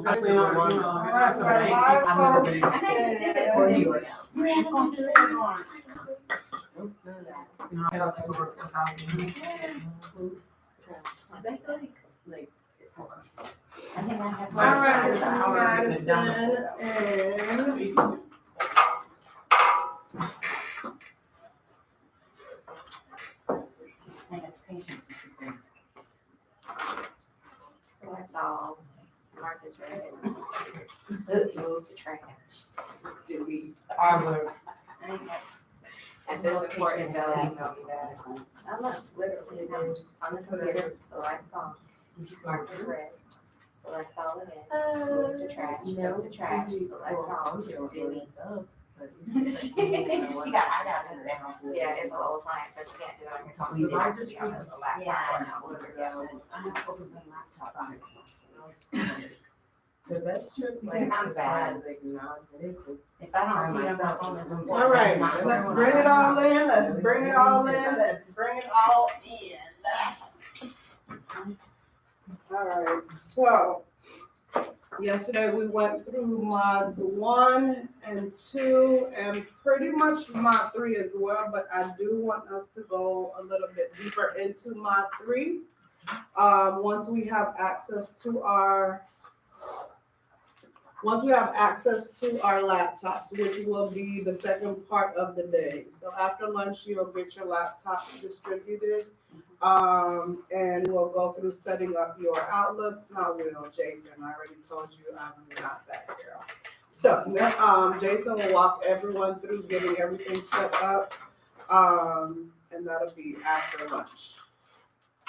Alright, so our live folks alright, this is Madison and Select all, Marcus read it. Move to trash. Delete. If it's important, they'll email me back. I'm not literally, it is on the computer, select all, Marcus read. Select all again, move to trash, go to trash, select all, delete. She got, I got this down. Yeah, it's a whole science, but you can't do it on your phone. You have to be on a laptop or The best trick I'm bad. If I don't see it on my phone, it's important. alright, let's bring it all in, let's bring it all in, let's bring it all in. Alright, so yesterday we went through mods 1 and 2 and pretty much mod 3 as well, but I do want us to go a little bit deeper into mod 3. Once we have access to our laptops, which will be the second part of the day. So after lunch, you'll get your laptops distributed. And we'll go through setting up your outlooks. Not will, Jason. I already told you I'm not that girl. So Jason will walk everyone through getting everything set up. And that'll be after lunch.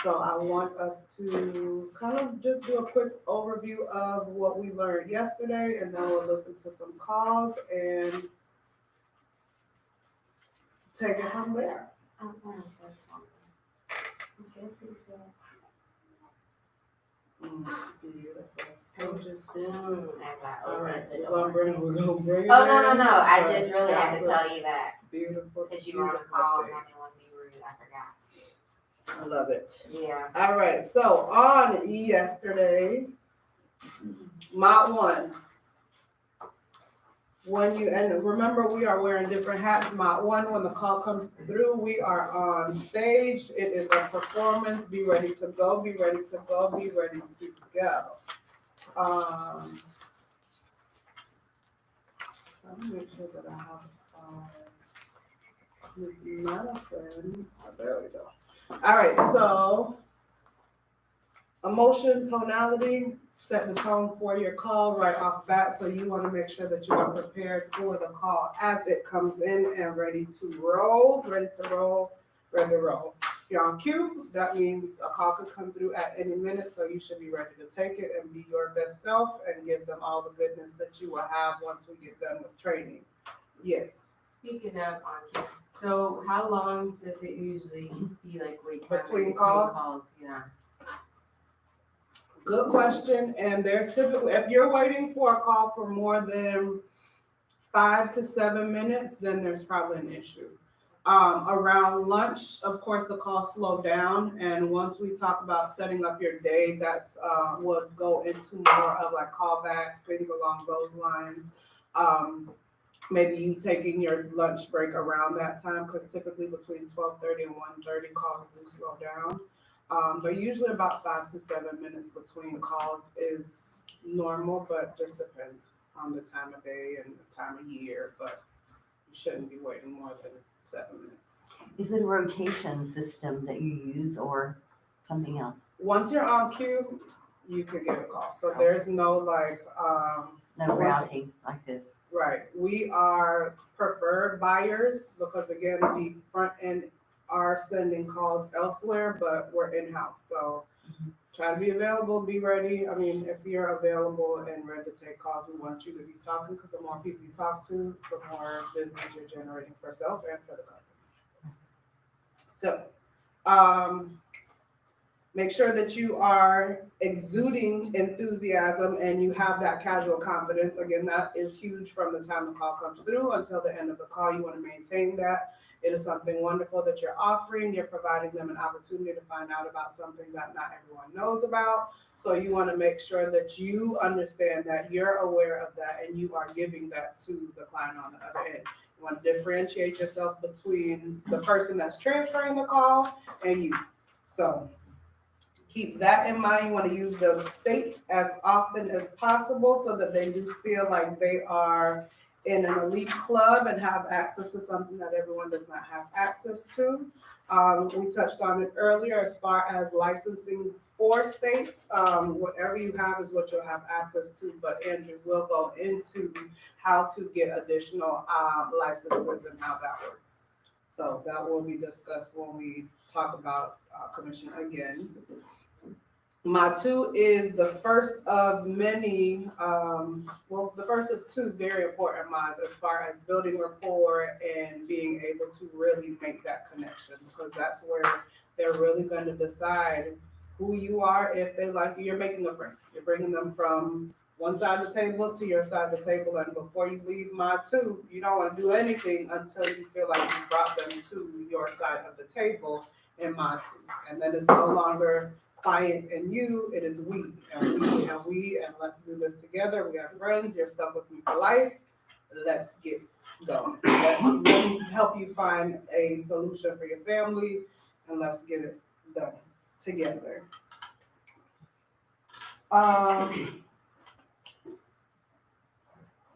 So I want us to kind of just do a quick overview of what we learned yesterday, and then we'll listen to some calls and take it from there. I want to say something. Guess who said? As soon as I open the door. We're gonna bring it Oh, no, in. I just really had to tell you that. Beautiful. Because you were on a call and I didn't want to be rude. I forgot. I love it. Yeah. All right, so on yesterday, mod 1. And remember, we are wearing different hats. Mod 1, when the call comes through, we are on stage. It is a performance. Be ready to go, be ready to go, be ready to go. Let me make sure that I have Miss Madison. Oh, there we go. All right, so emotion, tonality, set the tone for your call right off bat. So you want to make sure that you are prepared for the call as it comes in and ready to roll, ready to roll. If you're on cue, that means a call could come through at any minute. So you should be ready to take it and be your best self and give them all the goodness that you will have once we get done with training. Yes. Speaking of on cue, so how long does it usually be like wait time Between calls? Yeah. Good question. And there's typically, if you're waiting for a call for more than 5 to 7 minutes, then there's probably an issue. Around lunch, of course, the calls slow down. And once we talk about setting up your day, that's we'll go into more of like callbacks, things along those lines. Maybe you taking your lunch break around that time, because typically between 12:30 and 1:30 calls do slow down. But usually about 5 to 7 minutes between calls is normal, but just depends on the time of day and the time of year. But you shouldn't be waiting more than 7 minutes. Is it a rotation system that you use or something else? Once you're on cue, you could get a call. So there's no like No routing like this. right. We are preferred buyers because again the front end are sending calls elsewhere, but we're in-house. So try to be available, be ready. I mean, if you're available and ready to take calls, we want you to be talking, because the more people you talk to, the more business you're generating for yourself and for the company. So make sure that you are exuding enthusiasm and you have that casual confidence. Again, that is huge from the time the call comes through until the end of the call. You want to maintain that. It is something wonderful that you're offering. You're providing them an opportunity to find out about something that not everyone knows about. So you want to make sure that you understand that you're aware of that and you are giving that to the client on the other end. You want to differentiate yourself between the person that's transferring the call and you. So keep that in mind. You want to use those states as often as possible so that they do feel like they are in an elite club and have access to something that everyone does not have access to. We touched on it earlier as far as licensing for states. Whatever you have is what you'll have access to, but Andrew will go into how to get additional licenses and how that works. So that will be discussed when we talk about commission again. Mod 2 is the first of many, the first of two very important mods as far as building rapport and being able to really make that connection, because that's where they're really going to decide who you are. If they like you, you're making a friend. You're bringing them from one side of the table to your side of the table, and before you leave Mod 2, you don't want to do anything until you feel like you brought them to your side of the table in Mod 2. And then it's no longer client and you, it is we, and let's do this together. We are friends, you're stuck with me for life. Let's get going. Let's really help you find a solution for your family, and let's get it done together.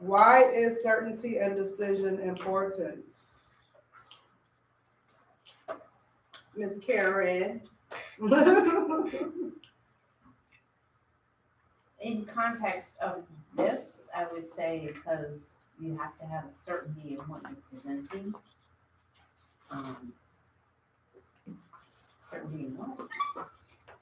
Why is certainty and decision important? Miss Karen. In context of this, I would say because you have to have a certainty in what you're presenting. Certainty in what?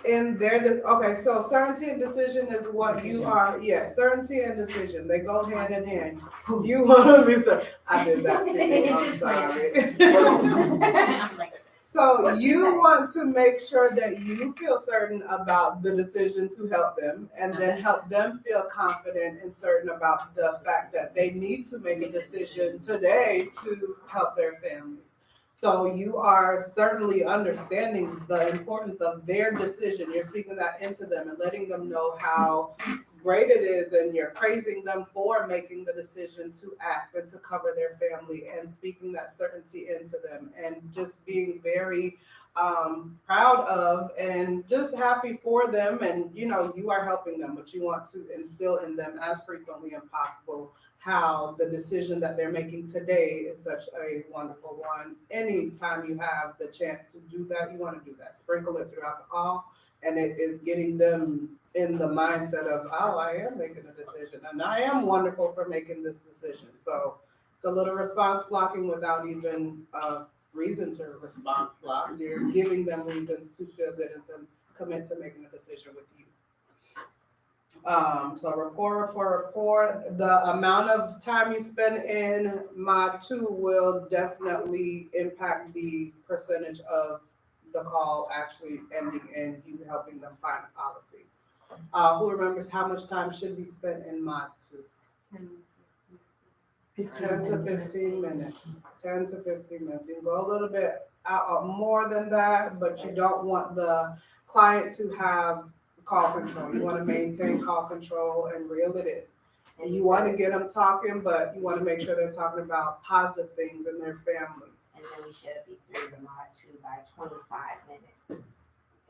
Okay, so certainty and decision is what you are. Yes, certainty and decision, they go hand in hand. You want to be certain. I did that too. I'm sorry. I'm like, So you want to make sure that you feel certain about the decision to help them, and then help them feel confident and certain about the fact that they need to make a decision today to help their families. So you are certainly understanding the importance of their decision. You're speaking that into them and letting them know how great it is, and you're praising them for making the decision to act and to cover their family, and speaking that certainty into them, and just being very proud of and just happy for them. And you are helping them, but you want to instill in them as frequently as possible how the decision that they're making today is such a wonderful one. Anytime you have the chance to do that, you want to do that. Sprinkle it throughout the call, and it is getting them in the mindset of, oh, I am making a decision, and I am wonderful for making this decision. So it's a little response blocking without even a reason to response block. You're giving them reasons to feel good and to commit to making a decision with you. So rapport. The amount of time you spend in Mod 2 will definitely impact the percentage of the call actually ending in you helping them find a policy. Who remembers how much time should be spent in Mod 2? 10 to 15 minutes. 10 to 15 minutes. You can go a little bit out more than that, but you don't want the client to have call control. You want to maintain call control and reel it in. And you want to get them talking, but you want to make sure they're talking about positive things in their family. And then we should be through the Mod 2 by 25 minutes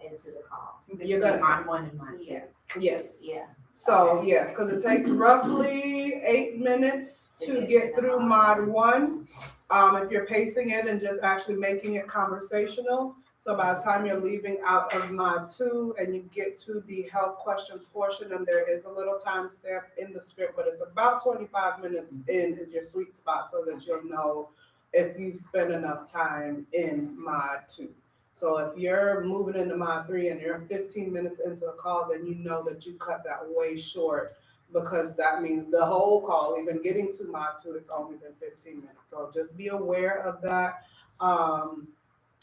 into the call. You're gonna Mod 1 and Mod 2. Yeah, yes. yeah. So yes, because it takes roughly 8 minutes to get through Mod 1. If you're pacing it and just actually making it conversational. So by the time you're leaving out of Mod 2 and you get to the health questions portion, and there is a little time stamp in the script, but it's about 25 minutes in is your sweet spot, so that you'll know if you've spent enough time in Mod 2. So if you're moving into Mod 3 and you're 15 minutes into the call, then you know that you cut that way short, because that means the whole call, even getting to Mod 2, it's only been 15 minutes. So just be aware of that.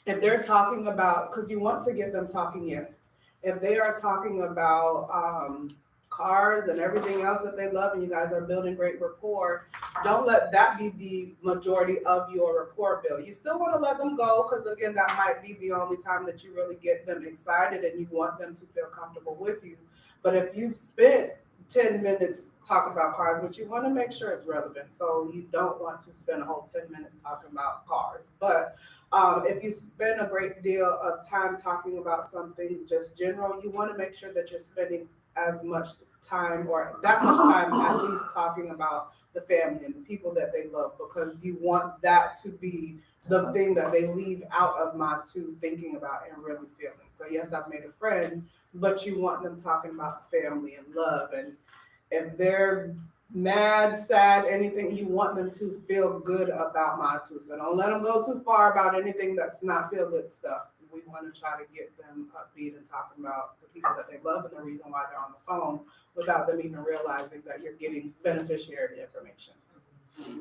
If they're talking about, because you want to get them talking, yes. If they are talking about cars and everything else that they love, and you guys are building great rapport, don't let that be the majority of your rapport build. You still want to let them go, because again, that might be the only time that you really get them excited and you want them to feel comfortable with you. But if you've spent 10 minutes talking about cars, but you want to make sure it's relevant. So you don't want to spend a whole 10 minutes talking about cars. But if you spend a great deal of time talking about something just general, you want to make sure that you're spending as much time or that much time at least talking about the family and the people that they love, because you want that to be the thing that they leave out of Mod 2 thinking about and really feeling. So yes, I've made a friend, but you want them talking about family and love, and if they're mad, sad, anything, you want them to feel good about Mod 2. So don't let them go too far about anything that's not feel good stuff. We want to try to get them upbeat and talking about the people that they love and the reason why they're on the phone without them even realizing that you're getting beneficiary information.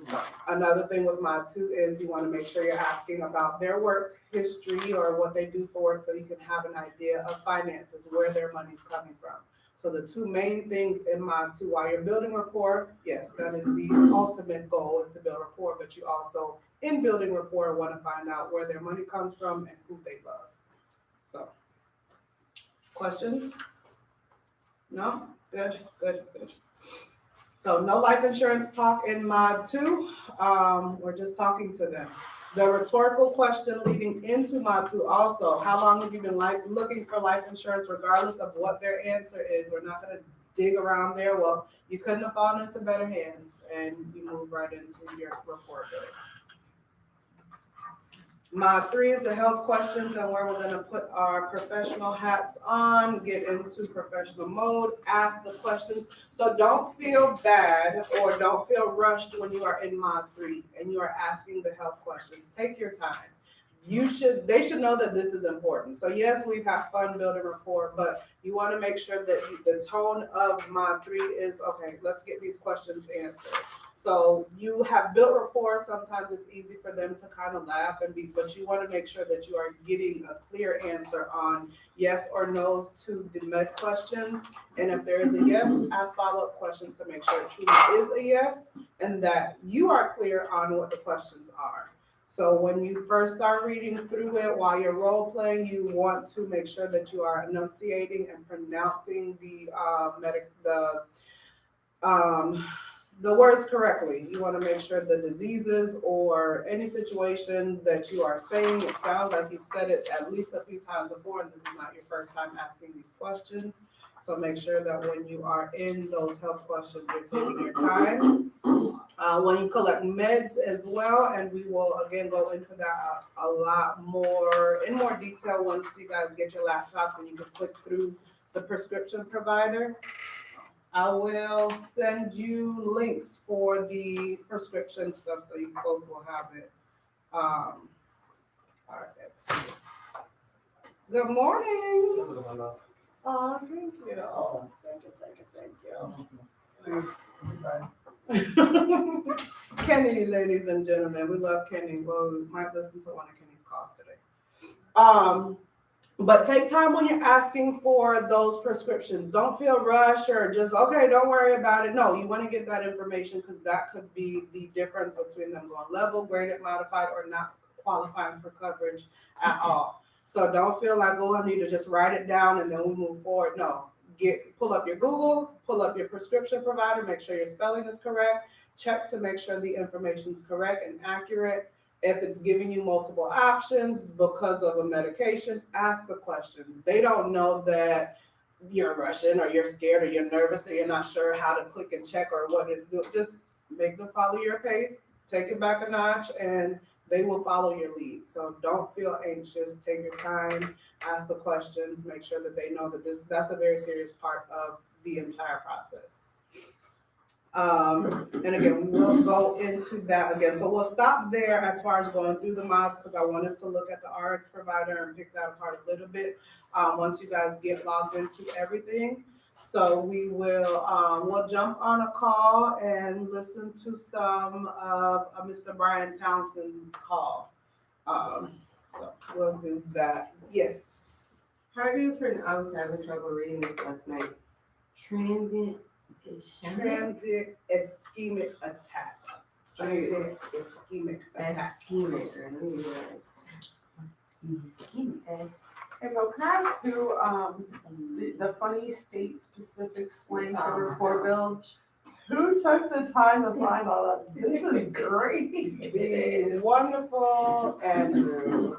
So another thing with Mod 2 is you want to make sure you're asking about their work history or what they do for work, so you can have an idea of finances, where their money's coming from. So the two main things in Mod 2 while you're building rapport, yes, that is the ultimate goal, is to build rapport, but you also, in building rapport, want to find out where their money comes from and who they love. So, questions? No? Good. So no life insurance talk in Mod 2. We're just talking to them. The rhetorical question leading into Mod 2 also, how long have you been looking for life insurance, regardless of what their answer is? We're not going to dig around there. Well, you couldn't have fallen into better hands, and you move right into your report building. Mod 3 is the health questions, and where we're going to put our professional hats on, get into professional mode, ask the questions. So don't feel bad or don't feel rushed when you are in Mod 3 and you are asking the health questions. Take your time. They should know that this is important. So yes, we've had fun building rapport, but you want to make sure that the tone of Mod 3 is, okay, let's get these questions answered. So you have built rapport. Sometimes it's easy for them to kind of laugh but you want to make sure that you are getting a clear answer on yes or no to the med questions. And if there is a yes, ask follow-up questions to make sure it truly is a yes and that you are clear on what the questions are. So when you first start reading through it while you're role playing, you want to make sure that you are enunciating and pronouncing the words correctly. You want to make sure the diseases or any situation that you are saying, it sounds like you've said it at least a few times before, and this is not your first time asking these questions. So make sure that when you are in those health questions, you're taking your time. When you collect meds as well, and we will again go into that a lot more in more detail once you guys get your laptops and you can click through the prescription provider. I will send you links for the prescription stuff so you both will have it. All right, let's see. Good morning. Oh, thank you. Thank you. Kenny, ladies and gentlemen, we love Kenny. Well, we might listen to one of Kenny's calls today. But take time when you're asking for those prescriptions. Don't feel rushed or just, okay, don't worry about it. No, you want to get that information because that could be the difference between them going level, graded, modified, or not qualifying for coverage at all. So don't feel like, oh, I need to just write it down and then we move forward. No, pull up your Google, pull up your prescription provider, make sure your spelling is correct, check to make sure the information is correct and accurate. If it's giving you multiple options because of a medication, ask the questions. They don't know that you're rushing or you're scared or you're nervous or you're not sure how to click and check or what is good. Just make them follow your pace, take it back a notch, and they will follow your lead. So don't feel anxious. Take your time, ask the questions, make sure that they know that that's a very serious part of the entire process. And again, we will go into that again. So we'll stop there as far as going through the mods because I want us to look at the RX provider and pick that apart a little bit once you guys get logged into everything. So we will we'll jump on a call and listen to some of Mr. Brian Townsend's call. So we'll do that. Yes. How do you for I was having trouble reading this last night. Transient ischemic. Transient ischemic attack. Transient ischemic attack. Ischemic, or maybe that's- Hey, Mo, can I ask you, the funny state-specific slang for report bill? Who took the time to find all that? This is great. The wonderful Andrew.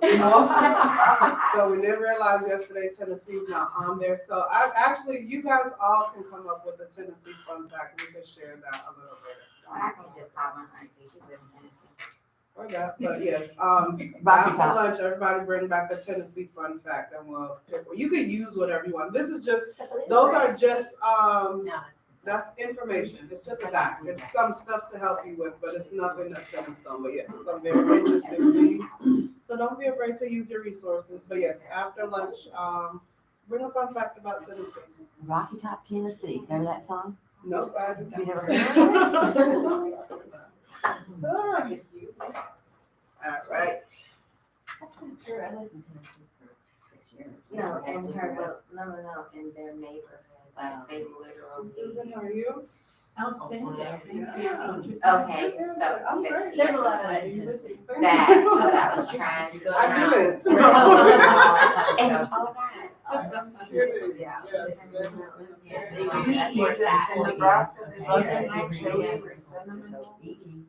So we didn't realize yesterday Tennessee's not on there. So I actually, you guys all can come up with a Tennessee fun fact. We can share that a little bit. I can just call my auntie, she lives in Tennessee. Or that, but yes, Rocky after Top. lunch, everybody bring back a Tennessee fun fact and we'll pick one. You can use whatever you want. This is just, those are just, No, that's information. It's just a guide. It's some stuff to help you with, but it's nothing that's set in stone. But yes, some very interesting things. So don't be afraid to use your resources. But yes, after lunch, bring a fun fact about Tennessee. Rocky Top, Tennessee. Remember that song? Nope, I didn't. You never Excuse me. All right. That's not true. I lived in Tennessee for 6 years. No, and her, no, in their neighborhood, like they literally. Susan, how are you? outstanding. Yeah. Okay, so I'm great. There's a lot of Thank that. you. That's what I was trying to. I didn't. And, oh God. Yes, Yeah. yes,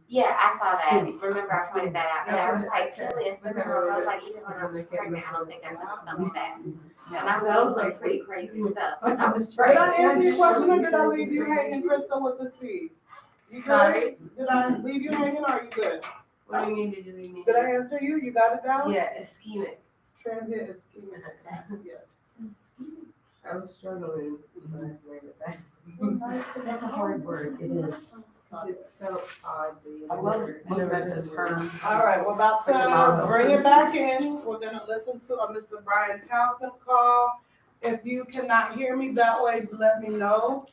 Yeah, I saw that. Remember, I pointed that out. And I was like, chili and cinnamon rolls. I was like, even when I was pregnant, I don't think I could stomach that. And I was eating some pretty crazy stuff when I was Did I pregnant. answer your question or did I leave you hanging, Crystal, with the seed? You good? Sorry? Did I leave you hanging or are you good? What do you mean, did you leave me? Did I answer you? You got it down? Yeah, ischemic. Transient ischemic attack, yes. I was struggling when I read it back. That's a hard word. It is. It's spelled oddly. I love looking at the term. All right, we're about to bring it back in. We're gonna listen to a Mr. Brian Townsend call. If you cannot hear me that way, let me know.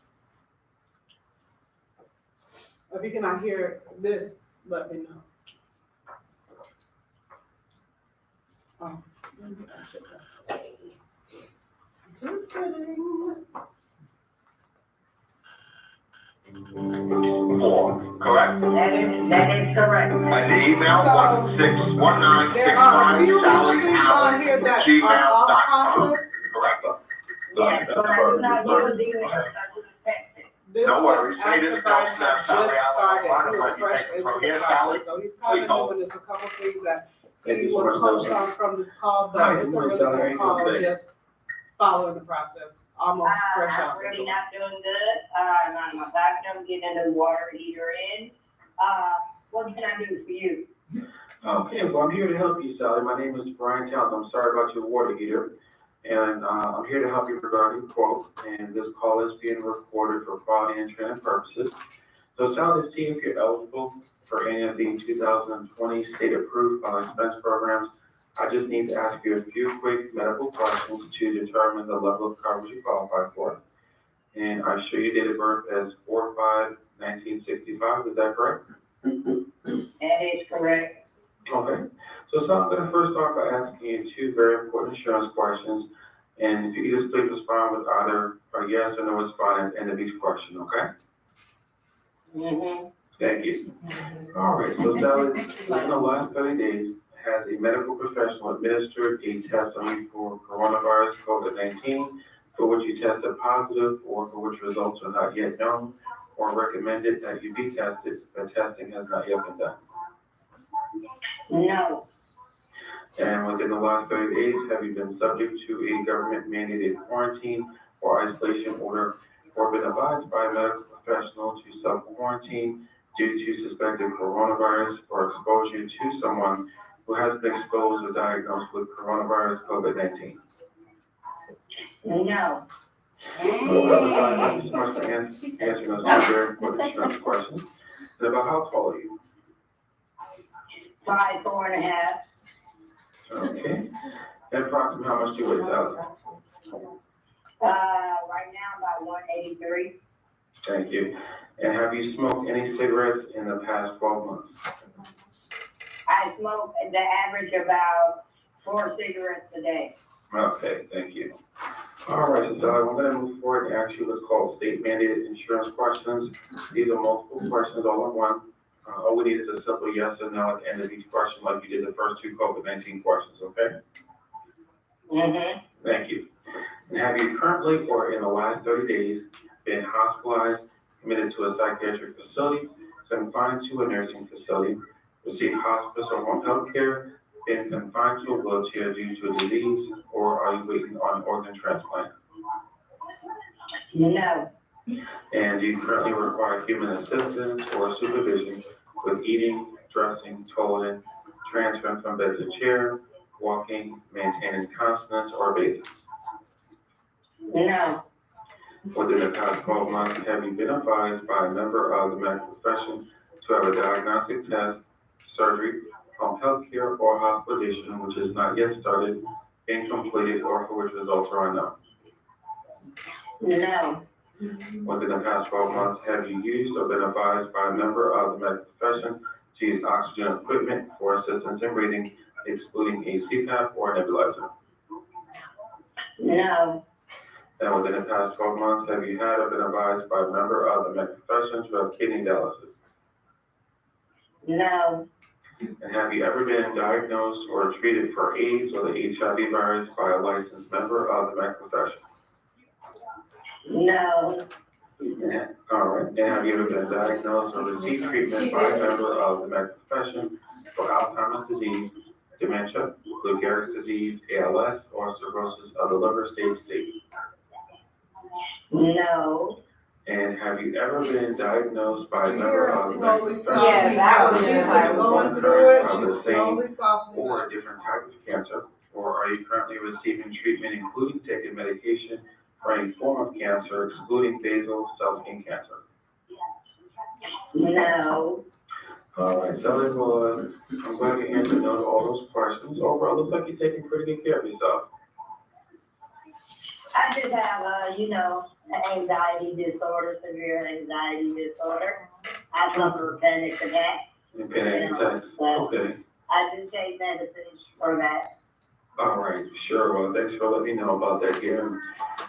If you cannot hear this, let me know. Oh, maybe I should press A. Just kidding. Correct. That is correct. And the email, There are a few little things on here that are off gmail.com. process. Correct. Yes, but I do not use the email, I use texting. This No was worries. after Please Brian had don't just step started. out. He was You fresh take it into from the here, process, Sally. so he's kind Please of hold. new, and there's a couple things that Thank he you was so much. coached on from this call, but it's a really good call, just following the process, almost fresh out I'm the really door. not doing good. My bathroom getting a new water heater in. What can I do for you? Okay, well, I'm here to help you, Sally. My name is Brian Townsend. I'm sorry about your water heater. And I'm here to help you regarding quote, and this call is being recorded for quality and training purposes. So Sally, to see if you're eligible for any of the 2020 state-approved expense programs, I just need to ask you a few quick medical questions to determine the level of coverage you qualify for. And I show your date of birth as 4/5/1965, is that correct? That is correct. Okay, so I'm gonna first start by asking you two very important insurance questions. And if you could just please respond with either a yes or no response at the end of each question, okay? Mm-hmm. Thank you. All right, so Sally, in the last 30 days, has a medical professional administered a test on you for coronavirus COVID-19 for which you tested positive or for which results are not yet known, or recommended that you be tested, but testing has not yet been done? No, And within the last 30 days, have you been subject to a government mandated quarantine or isolation order, or been advised by a medical professional to self-quarantine due to suspected coronavirus or exposure to someone who has been exposed or diagnosed with coronavirus COVID-19? no. Thank you so much for answering those very important insurance questions. And about how tall are you? 5'4.5". Okay. And approximately how much do you weigh, Sally? Right now about 183. Thank you. And have you smoked any cigarettes in the past 12 months? I smoke the average about 4 cigarettes a day. Okay, thank you. All right, so I'm gonna move forward and ask you what's called state mandated insurance questions. These are multiple questions all in one. All we need is a simple yes or no at the end of each question, like you did the first two COVID-19 questions, okay? Mm-hmm. Thank you. And have you currently or in the last 30 days been hospitalized, committed to a psychiatric facility, confined to a nursing facility, received hospice or home health care, been confined to a wheelchair due to a disease, or are you waiting on organ transplant? No. And do you currently require human assistance or supervision with eating, dressing, toileting, transferring from bed to chair, walking, maintaining continence, or bathing? No. Within the past 12 months, have you been advised by a member of the medical profession to have a diagnostic test, surgery, home health care, or hospitalization which is not yet started, been completed, or for which results are unknown? No. Within the past 12 months, have you used or been advised by a member of the medical profession to use oxygen equipment for assistance in breathing, excluding a CPAP or a nebulizer? No. And within the past 12 months, have you had or been advised by a member of the medical profession to have kidney dialysis? No. And have you ever been diagnosed or treated for AIDS or the HIV virus by a licensed member of the medical profession? No. All right, and have you ever been diagnosed or received treatment by a member of the medical profession for Alzheimer's disease, dementia, Lou Gehrig's disease, ALS, or cirrhosis of the liver stage C? No. And have you ever been diagnosed by a member of the Slowly medical softening. profession? Yeah, that was She's just just like going through it, of she's the same slowly softening. or a different type of cancer, or are you currently receiving treatment including taking medication for any form of cancer, excluding basal cell skin cancer? No. All right, Sally, well, I'm glad you answered no to all those questions. Overall, looks like you're taking pretty good care of yourself. I just have an anxiety disorder, severe anxiety disorder. I suffer panic attack. You've been in touch. Okay. I do take medicine for that. All right, sure. Well, thanks for letting me know about that here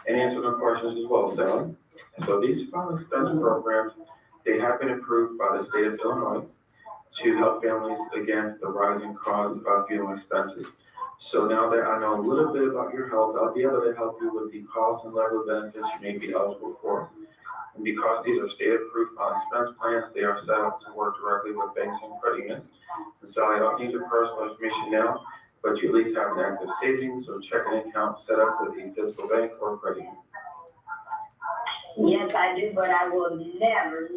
and answering the questions as well, Sally. So these final expense programs, they have been approved by the state of Illinois to help families against the rising cost of funeral expenses. So now that I know a little bit about your health, I'll be able to help you with the cost and level of benefits you may be eligible for. And because these are state-approved expense plans, they are set up to work directly with banks and credit unions. And so I don't need your personal information now, but you at least have an active savings or checking account set up with a physical bank or credit union. Yes, I do, but I will never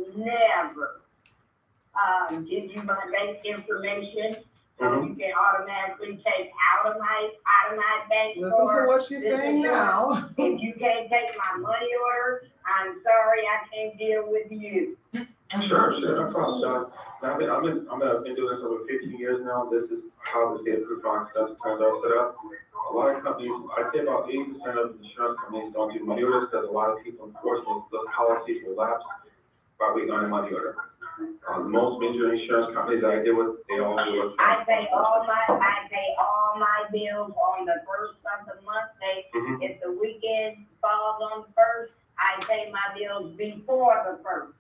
give you my bank information so you can automatically take out of my bank. Listen to what she's saying now. If you can't take my money order, I'm sorry, I can't deal with you. Sure, no problem, John. Now, I've been doing this over 15 years now. This is how the state-approved expense plans are set up. A lot of companies, I'd say about 80% of insurance companies don't do money orders because a lot of people, unfortunately, those policies will lapse by waiting on a money order. Most major insurance companies that I deal with, they all do it. I pay all my bills on the first of the month. If the weekend falls on the first, I pay my bills before the first.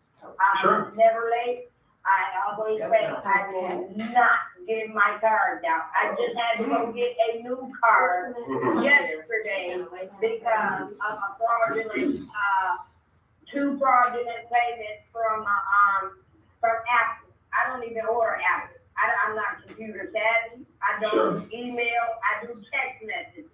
Sure. I'm never late. I always say I will not give my card out. I just had to go get a new card yesterday because of a fraudulent, two fraudulent payments from Apple. I don't even order Apple. I'm not computer savvy. I don't email. I do text messages.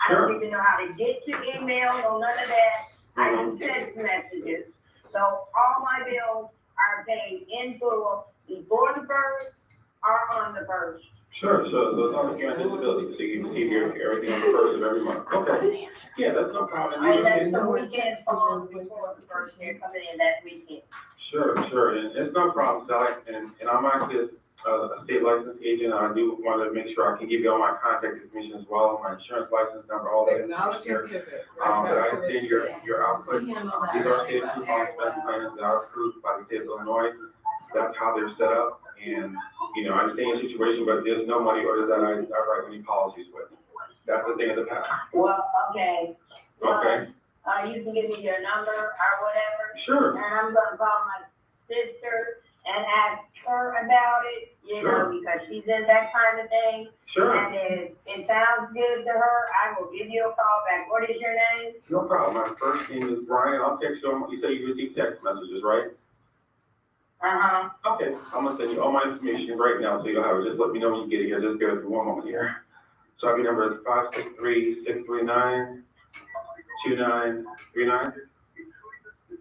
I don't even know how to get to email, no none of that. I do text messages. So all my bills are paid in full before the first or on the first. Sure, so those are guaranteed disability, so you receive everything on the first of every month. Okay. Yeah, that's no problem. Unless the weekend falls before the first, they're coming in that weekend. Sure, and it's no problem, Sally, and I'm actually a state licensed agent. I do want to make sure I can give you all my contact information as well, my insurance license number, all that. Acknowledge and pivot. But I understand your output. These are state approved expense plans that are approved by the state of Illinois. That's how they're set up. And, I understand your situation, but there's no money order that I write any policies with. That's the thing of the past. Well, okay. Okay, You can give me your number or whatever, sure, and I'm gonna call my sister and ask her about it, you know, because she's in that kind of thing. sure, And if it sounds good to her, I will give you a call back. What is your name? no problem. My first name is Brian. I'll text you. You say you receive text messages, right? Uh-huh. Okay, I'm gonna send you all my information right now, so you'll have it. Just let me know when you get it here. Just bear with me one moment here. So our number is 563-639-2939.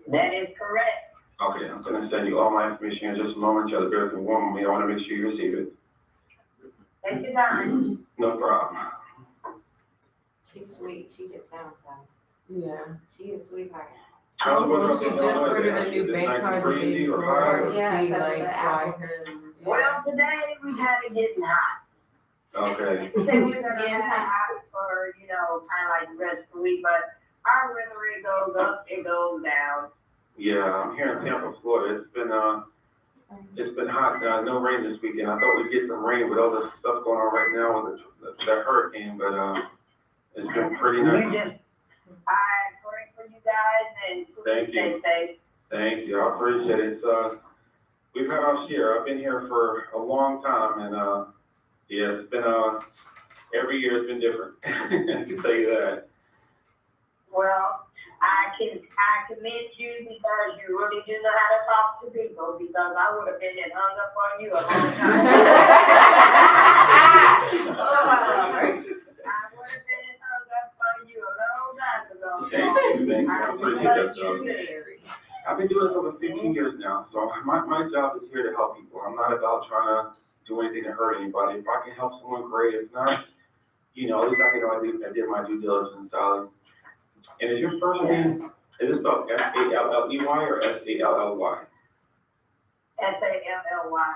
That is correct. Okay, I'm gonna send you all my information in just a moment. Just bear with me one moment. I wanna make sure you receive it. Take your time. No problem. She's sweet, she just sounds like, Yeah. she is a sweetheart. Oh, so she just ordered a new bank card the day Or before. higher? Yeah, See, because of like, the why- Apple. Well, today we had it getting hot. Okay, We said we're gonna have hot for, you know, kind of like the rest of the week, but our weather, it goes up, it goes down. yeah, I'm here in Tampa, Florida. It's been hot, no rain this weekend. I thought we'd get some rain with all this stuff going on right now with that hurricane, but, it's been pretty We nice. I pray for you guys and Thank please stay safe. Thank you, I appreciate it. We've had our share. I've been here for a long time and, yeah, it's been, every year it's been different. I can tell you that. Well, I commend you because you really do know how to talk to people, because I would have been and hung up on you a long time. Oh, I love her. I would have been and hung up on you a long time ago. Thank you, I appreciate that, you. I've been doing this over 15 years now, so my job is here to help people. I'm not about trying to do anything to hurt anybody. If I can help someone, great. If not, you know, at least I know I did my due diligence, Sally. And is your first name, is it spelled S-A-L-L-E-Y or S-A-L-L-Y? S-A-M-L-Y.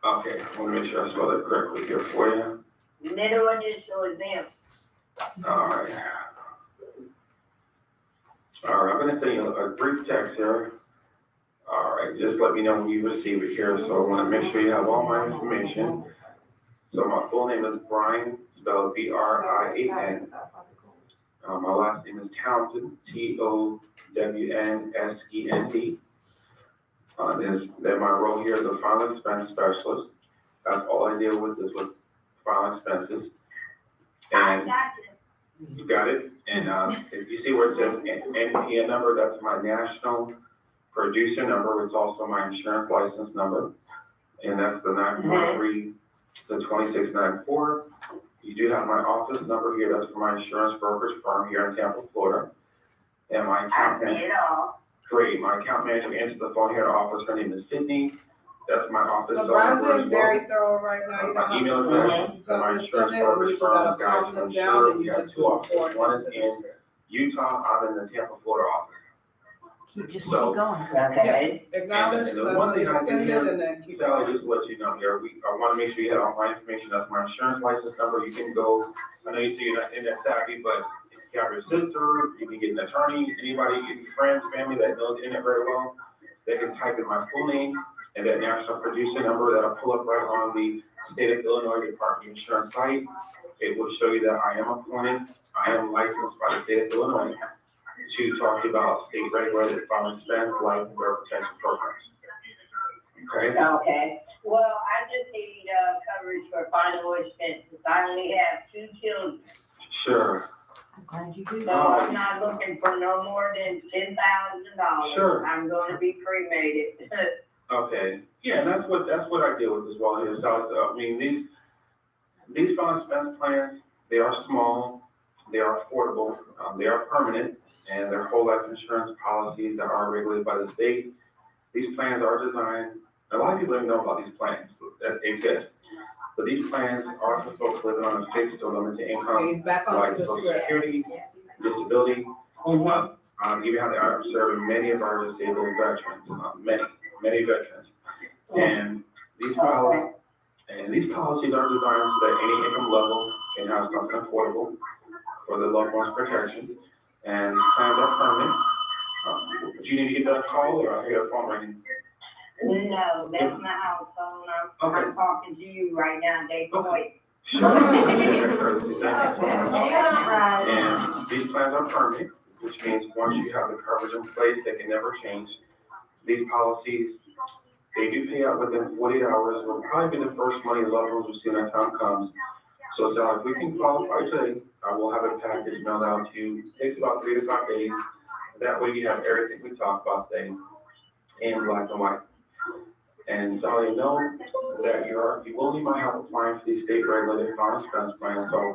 Okay, I want to make sure I spell it correctly here for you. Middle initial is M. All right. All right, I'm gonna send you a brief text here. All right, just let me know when you receive it here, so I wanna make sure you have all my information. So my full name is Brian, spelled B-R-I-A-N. My last name is Townsend, T-O-W-N-S-E-N-D. Then my role here is a final expense specialist. That's all I deal with is with final expenses. I And got you. you got it? And, if you see where it says NPN number, that's my national producer number. It's also my insurance license number. And that's the 943, the 2694. You do have my office number here. That's for my insurance brokerage firm here in Tampa, Florida. And my I account see manager, it all. great. My account manager answers the phone here at the office. Her name is Sydney. That's my office So phone Brian's number being as well. very thorough right now. You My don't have email to address, rush. You and tell my them to insurance send it, and brokerage you just firm, gotta guys, calm I'm them sure down, and we you have just two move offices. forward One into is the in script. Utah, I'm in the Tampa, Florida office. Just keep So- going. Okay. Acknowledge, And the let one them thing I just did send here, it, and then keep Sally, going. just to let you know here, I want to make sure you have all my information. That's my insurance license number. You can go, I know you say you're not internet savvy, but if you have your sister, you can get an attorney, anybody, any friends, family that knows the internet very well, they can type in my full name and that national producer number that'll pull up right on the state of Illinois Department of Insurance site. It will show you that I am appointed, I am licensed by the state of Illinois to talk about state regulated final expense life and protection programs. Okay? Okay. Well, I just need, coverage for final expenses. I only have 2 children, Sure, I'm glad you do. so I'm not looking for no more than $10,000. Sure. I'm gonna be cremated. okay. Yeah, and that's what I deal with as well here. So, I mean, these final expense plans, they are small, they are affordable, they are permanent, and they're whole life insurance policies that are regulated by the state. These plans are designed, a lot of people don't know about these plans that exist, but these plans are for folks living on a fixed or limited income, He's back like onto the Social script. Security, Yes. disability. Even have the honor of serving many of our disabled veterans, many veterans. And these policies are designed so that any income level can have something affordable for the loved one's protection. And these plans are permanent. Do you need to get that call or I hear a phone ringing? No, that's my house phone. I'm talking to you right now, Dave Boyd. Sure. Thank you. Right. And these plans are permanent, which means once you have the coverage in place, they can never change. These policies, they do pay out within 48 hours, will probably be the first money a loved ones will see when that time comes. So, Sal, if we can qualify today, I will have a package mailed out to you. It takes about 3 to 5 days. That way you have everything we talked about today in black and white. And Sally, know that you will need my help applying for these state regulated car insurance plans. So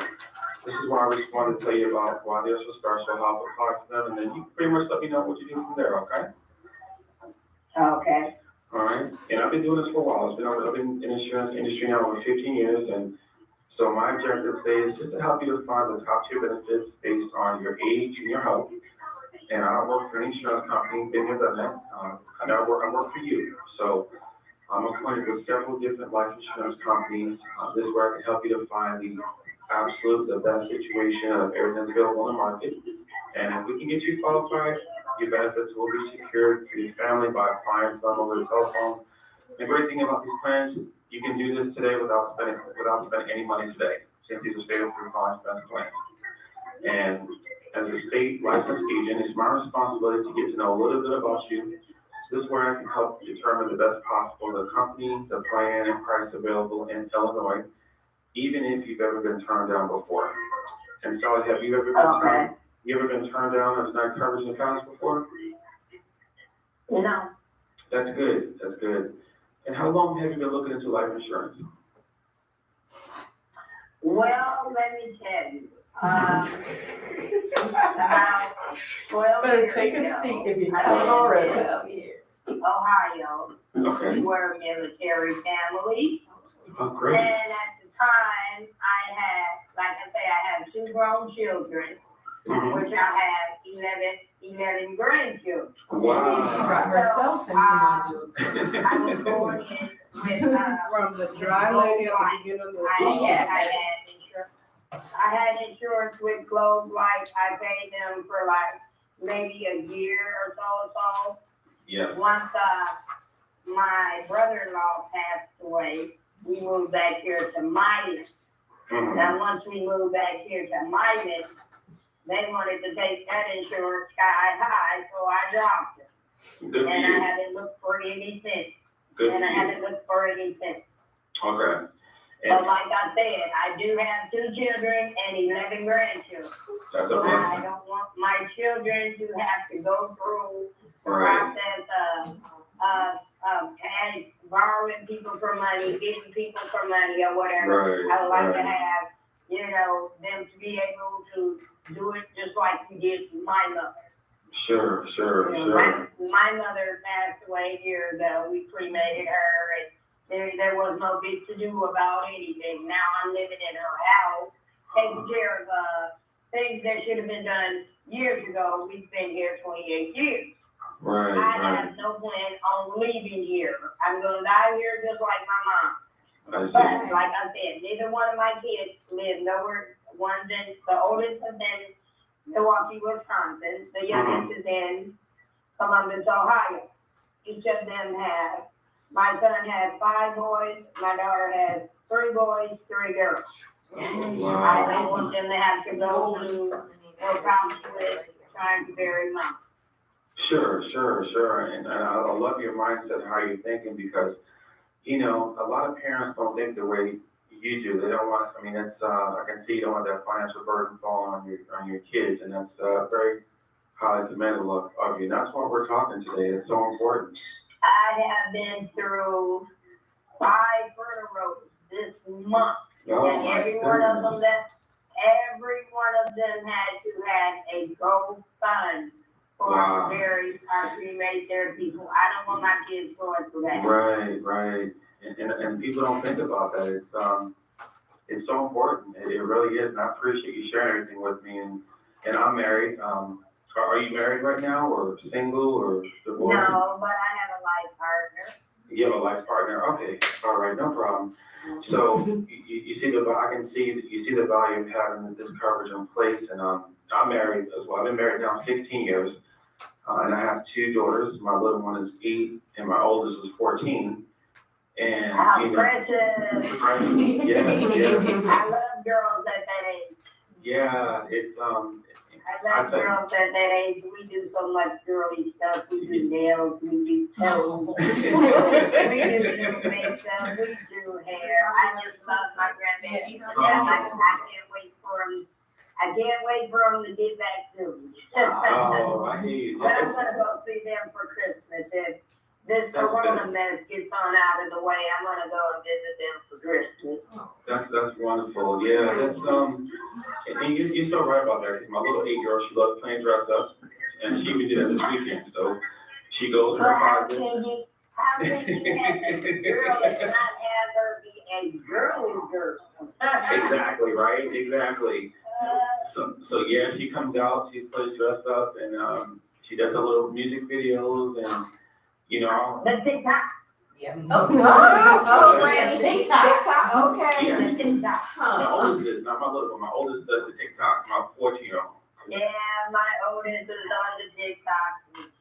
this is why I just wanted to tell you about why they're so special, how to apply for them, and then you pretty much let me know what you do from there, okay? Okay. All right, and I've been doing this for a while. I've been in the insurance industry now for 15 years, and so my objective today is just to help you to find the top tier benefits based on your age and your health. And I don't work for an insurance company, been here, done that. I work for you. So I'm appointed with several different life insurance companies. This is where I can help you to find the best situation of everything's available on the market. And if we can get you qualified, your benefits will be secured for your family by applying for them over the telephone. The great thing about these plans, you can do this today without spending any money today, since these are state-approved car insurance plans. And as a state licensed agent, it's my responsibility to get to know a little bit about you. This is where I can help determine the best possible, the company, the plan, and price available in Illinois, even if you've ever been turned down before. And Sally, have you ever been turned down or denied coverage in the past before? No. That's good. That's good. And how long have you been looking into life insurance? Well, let me tell you, about 12 Better years take a ago, seat if you I haven't already. 12 years. Ohio, Okay. we were a military family. Oh, And great. at the time, I had 2 grown children, Mhm. which I had 11 grandchildren. She brought herself into modules. I was going in with, From the dry lady at the beginning of the. I had insurance with Globe Life. I paid them for like maybe a year or so. Yeah. Once, my brother-in-law passed away, we moved back here to Milan. Mhm. Now, once we moved back here to Milan, they wanted to take that insurance sky high, so I dropped it. Good for And I you. haven't looked for any since. Good And I for you. haven't looked for any since. Okay. But And like I said, I do have 2 children and 11 grandchildren. that's a I blessing. don't want my children to have to go through the Right. process of borrowing people for money, getting people for money or whatever. Right. I would like to Right. have, them to be able to do it just like we did my mother. Sure. My mother passed away a year ago. We cremated her, and there was no big to do about anything. Now I'm living in her house, taking care of things that should have been done years ago. We've been here 28 years. Right. I Right. have no plan on leaving here. I'm gonna die here just like my mom. I see. But like I said, neither one of my kids live nowhere. The oldest is in Milwaukee, Wisconsin. The youngest is in Columbus, Ohio. Each of them my son has 5 boys, my daughter has 3 boys, 3 girls. I Wow. don't want them to have to go through or conflict trying to bury mom. Sure. And I love your mindset, how you're thinking, because, a lot of parents don't think the way you do. They don't want, I can see you don't want that financial burden falling on your kids, and that's very highly commendable of you. And that's why we're talking today. It's so important. I have been through 5 funerals this month. Oh, And my every one of goodness. them had to have a GoFund for Wow. bury or cremate their people. I don't want my kids going through that. Right. And people don't think about that. It's so important. It really is. And I appreciate you sharing everything with me. And I'm married. Are you married right now, or single, or divorced? No, but I have a life partner. You have a life partner. Okay. All right. No problem. So you see I can see that you see the value of having this coverage in place. And I'm married as well. I've been married now 16 years. And I have 2 daughters. My little one is 8 and my oldest is 14. And, How you know, precious. right, yeah, I love girls at that age. yeah, it's, I love girls at that age. We do so much girly stuff. We do nails, we do toes. We do makeup, we do hair. I just love my grandbaby. I can't wait for him. I can't wait for him to get back to me. oh, I hear you. But I'm gonna go see them for Christmas. If this corona mess gets on out of the way, I'm gonna go and visit them for Christmas. That's wonderful. Yeah, that's and you're so right about that. 'Cause my little 8-year-old, she loves playing dress up, and she would do that this weekend. So she goes in So her how closet. can you have a girl and not have her be a girly girl? Exactly, right? Exactly. So yeah, she comes out, she plays dressed up, and she does her little music videos, and you know. The TikTok, Oh, Randy, TikTok. TikTok, okay. Yeah. the TikTok. My oldest is, not my little one, my oldest does the TikTok, my 14-year-old. Yeah, my oldest is on the TikTok.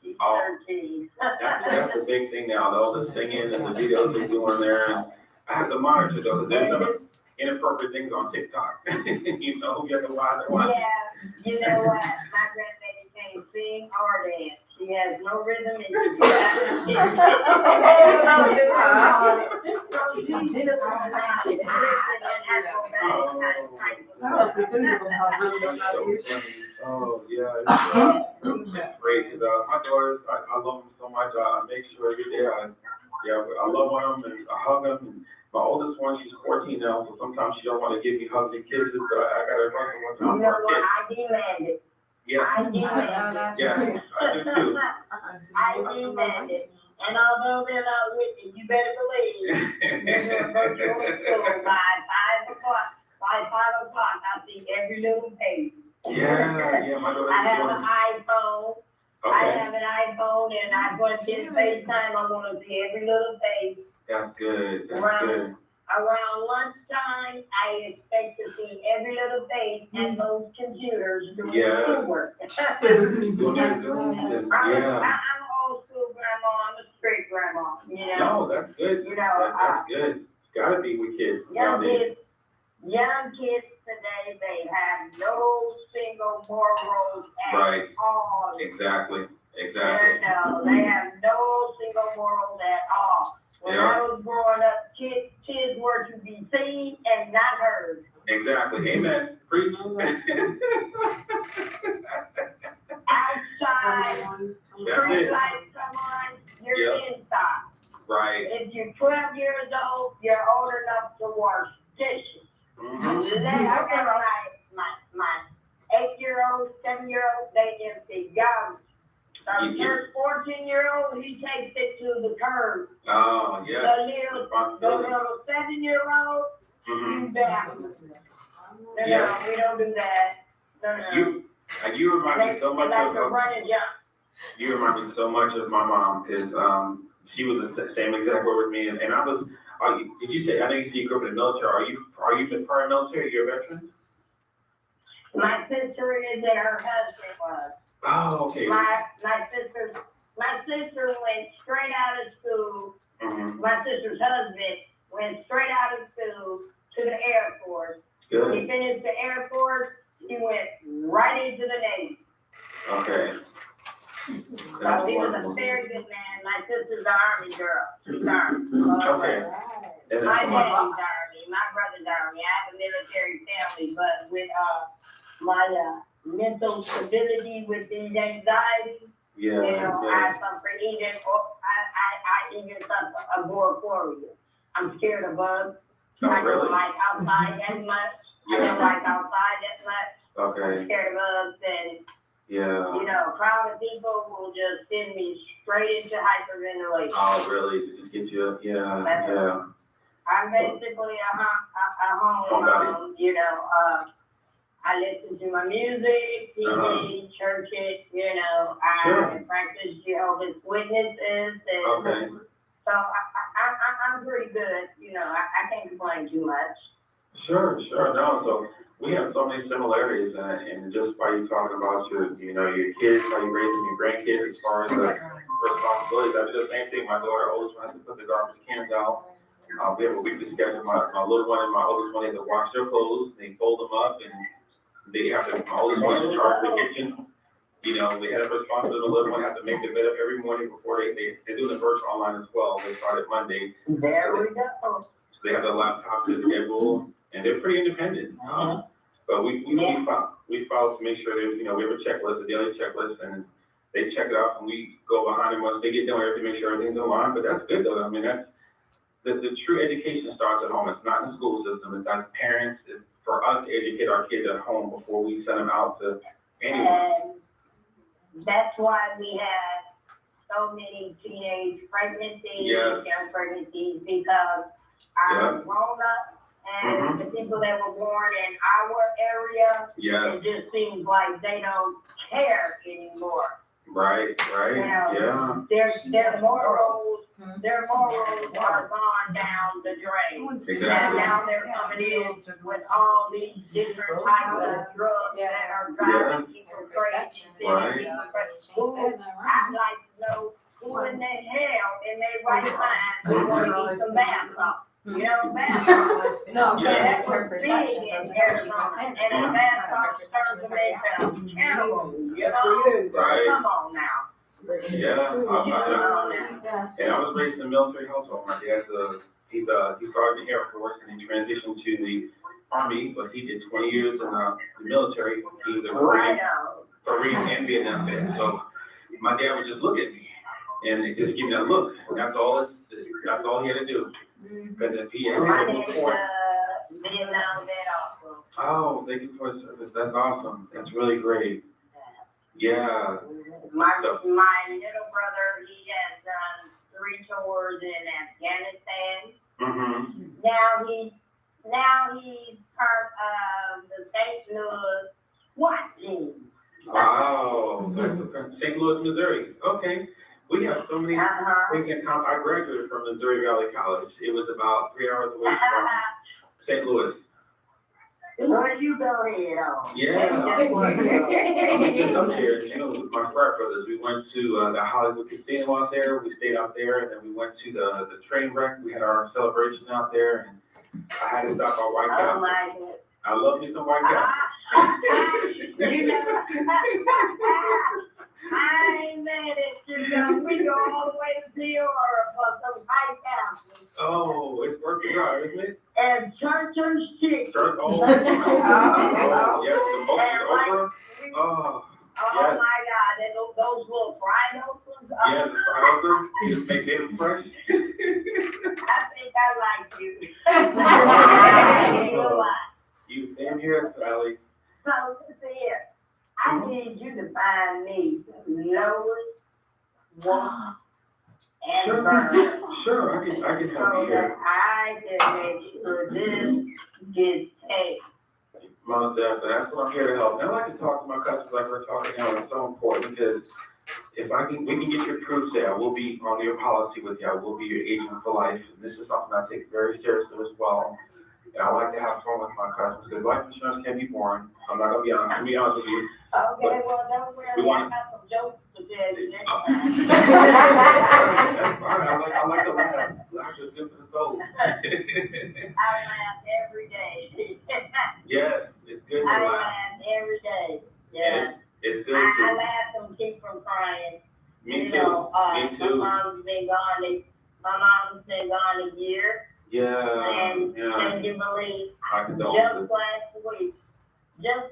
She's Oh. 13. That's the big thing now, all the singing and the videos they're doing there, and I have to monitor those, there's some inappropriate things on TikTok. You know, you have to watch it. Yeah, you know what? My grandbaby can't sing or dance. She has no rhythm and she has She just did it all I don't think any of them have really That's got so that issue. funny. Oh, yeah, it's great, 'cause, my daughters, I love them so much, I make sure every day I love on them and I hug them, and my oldest one, she's 14 now, so sometimes she don't wanna give me hugs and kisses, but I gotta hug her one You time know for a what? kiss. I demand it. Yeah, I demand it. yeah, I do too. I demand it. And although they're not with me, you better believe they're gonna go to school by 5 o'clock. By 5 o'clock, I'll see every little baby. Yeah, my daughter. I have an iPhone. I Okay, have an iPhone and I want this FaceTime. I want to see every little face. that's good, that's Right. good. Around lunchtime, I expect to see every little face and those computers doing Yeah. schoolwork. Doing their Zooms and- yeah. I'm old school grandma. I'm a strict grandma. You know, No, that's good. You know, That's good. It's gotta be with kids nowadays. young kids today, they have no single morals at Right. all. Exactly, You exactly. know, they have no single morals at all. When I was growing up, kids were to be seen and not heard. Exactly. Amen. Preach. Outside, street lights come on, you're inside. Right. If you're 12 years old, you're old enough to wash dishes. Mhm. I remember my 8-year-old, 7-year-old, they empty garbage. The first 14-year-old, he takes it to the curb. Oh, The yeah. little Responsibility. 7-year-old, Mhm. you back. No, Yeah. we don't do that. No. You remind me so much Like a of, running jump. you remind me so much of my mom, because, she was the same exact way with me, and I was, did you say, I know you said you grew up in the military, are you the prior military, you're a veteran? My sister is and her husband was. Oh, okay. My sister went straight out of school. Mhm. My sister's husband went straight out of school to the Air Force. When he Good, finished the Air Force, he went right into the Navy. okay. So That's he was a wonderful. very good man. My sister's an Army girl. She's Army. Okay. And My that's daddy's wonderful. Army, my brother's Army. I have a military family, but with my mental stability with these anxieties, Yeah, you know, yeah. I suffer I even suffer agoraphobia. I'm scared of bugs. Oh, I don't really? like outside that much. I don't like outside that much. I'm Okay, scared of bugs and, yeah. you know, a crowd of people will just send me straight into hyperventilation. Oh, really? To just get you, yeah. I'm basically a home mom, you know, I listen to my music, TV, churches, you know, I practice Jehovah's Witnesses, and Okay, so I'm pretty good, you know, I can't complain too much. sure, no, so we have so many similarities, and just by you talking about your kids, how you raising your grandkids as far as the responsibilities, I do the same thing, my daughter always wants to put the garbage cans out, We have a weekly schedule. My little one and my oldest one, they have to wash their clothes, they fold them up, and they have to, my oldest one is in charge of the kitchen. You know, they have a responsibility, the little one have to make their bed up every morning before they do the verse online as well. They start at Monday. There we go. So they have their laptop to schedule, and they're pretty independent. But we follow to make sure that, you know, we have a checklist, a daily checklist, and they check it off, and we go behind them once they get done, we have to make sure everything's in line. But that's good though. I mean, that's, the true education starts at home. It's not in the school system. It's as parents, it's for us to educate our kids at home before we send them out to anyone. And that's why we have so many teenage pregnancies, Yes. young pregnancies, because our grown-ups and the people that were born in our area, Yeah, it just seems like they don't care anymore. right, yeah. Their morals are gone down the drain. And Exactly. now they're coming in with all these different types of drugs that are driving people crazy. Right. I'd like to know who in the hell in their right mind would want to eat some bath salts. You know, bath salts. No, I'm saying Yeah. it's her perception, so to her, she's not saying it. And a bath Because her salt perception turns is them her into cannibals, you That's know? what you did. Right. Come on now. Yeah, Come on now. and I was raised in a military household. My dad's he started in the Air Force and he transitioned to the Army, but he did 20 years in the military. He was a Right Marine on. and Vietnam vet. So my dad would just look at me and he just give me that look. And that's all he had to do. Because if he had My to move dad's forward. Vietnam vet also. Oh, thank you for the service. That's awesome. That's really great. Yeah. My little brother, he has done 3 tours in Afghanistan. Mm-hmm. Now he's part of the St. Louis SWAT team. Wow. St. Louis, Missouri. Okay. We have so many things in common. I graduated from Missouri Valley College. It was about 3 hours away from St. Louis. Where you go ahead on? Yeah. That's where you go. Just up there, you know, with my frat brothers, we went to the Hollywood Casino out there. We stayed out there, and then we went to the train wreck. We had our celebration out there, and I had to stop at White Oh Castle. my God. I love me some White Castle. You know, I ain't mad at you, though. We go all the way to Peoria for some White Castle. Oh, it's working out, isn't it? And Church's chicken. Church, oh, yes, the most okra. Oh, Oh yes. my God, and those little fried okras. Yeah, the fried okra, you make them fresh. I think I like you. You know what? You same here, Sally. So, listen here, I need you to find me Lois, Wolf, and Bird. Sure, I can help So you that here. I can make sure this gets paid. Most definitely, that's what I'm here to help. And I like to talk to my customers like we're talking now. It's so important because if we can get your proof there, we'll be on your policy with you. I will be your agent for life. And this is something I take very seriously as well. And I like to have fun with my customers because life insurance can be boring. I'm not gonna be honest. I'm gonna be honest with you. Okay, well, don't worry, I got some jokes to tell you next time. That's fine. I like to laugh. Laughter is good for the soul. I laugh every day. Yes, it's good to I laugh. laugh every day, yeah. It's good I to. laugh and keep from crying. Me You too. know, Me my too. mom's been gone a year, Yeah. and Yeah. can you believe, I condole. just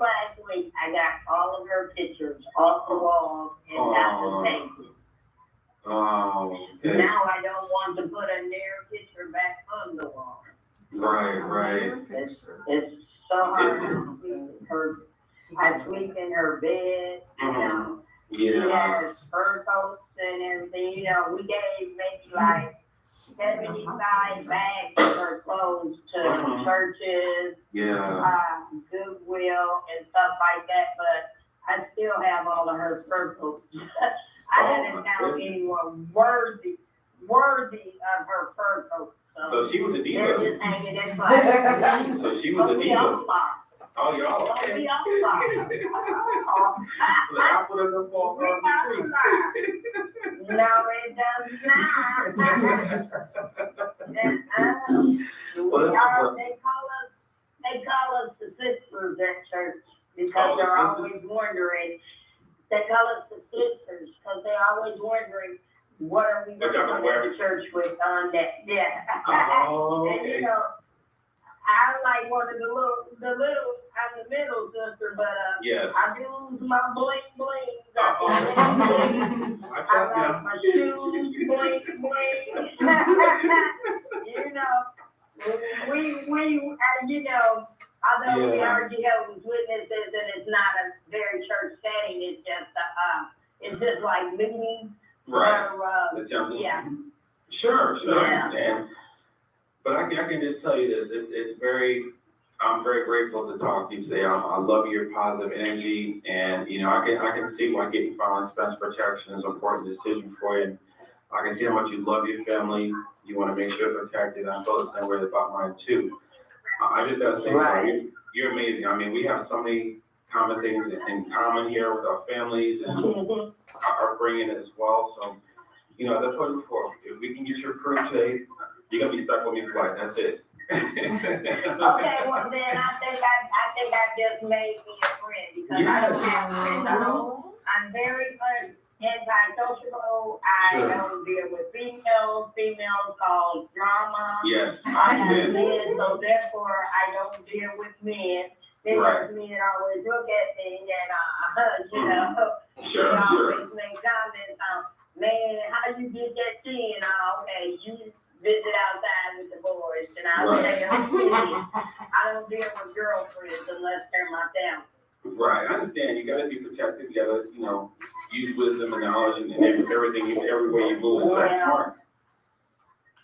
last week, I got all of her pictures off the walls and got them painted. Oh, okay. Now I don't want to put a near picture back on the wall. Right. It's so hard. I sleep in her bed, you know. She Yeah. has fur coats and everything, you know. We gave maybe like 75 bags of her clothes to churches, Yeah. Goodwill and stuff like that, but I still have all of her fur coats. I haven't found anyone worthy of her fur coats. So she was a They're diva. just hanging in place. So she was a But we diva. all are. Oh, y'all. But Okay. we all are. The apple doesn't fall We far all from the are. tree. No, it does not. yeah. Oh, And okay. you know, I'm like one of the little, I'm the middle sister, but Yes. I do my bling bling. I I trust like you. my shoes bling bling. You know, we you know, although we Yeah. are Jehovah's Witnesses and it's not a very church setting, it's just like meeting Right. or The temple. yeah. Sure, I Yeah. understand. But I can just tell you this, I'm very grateful to talk to you today. I love your positive energy, and, you know, I can see why getting final expense protection is an important decision for you. I can see how much you love your family, you wanna make sure they're protected, I feel the same way about mine too. I just gotta say, Right. you're amazing. I mean, we have so many common things in common here with our families and our upbringing as well, so, you know, that's what it's for. If we can get you approved today, you're gonna be stuck with me for life, that's it. Okay, well then I think I just made me a friend because I don't have friends. I'm very antisocial. I Sure. don't deal with females. Females cause drama. Yes, I I have did. men, so therefore I don't deal with men. Because men always look at me and you know, Sure, they sure. always make comments man, how you get that chin? Okay, you visit outside with the boys, and I'll Right. say I'm busy. I don't deal with girlfriends unless they're my family. Right, I understand, you gotta be protected, you gotta, you know, use wisdom and knowledge and everything, every way you move, it's very smart.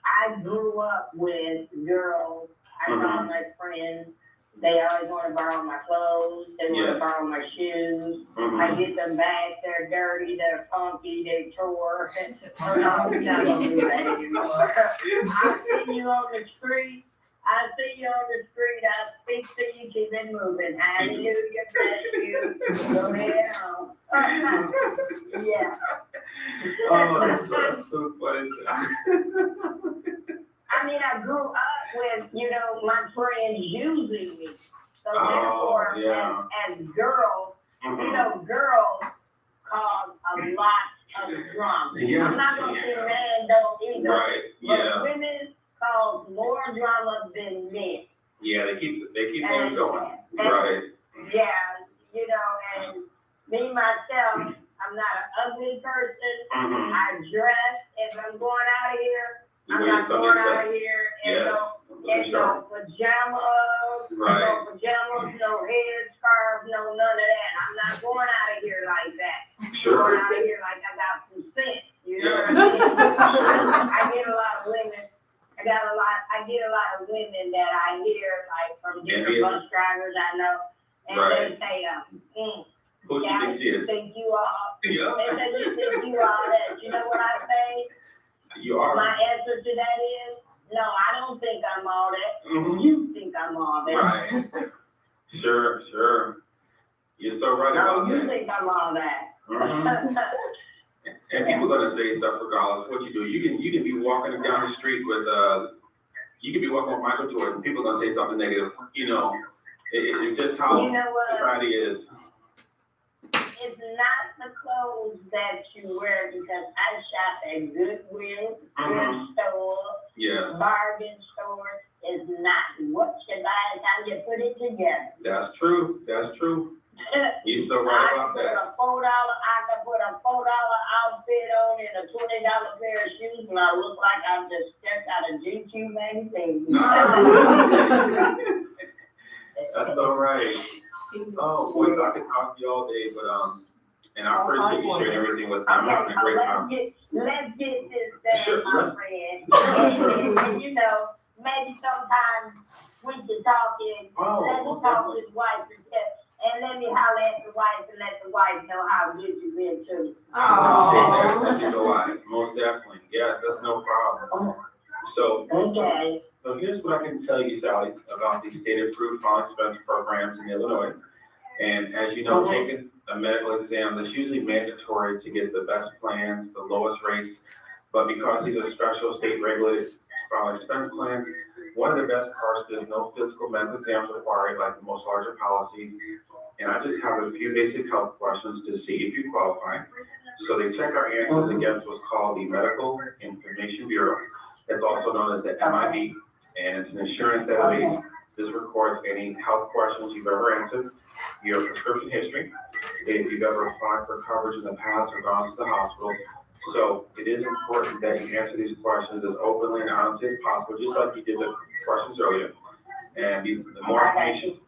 I grew up with girls. I call Mhm. my friends. They always want to borrow my clothes. They want Yeah. to borrow my shoes. I Mhm. get them back. They're dirty. They're funky. They tore. Oh no, we not gonna do that anymore. I see you on the street. I speak to you. Keep it moving. Hallelujah, bless you. Go ahead on. Yeah. Oh, that's so funny. I mean, I grew up with, you know, my friends using me. So Oh, therefore, yeah. as girls, you Mhm. know, girls cause a lot of drama. Yeah. I'm not gonna say men don't either. Right, But yeah, women cause more drama than men. yeah, they keep things And- going, and- right. Yeah, you know, and me, myself, I'm not an ugly person. Mhm. I dress, if I'm going out of here, You I'm wear not something going out that, of here in yeah, no pajamas, Right. no pajamas, no headscarf, no none of that. I'm not going out of here like that. I'm going sure, out of here like I got some sense, you know Yeah. what I mean? I get a lot of women, I get a lot of women that I hear like from different Yeah. bus drivers I know, and they say, who do you think she is? think you all, they Yeah, say you think you all that. You know what I say? you are. My answer to that is, no, I don't think I'm all that. Mhm. You think I'm all that. Right, sure, you're so right No, about you that. think I'm all that. Mhm. And people gonna say stuff regardless of what you do. You can be walking down the street with you can be walking with Michael Jordan. People gonna say something negative. You know, it's just how You know what? society is. It's not the clothes that you wear because I shop at Goodwill, Mhm. thrift store, Yeah, bargain store. It's not what you buy, it's how you put it together. that's true. You're so I right can about put that. a $4 outfit on and a $20 pair of shoes, and I look like I'm just stepped out of GQ magazine. That's all right. Oh, boy, I could talk to you all day, but and I appreciate you sharing everything with me. I'm Okay, having a so great time. let's get this done, Sure, my let's- friend. And you know, maybe sometime we can talk and Oh, let me most talk definitely. to his wife and let me holler at the wife and let the wife know how good you've been too. As you go on, most definitely. Yes, that's no problem. So, Okay. so here's what I can tell you, Sally, about the state-approved final expense programs in Illinois. And as you know, taking a medical exam is usually mandatory to get the best plans, the lowest rates. But because these are special state-regulated final expense plans, one of the best parts is no physical medical exams required like most larger policies. And I just have a few basic health questions to see if you qualify. So they check our answers against what's called the Medical Information Bureau, It's also known as the MIB, and it's an insurance database. This records any health questions you've ever answered, your prescription history, if you've ever applied for coverage in the past or gone to the hospital. So it is important that you answer these questions as openly and honestly as possible, just like you did the questions earlier. And the more information,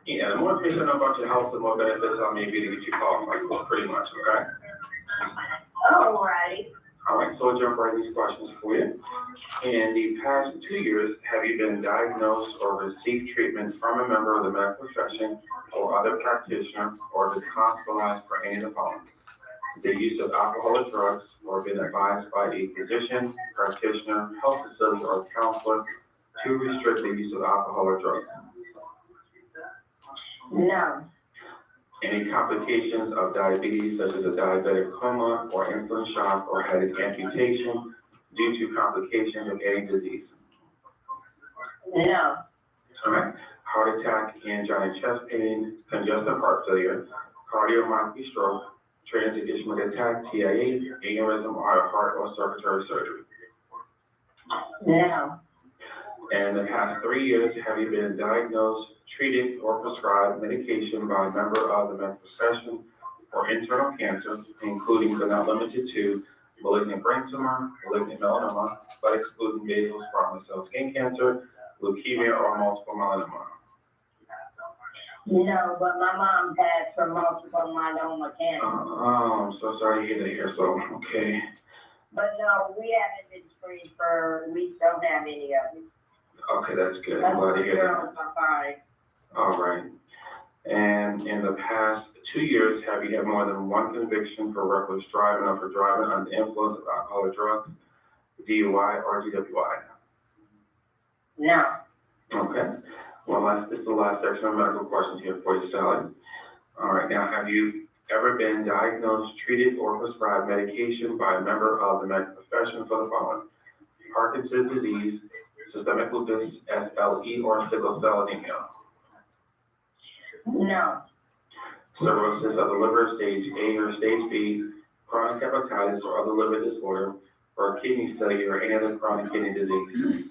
the more information I know about your health, the more benefits I may be to get you qualified for, pretty much, okay? Alrighty. All right, so I'll jump right into these questions for you. In the past 2 years, have you been diagnosed or received treatment from a member of the medical profession or other practitioner, or been hospitalized for any of the following? The use of alcohol or drugs, or been advised by a physician, practitioner, health facility, or counselor to restrict the use of alcohol or drugs? No. Any complications of diabetes, such as a diabetic coma or insulin shock, or had an amputation due to complications of any disease? No. All right. Heart attack, angina, chest pain, congestive heart failure, cardiomyopathy, stroke, transient ischemic attack, TIA, aneurysm, or heart or circulatory surgery? No. And in the past 3 years, have you been diagnosed, treated, or prescribed medication by a member of the medical profession for internal cancer, including but not limited to malignant brain tumor, malignant melanoma, but excluding basal squamous cell skin cancer, leukemia, or multiple myeloma? No, but my mom passed from multiple myeloma cancer. I'm so sorry to hear that here, so, okay. But no, we haven't been screened we don't have any of it. Okay, that's good. I'm glad to hear that. Girls are fine. All right. And in the past 2 years, have you had more than one conviction for reckless driving or for driving under the influence of alcohol or drugs, DUI or DWI? No. Okay. Well, this is the last section of medical questions here for you, Sally. All right. Now, have you ever been diagnosed, treated, or prescribed medication by a member of the medical profession for the following: Parkinson's disease, systemic lupus, SLE, or sickle cell anemia? No. Cirrhosis of the liver, stage A or stage B, chronic hepatitis or other liver disorder, or kidney failure or any other chronic kidney disease?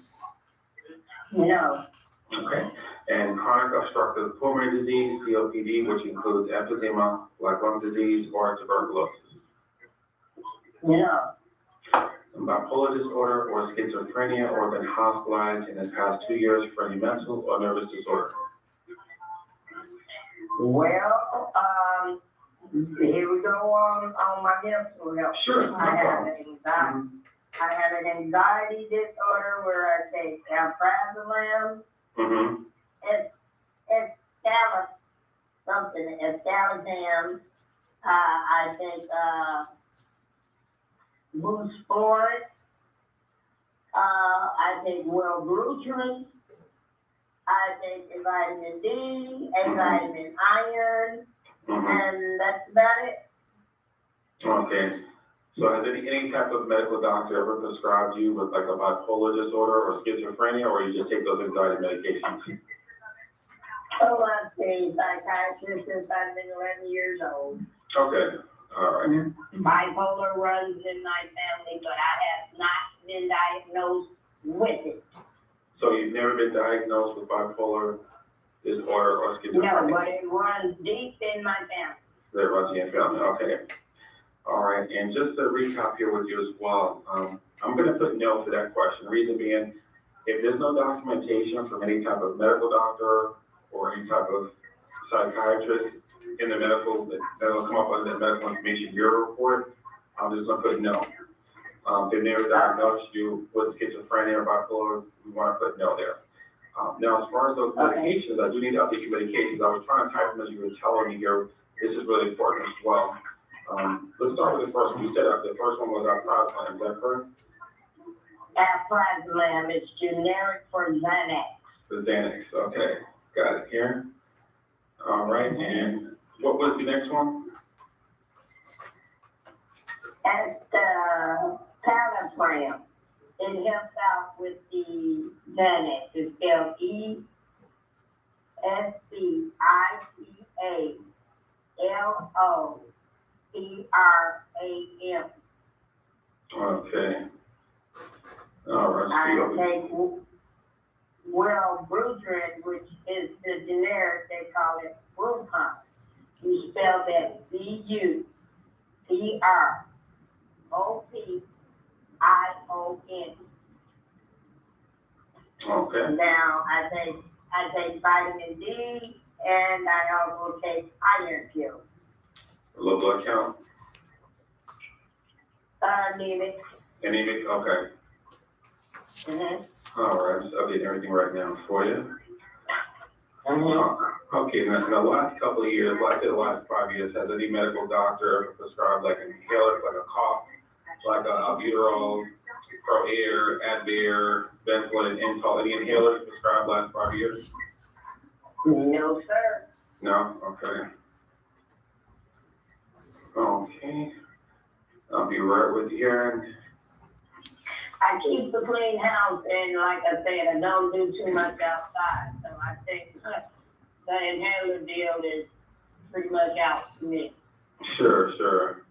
No. Okay. And chronic obstructive pulmonary disease, COPD, which includes emphysema, like lung disease, or tuberculosis? No. Bipolar disorder or schizophrenia, or been hospitalized in the past 2 years for any mental or nervous disorder? Well, here we go on my mental health. Sure, no I have problem. an anxiety. I have an anxiety disorder where I take alprazolam. Mm-hmm. It's something, escalazam. I take, Busporin. I take Wellbutrin. I take vitamin D, vitamin iron, Mm-hmm. and that's about it. Okay. So has any type of medical doctor ever prescribed you with like a bipolar disorder or schizophrenia, or you just take those anxiety medications? Oh, I've seen psychiatrists since I've been 11 years old. Okay, all right. Bipolar runs in my family, but I have not been diagnosed with it. So you've never been diagnosed with bipolar disorder or No, schizophrenia? but it runs deep in my family. That runs in your family, okay. All right, and just to recap here with you as well, I'm gonna put no to that question. Reason being, if there's no documentation from any type of medical doctor or any type of psychiatrist in the medical, that'll come up on the medical information bureau report, I'm just gonna put no. If they've never diagnosed you with schizophrenia or bipolar, we wanna put no there. Now, as far as those medications, I do need to update your medications. I was trying to type them as you were telling me here. This is really important as well. Let's start with the first one. You said the first one was alprazolam, is that correct? Alprazolam is generic for Xanax. The Xanax, okay. Got it here. All right, and what was the next one? That's Talipram. It helps out with the Xanax. It's spelled ESCITALOPRAM. Okay. All right, I take, well, Brutrin, which is the generic, they call it Bruton. You spell that BUTROPION. okay, Now, I take vitamin D, and I also take iron pills. low blood count, Anemic. anemic, okay. Mhm. All right, just updating everything right now for you. Mhm. Okay, now in the last couple of years, like the last 5 years, has any medical doctor ever prescribed like inhalers, like a cough, like a albuterol, Pro Air, Advair, Ventolin, Intal, any inhalers prescribed last 5 years? No, sir. No? Okay. Okay. I'll be right with you here. I keep a clean house, and like I said, I don't do too much outside, so I think the inhaler deal is pretty much out to me. Sure.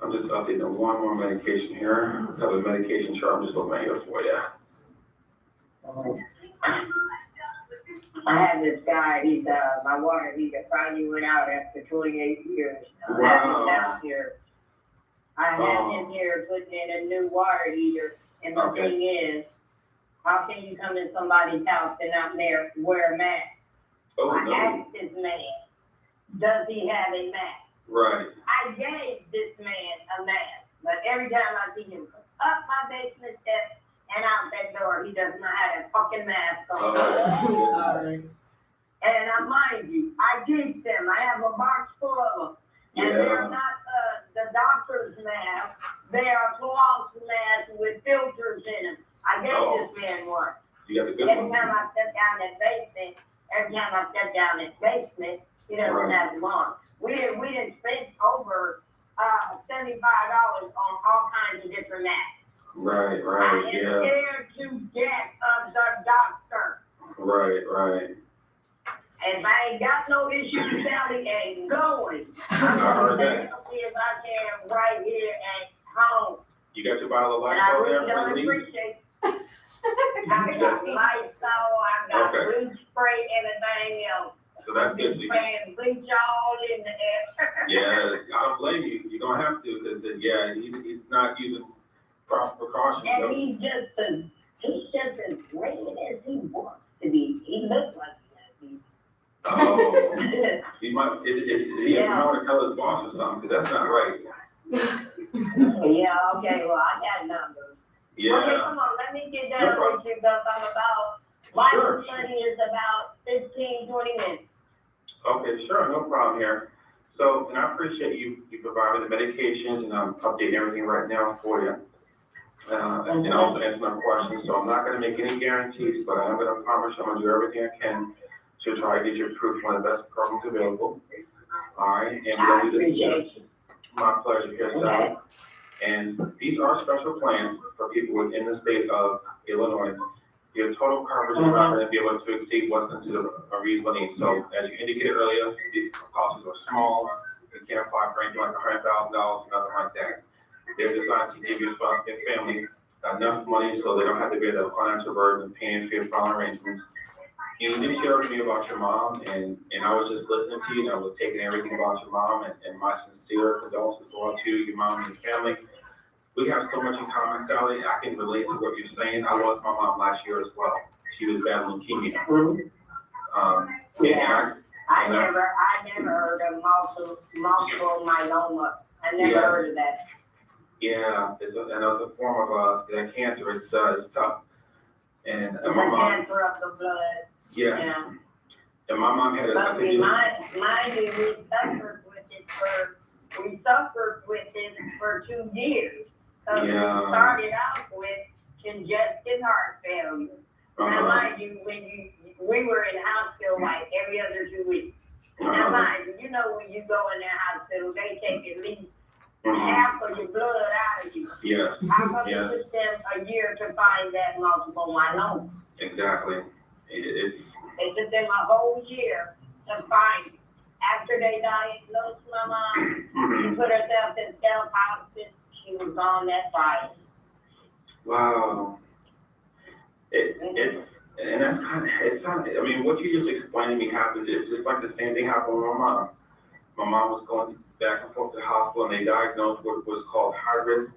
I'm just updating one more medication here. I have a medication chart, I'm just looking at here for you. I have this guy, he's, my water heater finally went out after 28 years. I have Wow. him down here. I have him here putting in a new water heater, and the Okay. thing is, how can you come in somebody's house and not wear a mask? Oh, I no, asked this man, does he have a mask? right. I gave this man a mask, but every time I see him come up my basement steps and out that door, he does not have a fucking mask on. Oh, Sorry. And mind you, I keep them. I have a box full of them. And they're Yeah. not the doctor's mask. They are cloth masks with filters in them. I gave Oh. this man one. You got the good Every one. time I step down that basement, he doesn't Right. have them on. We didn't spend over $75 on all kinds of different masks. Right, I am yeah, scared to death of the doctor. right. If I ain't got no issue, Sally ain't going. I I'm heard gonna that. see if I can right here at home. You got your bottle of And I Lysol really there don't for me? appreciate. I got Lysol, I got Okay. bleach spray, everything else. So that's good. You- Spraying bleach all in the air. Yeah, I don't blame you. You're gonna have to, because, yeah, he's not using proper precautions. And so- he's just as great as he wants to be. He looks like he Oh, has these. he might, he might want to tell his boss or something, because that's not right. Yeah, okay, well, I got numbers. Okay, Yeah, come on, let me get No done problem. with you, because I'm about, Sure. Bible study is about 15-20 minutes. okay, sure, no problem here. So, and I appreciate you providing the medications, and I'm updating everything right now for you. And also answer my questions, so I'm not gonna make any guarantees, but I'm gonna promise I'm gonna do everything I can to try to get you approved for one of the best programs available. All right, and we're I gonna do this. appreciate you. My pleasure, here, Okay. Sally. And these are special plans for people within the state of Illinois. Your total coverage is not gonna be able to exceed what's considered a reasonable need. So as you indicated earlier, these policies are small, you can't apply for anything like $100,000, nothing like that. They're designed to give your spouse and family enough money so they don't have to bear the financial burden of paying for your final arrangements. You did share with me about your mom, and I was just listening to you, and I was taking everything about your mom, and my sincere condolences go out to you, your mom, and your family. We have so much in common, Sally. I can relate to what you're saying. I lost my mom last year as well. She was battling leukemia. Yeah. I And I- never heard of multiple myeloma. I never Yeah. heard of that. Yeah, it's another form of cancer. It's tough. And It's my a mom, cancer of the blood. yeah, Yeah. and my mom had But we, a, mind you, we suffered with it for 2 years. So we Yeah. started out with congestive heart failure. Now, mind you, we were in the hospital like every other 2 weeks. Now, mind you, when you go in that hospital, they take at least half of your blood out of you. Yes, How come Yeah. it took them a year to find that multiple myeloma? exactly. It's, It took them a whole year to find it. after they diagnosed my mom, she Mhm. put herself in self-hospice, she was gone that Friday. Wow. And that's I mean, what you just explained to me happened, it's just like the same thing happened with my mom. My mom was going back and forth to the hospital and they diagnosed what was called high-risk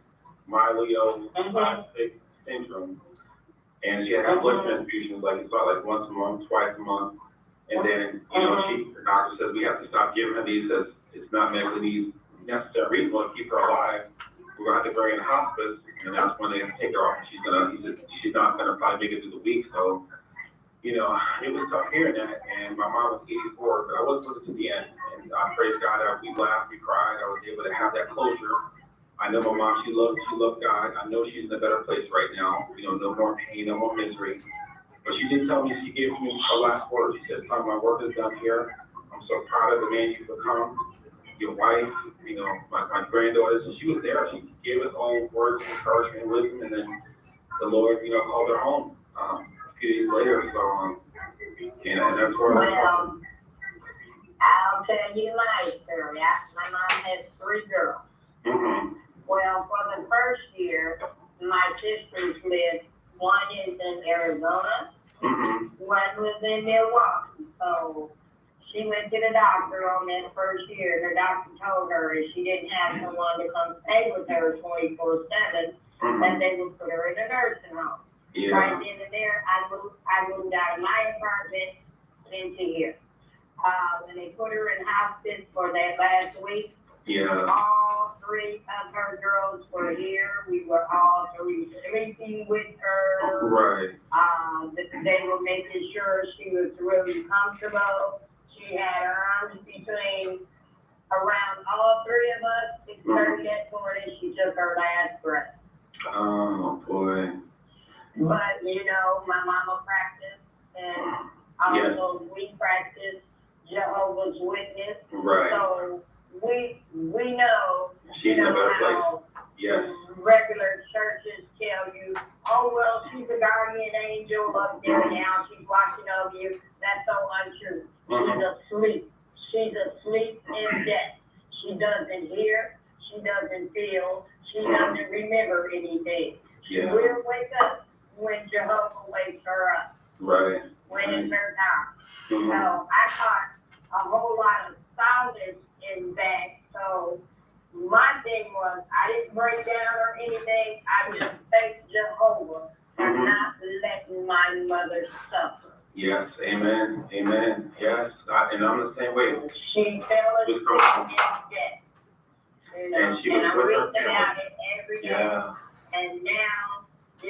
myeloplastic syndrome. And she had to have blood transfusions, like, it's about like once a month, twice a month. And then, the doctor says, we have to stop giving her these, as it's not medically necessary, reasonable to keep her alive. We're gonna have to bury her in hospice, and that's when they take her off. He said, she's not gonna probably make it through the week, so, it was tough hearing that, and my mom was 84, but I was with her to the end, and I praise God that we laughed, we cried, I was able to have that closure. I know my mom, she loved God, I know she's in a better place right now, no more pain, no more misery. But she did tell me, she gave me her last word, she said, son, my work is done here, I'm so proud of the man you've become, your wife, my granddaughters, and she was there, she gave us all words of encouragement and wisdom, and then the Lord, called her home, a few days later, so, and that's where Well, I'll tell you my story. My mom has 3 girls. Mm-hmm. Well, for the first year, my sisters lived, one is in Arizona, Mm-hmm. one was in Milwaukee. So she went to the doctor on that first year, and the doctor told her if she didn't have someone to come stay with her 24/7, that they would put her in a nursing home. Yeah. Right then and there, I moved out of my apartment into here. When they put her in hospice for that last week, Yeah. all 3 of her girls were here. We were all 3 sleeping with her. Right. They were making sure she was really comfortable. She had her arms between around all 3 of us. 6:30 that morning, she took her last breath. Oh, boy. But, my mama practiced, and also we practiced Jehovah's Witness. Right. So we know, She's in a better place. how Yes. regular churches tell you, oh, well, she's a guardian angel up there now, she's watching over you. That's so untrue. She's asleep. She's asleep in death. She doesn't hear, she doesn't feel, she doesn't remember anything. She Yeah. will wake up when Jehovah wakes her up, Right. when it's her time. Mhm. So I caught a whole lot of solace in that. So my thing was, I didn't break down or anything. I just thanked Jehovah for not letting my mother suffer. Yes. Amen. Amen. Yes. And I'm the same way. She fell asleep in death. And she was And I'm with her reading about it every day. Yeah. And now,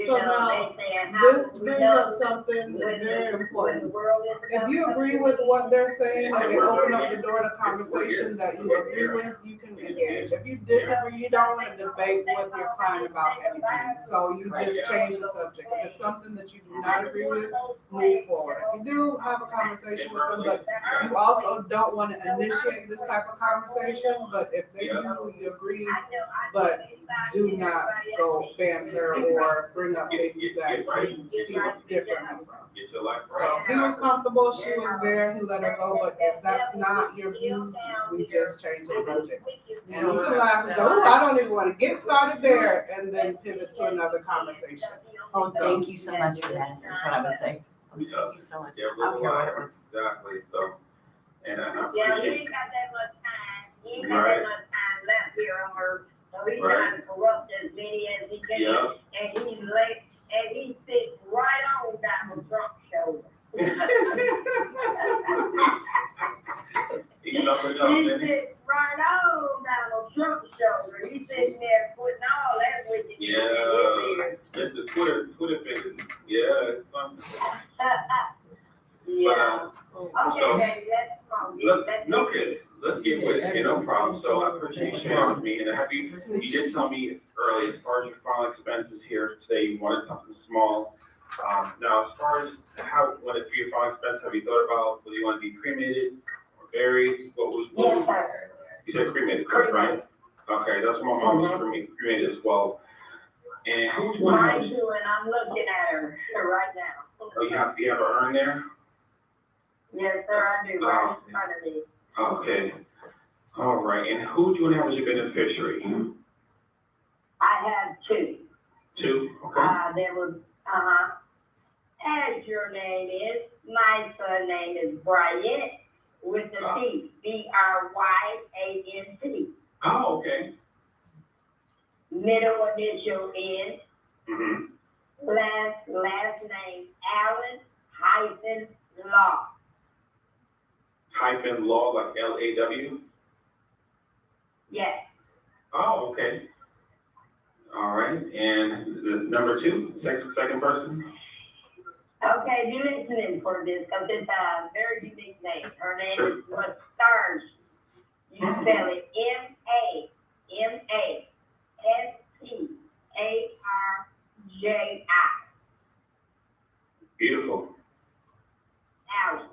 So now, they saying how This we brings know up something when very the important. world is If you agree with what they're saying and they open up the door to conversation that you agree with, you can engage. If you disagree, you don't want to debate with your client about anything. So you just change the subject. If it's something that you do not agree with, move forward. If you do have a conversation with them, but you also don't want to initiate this type of conversation, but if they do, you agree, but do not go banter or bring up things that you see differently from. Get your life So right. he was comfortable, she was there, he let her go, but if that's not your views, we just change the subject. And you can laugh and say, oh, I don't even want to get started there, and then pivot to another conversation. Oh, thank you so much for that. That's what I would say. Thank you so much. Yeah, I don't care what it was. exactly. So, and I Yeah, we appreciate. ain't got that much time. He ain't got that much time left here on earth. So he's trying to corrupt as many as he can. Yeah. And he's late, and he sits right on Donald Trump's shoulder. He's up and up, He man. sits right on Donald Trump's shoulder. He's sitting there putting all that wickedness in his Yeah. ears. It's the Twitter fingers. Yeah, it's fun. Yeah. Okay, So- baby, that's wrong. No kidding. Let's get with it. No problem. So I appreciate you sharing with me, and you did tell me earlier, as far as your final expenses here today, you wanted something small. Now, as far as what if your final expense, have you thought about whether you want to be cremated or buried? Yes, sir. You said cremated, correct, right? Okay, that's my mom was cremated as well. And who's one? Mine too, and I'm looking at her right now. Oh, you have an urn there? Yes, sir, I do, right in front of me. Okay. All right, and who do you want to have as your beneficiary? I have two. Two, okay? There was, as your name is, my son name is Bryant with the T, Bryant. Oh, okay. Middle initial is, Mm-hmm. last name Allen Law. Hyphen law, like L-A-W? Yes, Oh, okay. All right, and the number two, second person? okay, you listening for this, cause it's a very unique name. Her name Sure. is Mastarji. You spell it Mastarji. Beautiful. Allen,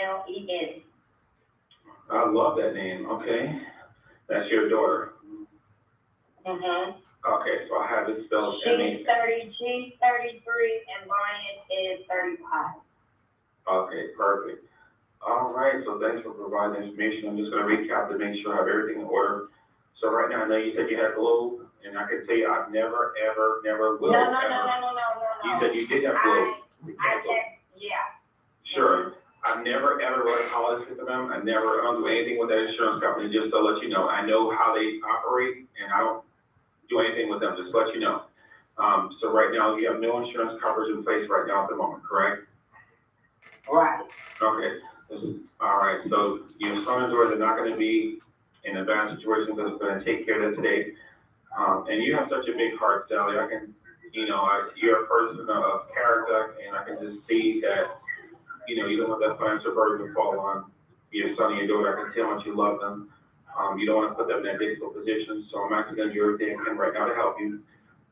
Allen. I love that name, okay. That's your daughter. Mm-hmm. Okay, so I have it spelled She's 30, she's 33, and Brian is 35. Okay, perfect. All right, so thanks for providing the information. I'm just gonna recap to make sure I have everything in order. So right now, I know you said you had Globe, and I can tell you I've never, ever, never will. No. You said you did have Globe. I said, yeah. Sure. I've never, ever run a policy with them. I never do anything with that insurance company, just to let you know. I know how they operate, and I don't do anything with them, just to let you know. So right now, you have no insurance coverage in place right now at the moment, correct? Right. Okay, all right, so your son and daughter are not gonna be in a bad situation, because it's gonna take care of that today. And you have such a big heart, Sally, I can, you're a person of character, and I can just see that, you don't want that financial burden to fall on your son and your daughter. I can tell how much you love them. You don't wanna put them in that difficult position, so I'm actually gonna do everything I can right now to help you.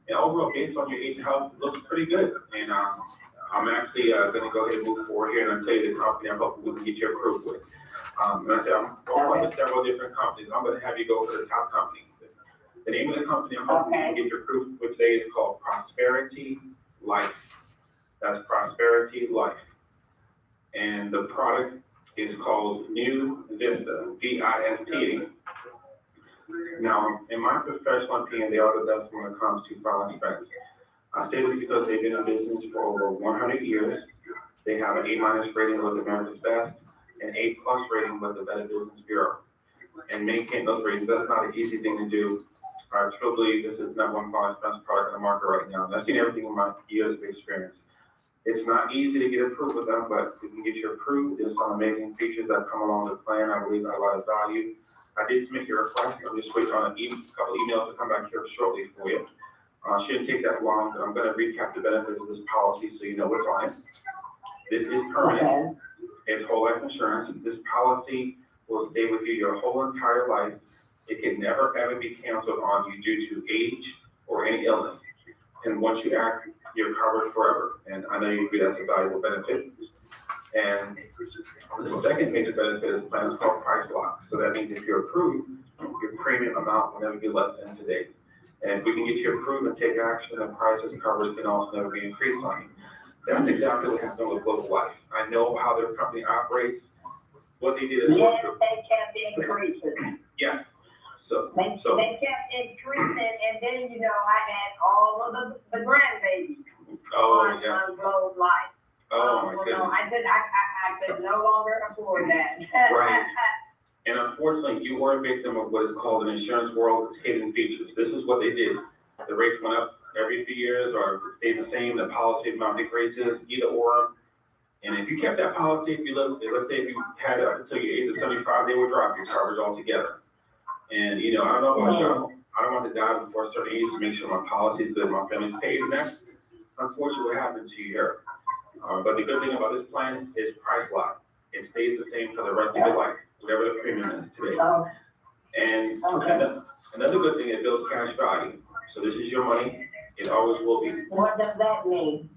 And overall, based on your age and health, it looks pretty good, and, I'm actually gonna go ahead and move forward here, and I'll tell you the company I'm hoping we can get you approved with. And I said, I'm going with several different companies. I'm gonna have you go to the top company. The name of the company I'm hoping we can get you approved with today is called Prosperity Life. That's Prosperity Life. And the product is called New Vista, V-I-S-T. Now, in my professional opinion, they are the best when it comes to file inspections. I say this because they've been in business for over 100 years. They have an A- rating with America's Best, an A+ rating with the Better Business Bureau. And maintain those ratings, that's not an easy thing to do. I truly believe this is number one most expensive product on the market right now. And I've seen everything in my years of experience. It's not easy to get approved with them, but we can get you approved. There's some amazing features that come along with the plan. I believe I have a lot of value. I did submit your request. I'm just waiting on a couple emails to come back here shortly for you. Shouldn't take that long, but I'm gonna recap the benefits of this policy so you know what's on it. This is permanent. It's whole life insurance. This policy will stay with you your whole entire life. It can never ever be canceled on you due to age or any illness. And once you act, you're covered forever. And I know you agree that's a valuable benefit. And the second major benefit is plan is called price lock. So that means if you're approved, your premium amount will never be less than today. And if we can get you approved and take action, the prices coverage can also never be increased on you. That's exactly what happened with Global Life. I know how their company operates. What they did is Yes, they kept increasing. yeah. So They kept increasing, and then, I had all of the grandbabies on Globe Life. Oh my goodness. I could no longer afford that. Right. And unfortunately, you were a victim of what is called an insurance world hidden features. This is what they did. The rates went up every few years or stayed the same, the policy amount decreases, either or. And if you kept that policy, if you lived, let's say if you had it until your age of 75, they would drop your coverage altogether. And, I don't know about y'all, I don't want to die before a certain age to make sure my policy is good, my family's paid, and that's unfortunately what happened to you here. But the good thing about this plan is price lock. It stays the same for the rest of your life, whatever the premium is today. And another good thing, it builds cash value. So this is your money, it always will be. What does that mean?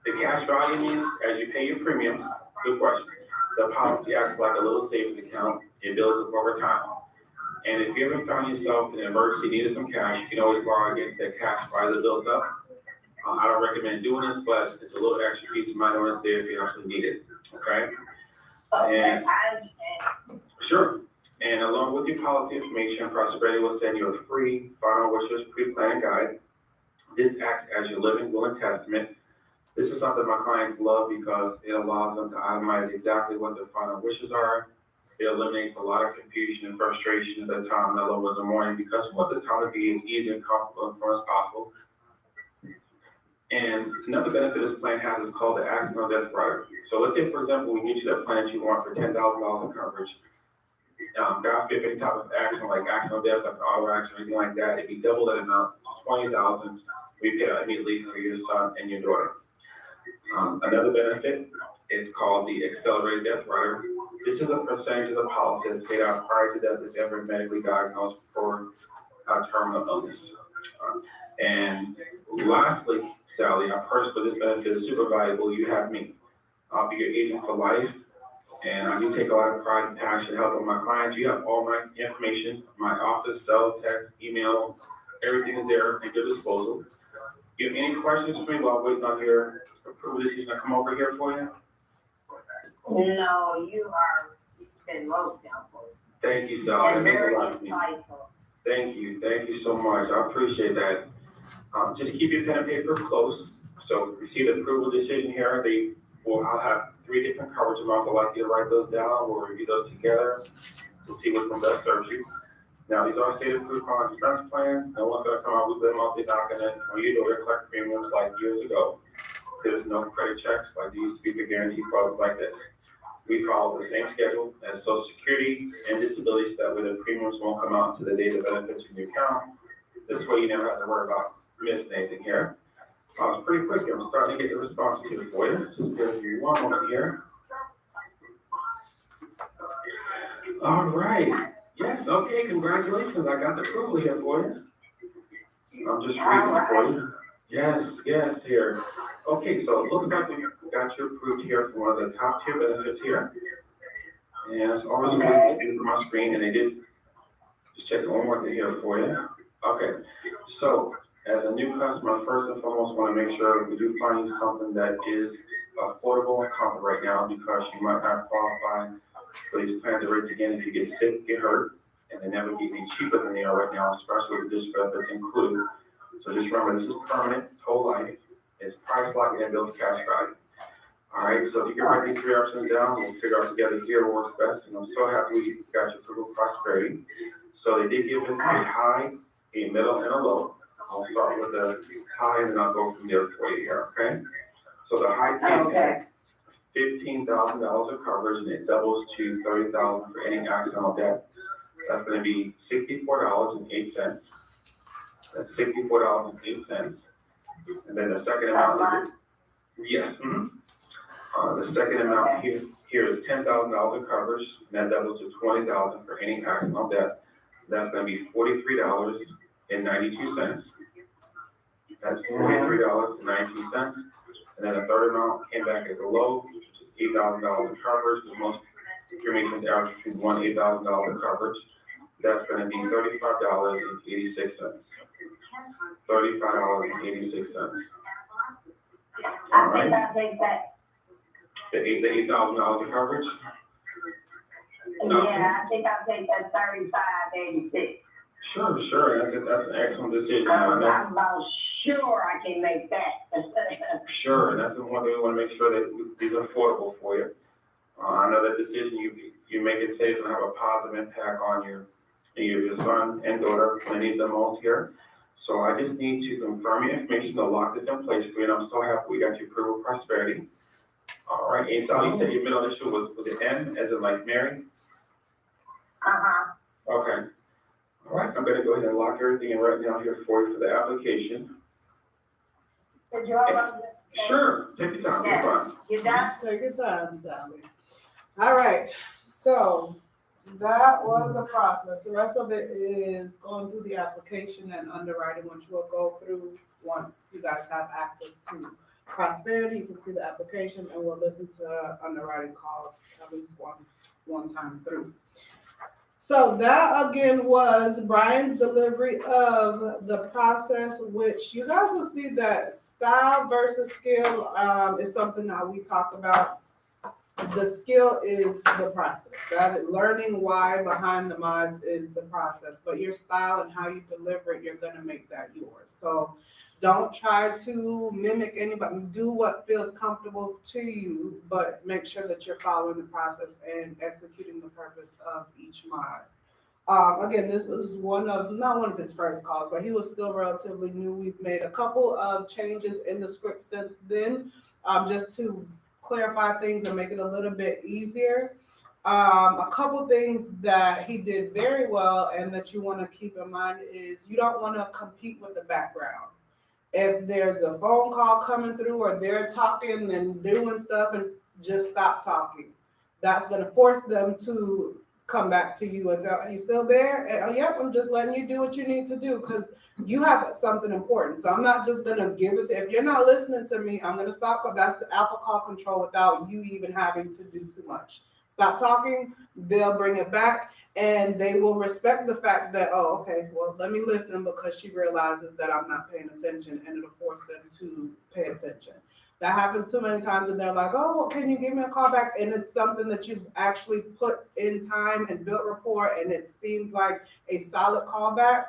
The cash value means as you pay your premiums, good question, the policy acts like a little savings account, it builds up over time. And if you ever found yourself in an emergency, needed some cash, you can always borrow against that cash while it builds up. I don't recommend doing this, but it's a little extra piece of money on there if you actually need it, okay? Okay, And I understand. Sure. And along with your policy information, Prosperity will send you a free Final Wishes pre-planned guide. This acts as your living will and testament. This is something my clients love because it allows them to itemize exactly what their final wishes are. It eliminates a lot of confusion and frustration at the time in the low of the morning because we want the time to be as easy and comfortable and fun as possible. And another benefit this plan has is called the accidental death rider. So let's say, for example, we get you that plan that you want for $10,000 in coverage. God forbid any type of accident, like accidental death, like auto accident, or anything like that, if you double that amount, $20,000, we pay out immediately for your son and your daughter. Another benefit is called the accelerated death rider. This is a percentage of the policy that's paid out prior to death if ever medically diagnosed for terminal illness. And lastly, Sally, our purse for this benefit is super valuable. You have me. I'll be your agent for life. And I do take a lot of pride and passion helping my clients. You have all my information, my office, cell, text, email, everything is there at your disposal. You have any questions for me while waiting on your approval decision to come over here for you? No, you are, been most helpful. Thank you, Sally. And That means very a lot to me. insightful. Thank you so much. I appreciate that. Just keep your pen and paper close. So receive the approval decision here. I'll have 3 different coverage amounts. I'd like you to write those down. We'll review those together to see which one best serves you. Now, these are state approved on expense plans. No one's gonna come out with them multi-document or you know, collect premiums like years ago. There's no credit checks like these speaker guarantee products like this. We follow the same schedule as Social Security and disability stuff where the premiums won't come out until the day the benefits in your account. This way you never have to worry about missing anything here. It's pretty quick here. I'm starting to get the response here for you. Just give me one moment here. All right. Yes, okay, congratulations. I got the approval here for you. I'm just reading for you. Yes, here. Okay, so it looks like we got you approved here for one of the top tier benefits here. And it's already been from my screen, and they did just check one more thing here for you. Okay, so as a new customer, first and foremost, want to make sure we do find you something that is affordable and comfortable right now because you might not qualify for these plans rates again if you get sick, get hurt, and they never get any cheaper than they are right now, especially with this benefits included. So just remember, this is permanent, whole life. It's price locked and builds cash value. All right, so if you can write these 3 options down, we'll figure out together here what works best. And I'm so happy we got you through Prosperity. So they did give us a high, a middle, and a low. I'll start with the high, and then I'll go from there for you here, okay? So the high Okay. $15,000 of coverage, and it doubles to $30,000 for any accidental death. That's gonna be $64.08. That's $64.08. And then the second amount is, yes, the second amount here is $10,000 of coverage, and that doubles to $20,000 for any accidental death. That's gonna be $43.92. That's $43.92. And then the third amount came back as a low, which is $8,000 of coverage. The most cremations average between $1,000 and $8,000 of coverage. That's gonna be $35.86. $35.86. I think I take that. The $8,000 of coverage? Yeah, I think I'll take that 35.86. Sure, that's an excellent decision. I'm about sure I can make that. Sure, and that's the one thing we want to make sure that these are affordable for you. I know that decision you make it safe and have a positive impact on your son and daughter when they need the most here. So I just need to confirm your information to lock this in place for you, and I'm so happy we got you approved with Prosperity. All right, and so you said your middle initial was the M, as in like Mary? Uh-huh. Okay. All right, I'm gonna go ahead and lock everything in right now here for you for the application. Did you all Sure, take your time, you're fine. You done? Take your time, Sally. All right, so that was the process. The rest of it is going through the application and underwriting, which we'll go through once you guys have access to Prosperity. You can see the application and we'll listen to underwriting calls at least one time through. So that again was Brian's delivery of the process, which you guys will see that style versus skill is something that we talk about the skill is the process. That is, learning why behind the mods is the process, but your style and how you deliver it, you're gonna make that yours. So don't try to mimic anybody. Do what feels comfortable to you, but make sure that you're following the process and executing the purpose of each mod. Again, this was not one of his first calls, but he was still relatively new. We've made a couple of changes in the script since then, just to clarify things and make it a little bit easier. A couple things that he did very well and that you want to keep in mind is you don't want to compete with the background. If there's a phone call coming through or they're talking and doing stuff, and just stop talking. That's going to force them to come back to you and say, "Are you still there?" And, "Yep, I'm just letting you do what you need to do because you have something important. So I'm not just gonna give it to, if you're not listening to me, I'm gonna stop." That's the alpha call control without you even having to do too much. Stop talking, they'll bring it back, and they will respect the fact that, oh, okay, well, let me listen because she realizes that I'm not paying attention, and it'll force them to pay attention. That happens too many times, and they're like, "Oh, well, can you give me a call back?" And it's something that you've actually put in time and built rapport, and it seems like a solid callback,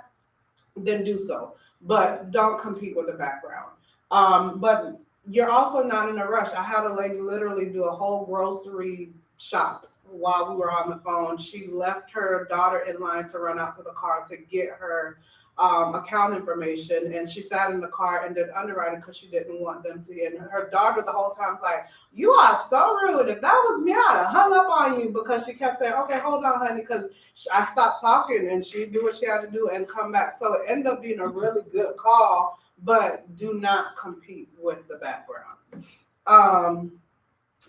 then do so. But don't compete with the background. But you're also not in a rush. I had a lady literally do a whole grocery shop while we were on the phone. She left her daughter in line to run out to the car to get her account information, and she sat in the car and did underwriting because she didn't want them to. And her daughter the whole time was like, "You are so rude. If that was me, I'd have hung up on you," because she kept saying, "Okay, hold on, honey," because I stopped talking and she do what she had to do and come back. So it ended up being a really good call, but do not compete with the background.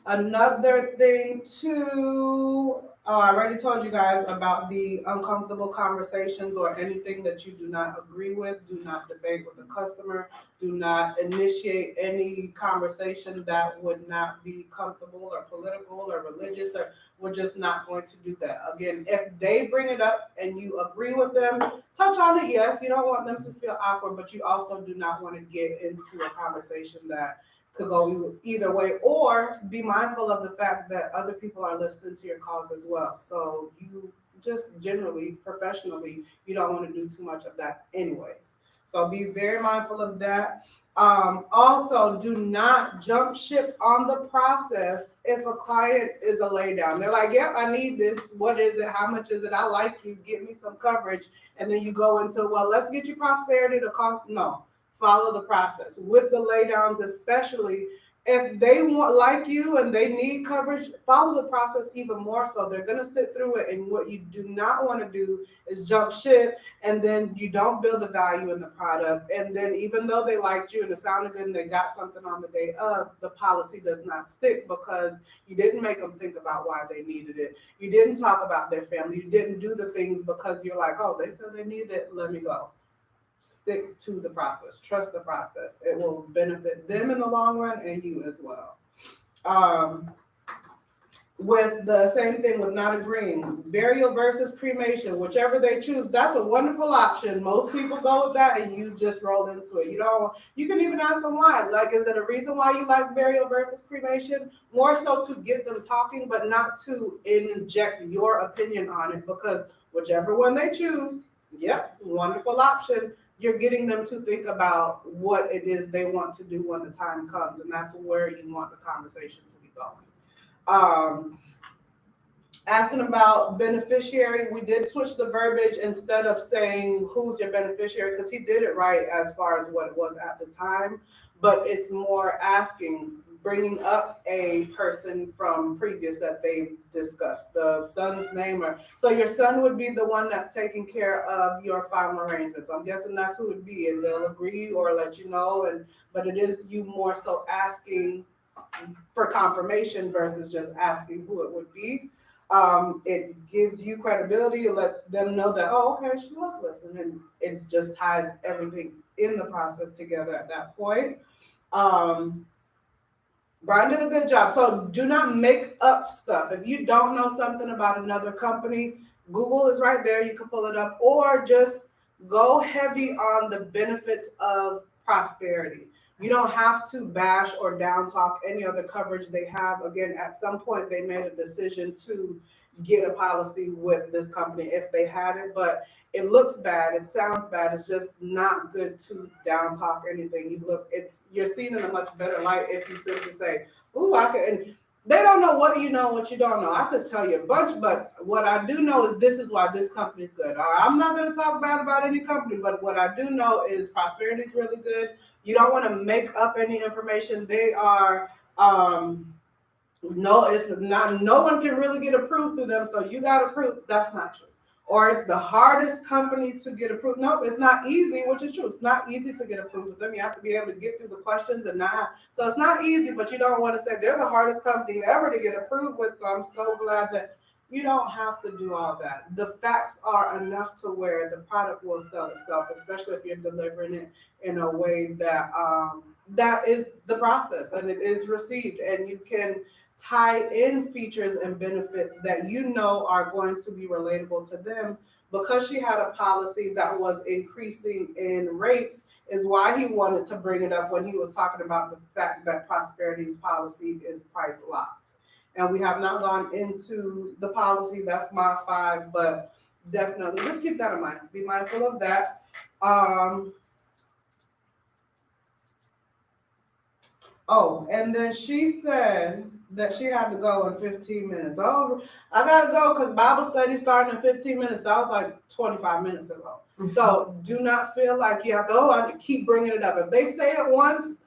Another thing too, I already told you guys about the uncomfortable conversations or anything that you do not agree with. Do not debate with the customer. Do not initiate any conversation that would not be comfortable or political or religious, or we're just not going to do that. Again, if they bring it up and you agree with them, touch on it, yes. You don't want them to feel awkward, but you also do not want to get into a conversation that could go either way, or be mindful of the fact that other people are listening to your calls as well. So you just generally, professionally, you don't want to do too much of that anyways. So be very mindful of that. Also, do not jump ship on the process if a client is a lay down. They're like, "Yep, I need this. What is it? How much is it? I like you. Get me some coverage." And then you go into, "Well, let's get you prosperity to cost." No. Follow the process with the laydowns, especially if they want, like you, and they need coverage. Follow the process even more so. They're going to sit through it, and what you do not want to do is jump ship, and then you don't build the value in the product, and then even though they liked you and it sounded good and they got something on the day of, the policy does not stick because you didn't make them think about why they needed it. You didn't talk about their family. You didn't do the things because you're like, "Oh, they said they needed it, let me go." Stick to the process. Trust the process. It will benefit them in the long run and you as well. With the same thing with not agreeing, burial versus cremation, whichever they choose, that's a wonderful option. Most people go with that and you just roll into it. You can even ask them why. Like, is there a reason why you like burial versus cremation? More so to get them talking, but not to inject your opinion on it, because whichever one they choose, yep, wonderful option. You're getting them to think about what it is they want to do when the time comes, and that's where you want the conversation to be going. Asking about beneficiary, we did switch the verbiage. Instead of saying who's your beneficiary, because he did it right as far as what it was at the time, but it's more asking, bringing up a person from previous that they discussed, the son's name, or so your son would be the one that's taking care of your final arrangements. I'm guessing that's who it would be, and they'll agree or let you know. But it is you more so asking for confirmation versus just asking who it would be. It gives you credibility. It lets them know that, oh, okay, she was listening, and it just ties everything in the process together at that point. Brian did a good job. So do not make up stuff. If you don't know something about another company, Google is right there. You can pull it up, or just go heavy on the benefits of Prosperity. You don't have to bash or down talk any other coverage they have. Again, at some point they made a decision to get a policy with this company if they had it, but it looks bad, it sounds bad, it's just not good to down talk anything. You're seen in a much better light if you simply say, ooh, I could, and they don't know what you know, what you don't know. I could tell you a bunch, but what I do know is this is why this company is good. All right, I'm not going to talk bad about any company, but what I do know is Prosperity is really good. You don't want to make up any information. They are, no, it's not, no one can really get approved through them, so you got approved. That's not true. Or it's the hardest company to get approved. Nope, it's not easy, which is true. It's not easy to get approved with them. You have to be able to get through the questions and not have, so it's not easy, but you don't want to say they're the hardest company ever to get approved with. So I'm so glad that you don't have to do all that. The facts are enough to where the product will sell itself, especially if you're delivering it in a way that that is the process and it is received, and you can tie in features and benefits that you know are going to be relatable to them. Because she had a policy that was increasing in rates is why he wanted to bring it up when he was talking about the fact that Prosperity's policy is price locked. And we have not gone into the policy. That's my 5, but definitely just keep that in mind. Be mindful of that. Oh, and then she said that she had to go in 15 minutes. Oh, I gotta go because Bible study starting in 15 minutes. That was like 25 minutes ago. So do not feel like you have to, I have to keep bringing it up. If they say it once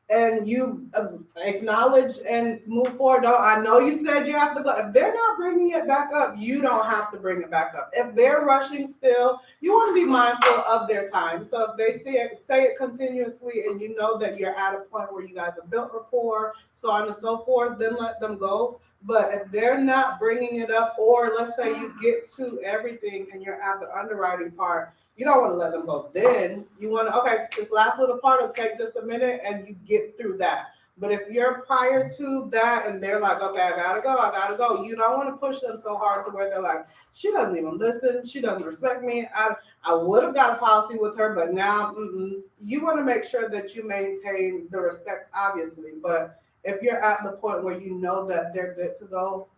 and you acknowledge and move forward, I know you said you have to go. If they're not bringing it back up, you don't have to bring it back up. If they're rushing still, you want to be mindful of their time. So if they say it continuously and you know that you're at a point where you guys have built rapport, so on and so forth, then let them go. But if they're not bringing it up, or let's say you get to everything and you're at the underwriting part, you don't want to let them go. Then you want to, okay, this last little part will take just a minute and you get through that. But if you're prior to that and they're like, okay, I gotta go, you don't want to push them so hard to where they're like, she doesn't even listen, she doesn't respect me. I would have got a policy with her, but now, you want to make sure that you maintain the respect, obviously. But if you're at the point where you know that they're good to go,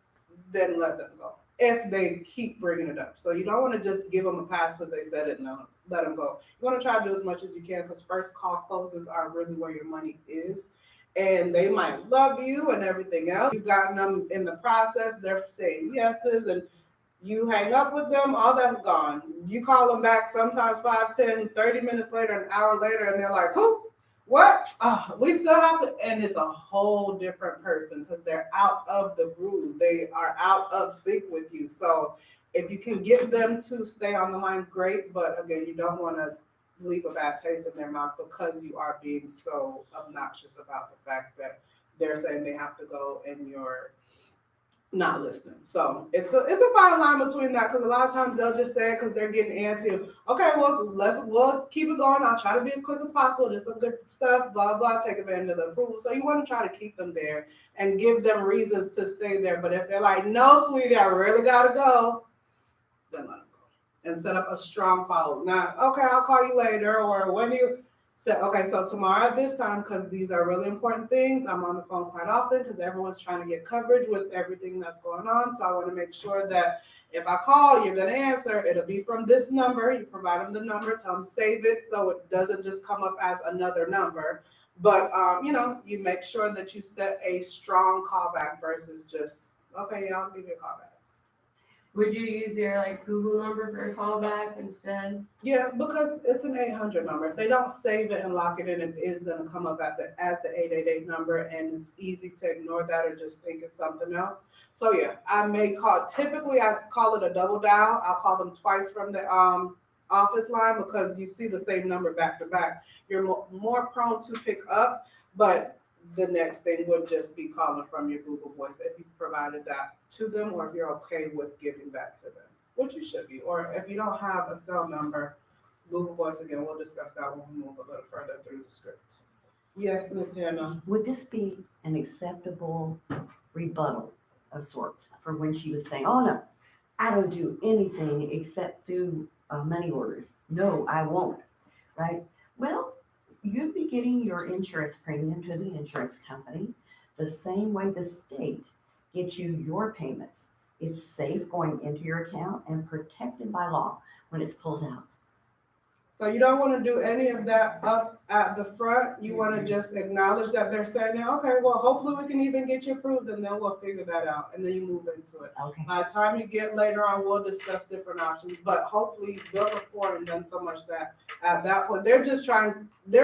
then let them go. If they keep bringing it up. So you don't want to just give them a pass because they said it, no, let them go. You want to try to do as much as you can because first call closes are really where your money is. And they might love you and everything else. You've gotten them in the process, they're saying yeses, and you hang up with them, all that's gone. You call them back sometimes 5, 10, 30 minutes later, an hour later, and they're like, who? What? Oh, we still have to, and it's a whole different person because they're out of the groove. They are out of sync with you. So if you can get them to stay on the line, great. But again, you don't want to leave a bad taste in their mouth because you are being so obnoxious about the fact that they're saying they have to go and you're not listening. So it's a fine line between that because a lot of times they'll just say it because they're getting antsy. Okay, well, we'll keep it going. I'll try to be as quick as possible. Just some good stuff, blah, blah, take advantage of the approval. So you want to try to keep them there and give them reasons to stay there. But if they're like, no, sweetie, I really got to go, then let them go. And set up a strong follow. Not, okay, I'll call you later. Or when you say, okay, so tomorrow at this time, because these are really important things, I'm on the phone quite often because everyone's trying to get coverage with everything that's going on. So I want to make sure that if I call, you're going to answer. It'll be from this number. You provide them the number, tell them save it so it doesn't just come up as another number. But, you make sure that you set a strong callback versus just, okay, yeah, I'll give you a callback. Would you use your Google number for a callback instead? Yeah, because it's an 800 number. If they don't save it and lock it in, it is going to come up as the 888 number, and it's easy to ignore that or just think it's something else. So yeah, typically I call it a double dial. I'll call them twice from the office line because you see the same number back to back. You're more prone to pick up, but the next thing would just be calling from your Google Voice if you've provided that to them or if you're okay with giving that to them, which you should be. Or if you don't have a cell number, Google Voice, again, we'll discuss that when we move a little further through the script. Yes, Ms. Hannah. Would this be an acceptable rebuttal of sorts for when she was saying, oh no, I don't do anything except do money orders. No, I won't, right? Well, you'd be getting your insurance premium to the insurance company the same way the state gets you your payments. It's safe going into your account and protected by law when it's pulled out. So you don't wanna do any of that up at the front, you wanna just acknowledge that they're saying, okay, well, hopefully we can even get you approved, and then we'll figure that out, and then you move into it. Okay. By the time you get later on, we'll discuss different options, but hopefully you've built rapport and done so much that at that point, they're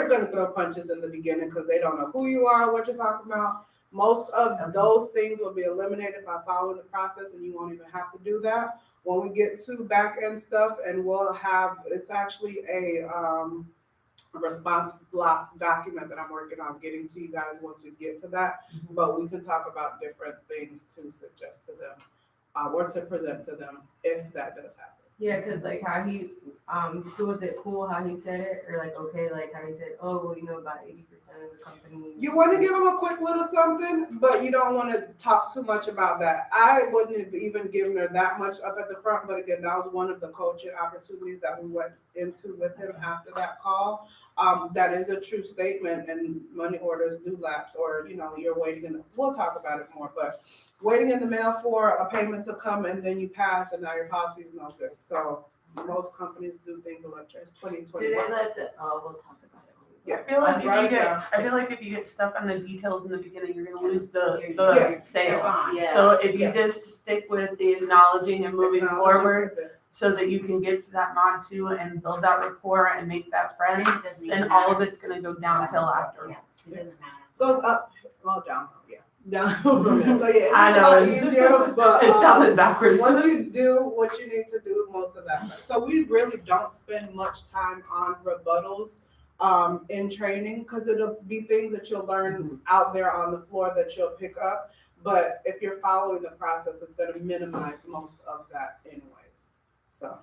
gonna throw punches in the beginning, cause they don't know who you are, what you're talking about. Most of those things will be eliminated by following the process, and you won't even have to do that. When we get to back end stuff, and it's actually a response block document that I'm working on getting to you guys once we get to that. But we can talk about different things to suggest to them, or to present to them if that does happen. Yeah, cause like how he, so was it cool how he said it, or like, okay, like how he said, oh, well, about 80% of the company. You want to give them a quick little something, but you don't want to talk too much about that. I wouldn't have even given her that much up at the front, but again, that was one of the coaching opportunities that we went into with him after that call. That is a true statement, and money orders do lapse, or you're waiting we'll talk about it more, but waiting in the mail for a payment to come and then you pass and now your policy is no good. So most companies do things electronic. It's Do they 2021. let we'll talk about it. Yeah. I feel like if you get stuck on the details in the beginning, you're gonna lose the Yeah. sale. Yeah. So if you Yeah. just stick with the acknowledging and moving Acknowledge forward, it. so that you can get to that mod 2 and build that rapport and make that friend, It doesn't even then all matter. of it's gonna go downhill after. Yeah, it doesn't matter. Goes up, well, downhill, yeah. Downhill from there. So yeah, I it's a know, lot it's- easier, but It sounded backwards. once you do what you need to do, most of that stuff. So we really don't spend much time on rebuttals in training, because it'll be things that you'll learn out there on the floor that you'll pick up. But if you're following the process, it's gonna minimize most of that anyways. So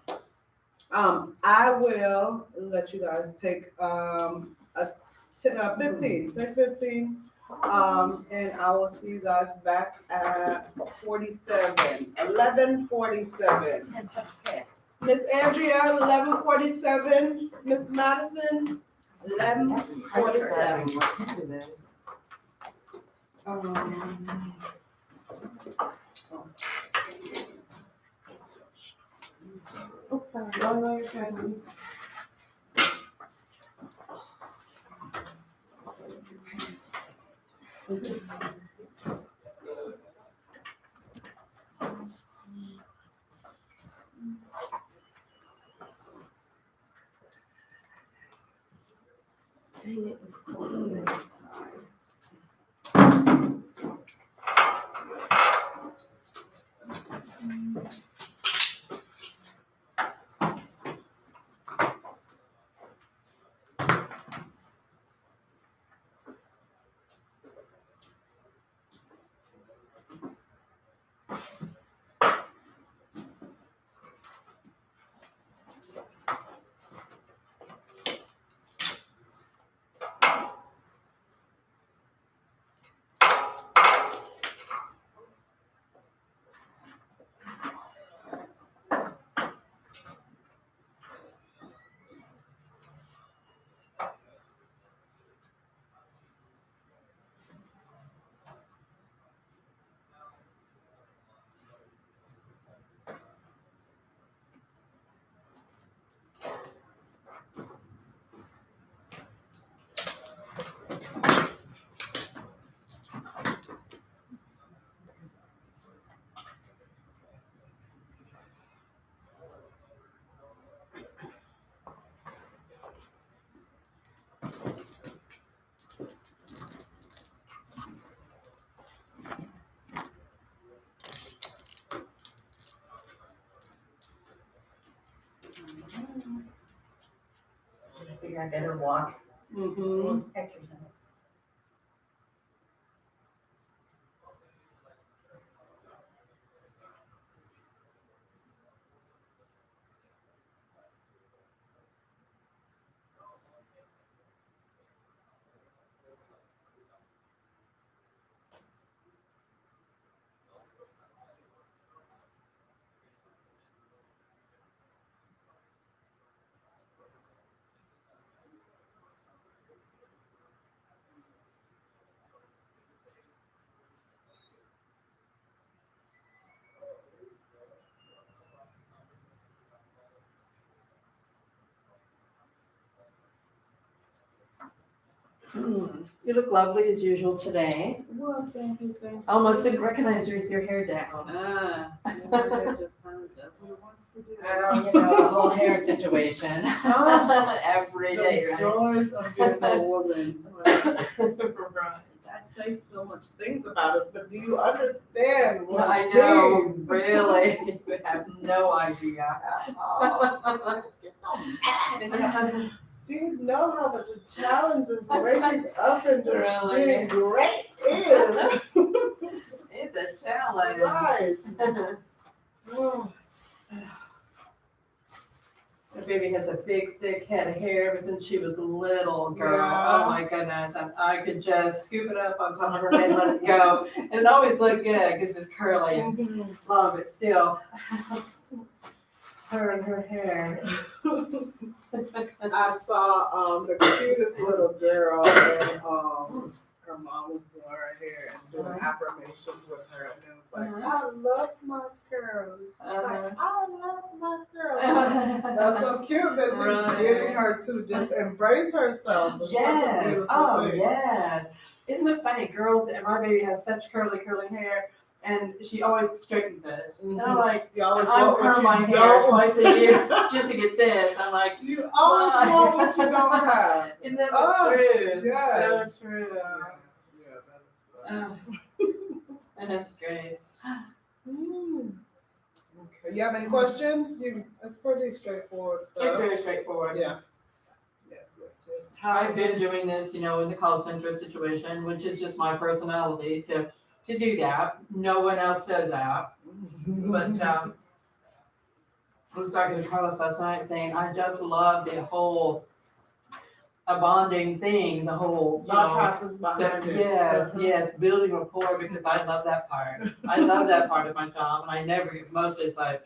I will let you guys take 15, take 15. And I will see you guys back at 11:47. Miss Andrea, 11:47. Miss Madison, 11:47. Oops, sorry. Oh, no, you're good. I figure I better walk. Mm-hmm. Exercise. You look lovely as usual today. Well, thank you. Almost didn't recognize you with your hair down. It just kind of does what it wants to do. You know, the whole hair situation. Every day, The right? joys of being a woman. Like, Right. I say so much things about us, but do you understand what I it know, means? really. You have no idea. Oh, get so mad. And do you know how much a challenge is waking up and just Really? being great is? It's a challenge. Right. Oh, My baby has a big, thick head of hair ever since she was a little girl. Yeah. Oh my goodness. And I could just scoop it up on top of her head and let it go. And it always looked good because it's curly and mhm. long, but still. Her and her hair. I saw the cutest little girl and her mom was doing her hair and doing affirmations with her and it was like, I love my girl. She's like, I love my girl. That's so cute that she's Right. getting her to just embrace herself. It's such a Yes. beautiful Oh, thing. yes. Isn't it funny? Girls, and my baby has such curly hair, and she always straightens it. And I'm like, You always I want perm what my you hair don't twice a year just to get this. I'm like, You always Why? want what you don't have. isn't that Oh, the truth? yes. So true. Yeah, that is And that's great. Okay. You have any questions? It's pretty straightforward stuff. It's very straightforward. Yeah. Yes. I've been doing this, in the call center situation, which is just my personality to do that. No one else does that. But I was talking to Carlos last night saying I just love the whole bonding thing, the whole, Thought process behind it. yes, building rapport because I love that part. I love that part of my job, and I never, mostly it's like,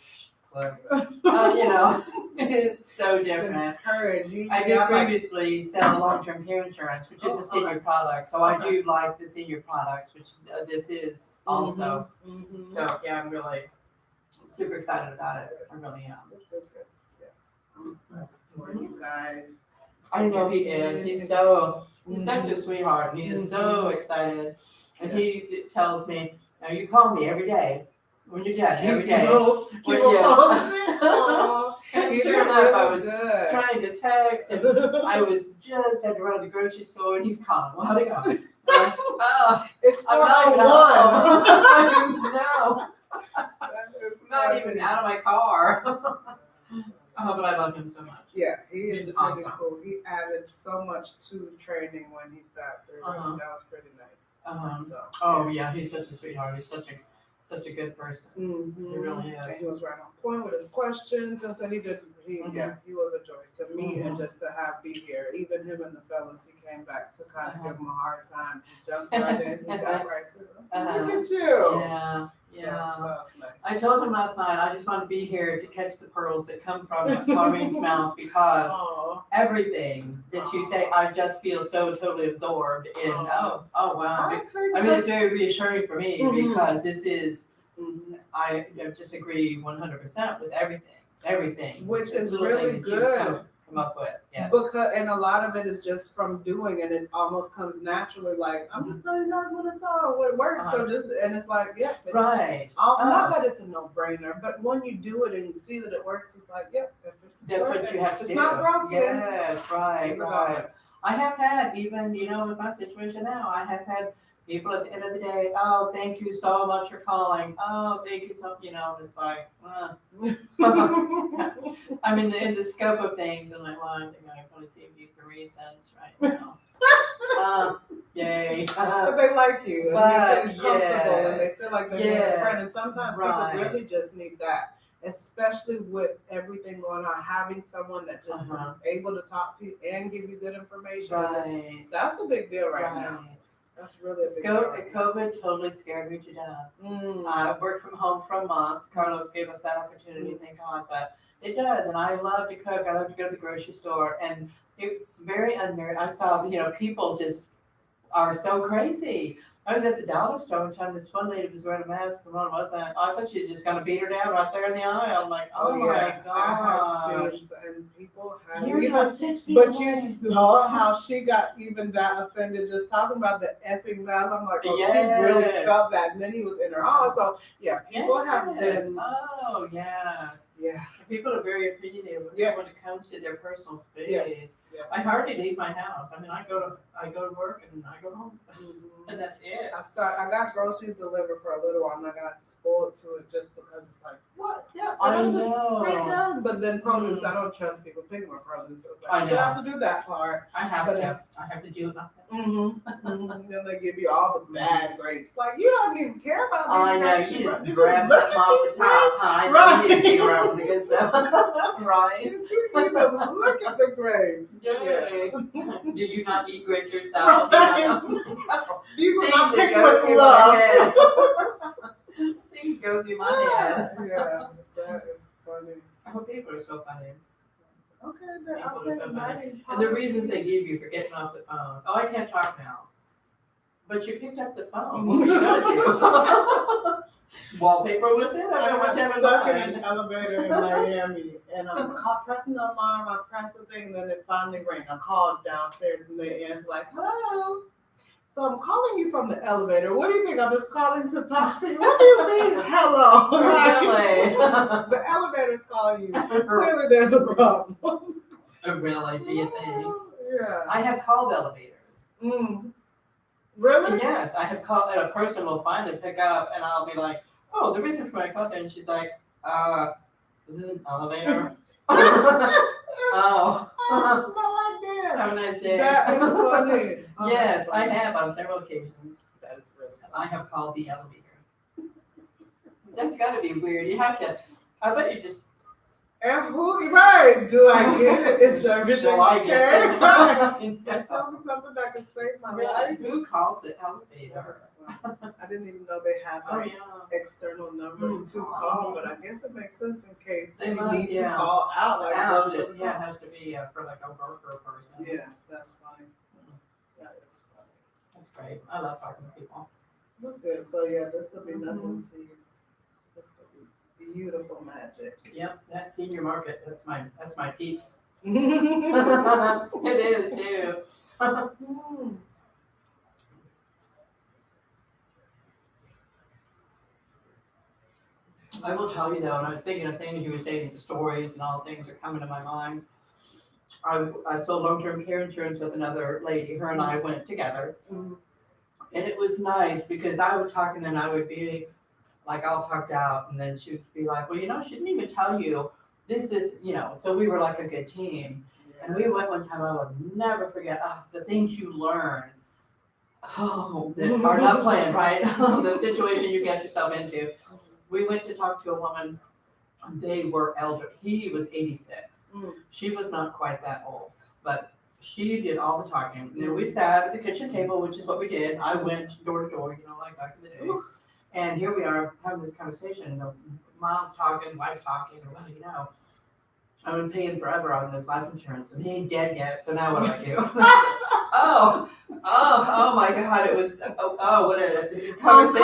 it's so different. Encourage. Usually I did like- previously sell long-term care insurance, which is a senior product, so I do like the senior products, which this is also. Mhm. So, yeah, I'm really super excited about it. I really am. Good. Yes. I'm excited for you guys. I know he is. He's such a sweetheart. He is so excited. And he tells me, now you call me every day when you're done, every day. Keep Well, them yeah. posted. Aw, And he sure did enough, I really was good. trying to text and I was just had to run to the grocery store and he's calling. Well, how'd it go? I'm like, oh, It's I'm not even 401. No, It's I'm not even out of my car. But I love him so much. Yeah, he is He's pretty awesome. cool. He added so much to training when he sat through. Uh-huh. That was pretty nice. Uh-huh. So, Oh yeah, he's such a sweetheart. He's such a good person. Mhm. He really is. And he was right on point with his questions, and so he was a joy to meet and just to be here. Even him and the fellas, he came back to kind of give him a hard time. He jumped right in, he got right to us. Look at you. Yeah, So, yeah. that was nice. I told him last night I just want to be here to catch the pearls that come from Maureen's mouth because Aw. everything that you say, I just feel so totally absorbed in. Oh wow! I'll take I mean, it's very reassuring for me Mhm. because this is Mhm. I just agree 100% with everything. Which is Little really things that you good. Come up with, yeah. Because and a lot of it is just from doing, and it almost comes naturally. Like I'm just telling you guys what I saw, what works. So just and it's like, yeah, it's, Right. Not that it's a no-brainer, but when you do it and you see that it works, it's like, yep, if it's That's what working, you have to it's do. not broken. Yes, right, Keep it right. going. I have had, even, with my situation now, I have had people at the end of the day, oh, thank you so much for calling. Oh, thank you so, it's like, I'm in the scope of things, and like, well, I think I probably saved you 3 cents right now. Yay. But they like you and But, they feel comfortable and they yes, feel like they're your yes, friend. And sometimes right. people really just need that, especially with everything going on. Having someone that just Uh-huh. is able to talk to you and give you good information. Right. That's a big deal right now. That's really a big deal. Right now. COVID totally scared me to death. Mm. I worked from home for a month. Carlos gave us that opportunity, thank God. But it does, and I love to cook. I love to go to the grocery store, and it's very unnerving. I saw, people just. are so crazy. I was at the dollar store one time, this one lady was wearing a mask, and one wasn't. I thought she was just gonna beat her down right there in the aisle. I'm like, oh my I gosh. have seen, and people have, You're even, not 6 feet but away. you saw how she got even that offended just talking about the effing mask. I'm like, oh, she Yes. really felt that, and then he was in her arms. So yeah, people have Yes. been, Oh, yeah. yeah, People are very opinionative Yes. when it comes to their personal space. yes. Yeah. I hardly leave my house. I mean, I go to work and I go home, Mhm. and that's it. I got groceries delivered for a little while, and I got spoiled to it just because it's like, what? Yeah, I I just know. bring it down. But then produce, Mm. I don't trust people picking my produce. So it's like, I you know. have to do that part. I have But to. it's- I have to do it myself. Then they give you all the bad grapes. Like, you don't even care about these I know. grapes. You just Did grab look something at off these the top. grapes? I know Right. you didn't dig around for the good stuff, right? Did you even look at the grapes? Yeah. Do you not eat grapes yourself? You know? These were Things not that picked go with through love. my head. Things go through my head. Yeah, that is funny. Oh, people are so funny. Okay, they're People out are there so funny. writing And the reasons they policies. give you for getting off the phone. Oh, I can't talk now. But you picked up the phone. What were you gonna do? Wallpaper with it? I mean, I whatever. was stuck in an elevator in Miami, and I'm pressing the alarm. I pressed the thing, and then it finally rang. I called downstairs, and they answered like, "Hello." So I'm calling you from the elevator. What do you think? I'm just calling to talk to you. What do you mean, hello? Really? The elevator's calling you. Clearly, there's a problem. Really? Do you think? Yeah. I have called elevators. Mm. Really? Yes, I have called, and a person will finally pick up, and I'll be like, "Oh, the reason for my call," and she's like, "This is an elevator." Oh. I have no idea. Have a nice day. That is funny. Oh, Yes, that's I funny. have on several occasions. That is really I have called the elevator. That's gotta be weird. You have to, I bet you just. And who, right, do I get it? Is everything Shall I okay? get Right. it? Tell me something that can save my Really? life. Who calls it elevator? I didn't even know they had Oh, like yeah. external numbers to call, but I guess it makes sense in case They you must, need yeah. to call out. Like, Out, go to the yeah, it call. has to be for like a worker person. Yeah, that's funny. That is funny. That's great. I love talking to people. Look good. So yeah, this will be nothing to you. This will be beautiful magic. Yep, that senior market, that's my peeps. Hmm. It is too. I will tell you though, and I was thinking of things you were saying, the stories and all things are coming to my mind. I sold long-term care insurance with another lady. Her and I went together. Mhm. And it was nice because I would talk and then I would be like all talked out. And then she would be like, well, she didn't even tell you this, so we were like a good team. And we went one time, I will never forget, the things you learn. Oh, that are not planned, right? The situation you get yourself into. We went to talk to a woman. They were elder. He was 86. Mm. She was not quite that old, but she did all the talking. And then we sat at the kitchen table, which is what we did. I went door to door, like back in the day. And here we are having this conversation. The mom's talking, wife's talking, or what do you know? I've been paying forever on this life insurance, and he ain't dead yet. So now what do I do? oh my God! It was what a conversation.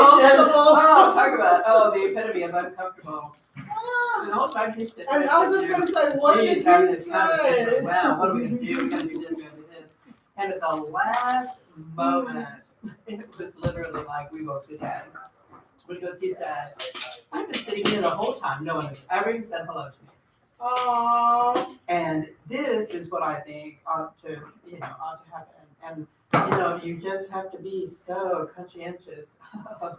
Talk about the epitome of uncomfortable. And the whole time she's sitting And there, I was just gonna say, what did she's having you this conversation. say? Wow, what are we gonna do? We're gonna do this. We're gonna do this. And at the last moment, it was literally like we both did that. Because he said, "I've been sitting here the whole time. No one has ever even said hello to me." Oh. And this is what I think ought to happen. And you just have to be so conscientious of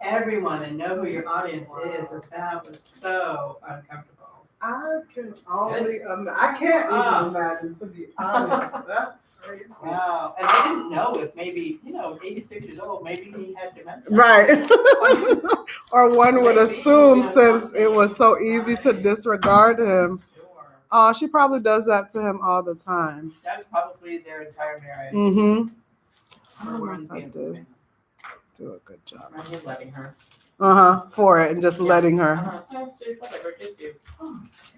everyone and know who your audience is. And that was so uncomfortable. I can only, I can't even imagine, to be honest. That's crazy. Wow. And I didn't know if maybe, 86 years old, maybe he had dementia. Right. Or one would Maybe. assume, since it was so easy to disregard him. Sure. Oh, she probably does that to him all the time. That's probably their entire marriage. Mm-hmm. Or we're in I the do. Do a good job. I'm just letting her. For it and just letting her. Whatever, just do.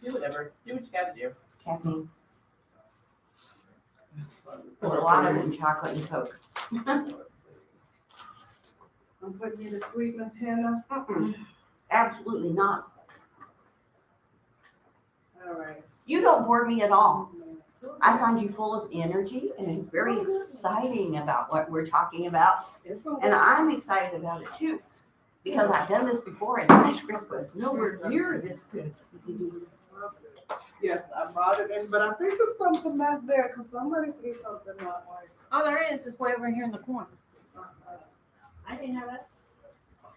Do whatever. Do what you gotta do. Kathy, Put a lot of it in chocolate and Coke. I'm putting you to sleep, Miss Hannah. Absolutely not. All right. You don't bore me at all. I find you full of energy and very exciting about what we're talking about. It's okay. And I'm excited about it too. Because I've done this before and my script was nowhere near this good. Yes, I brought it in, but I think there's something back there because somebody threw something out like. Oh, there is, it's way over here in the corner. I didn't have that.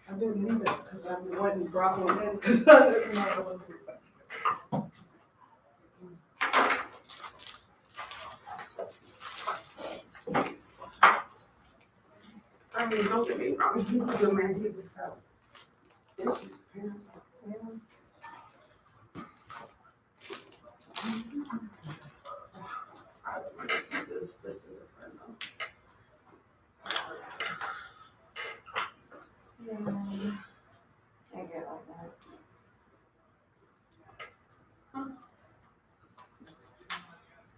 I didn't need it because I went and brought one in because I didn't know what to do. I mean, don't get me wrong, he's a good man, he just has issues, apparently. I don't know, this is just as a friend though. I get like that.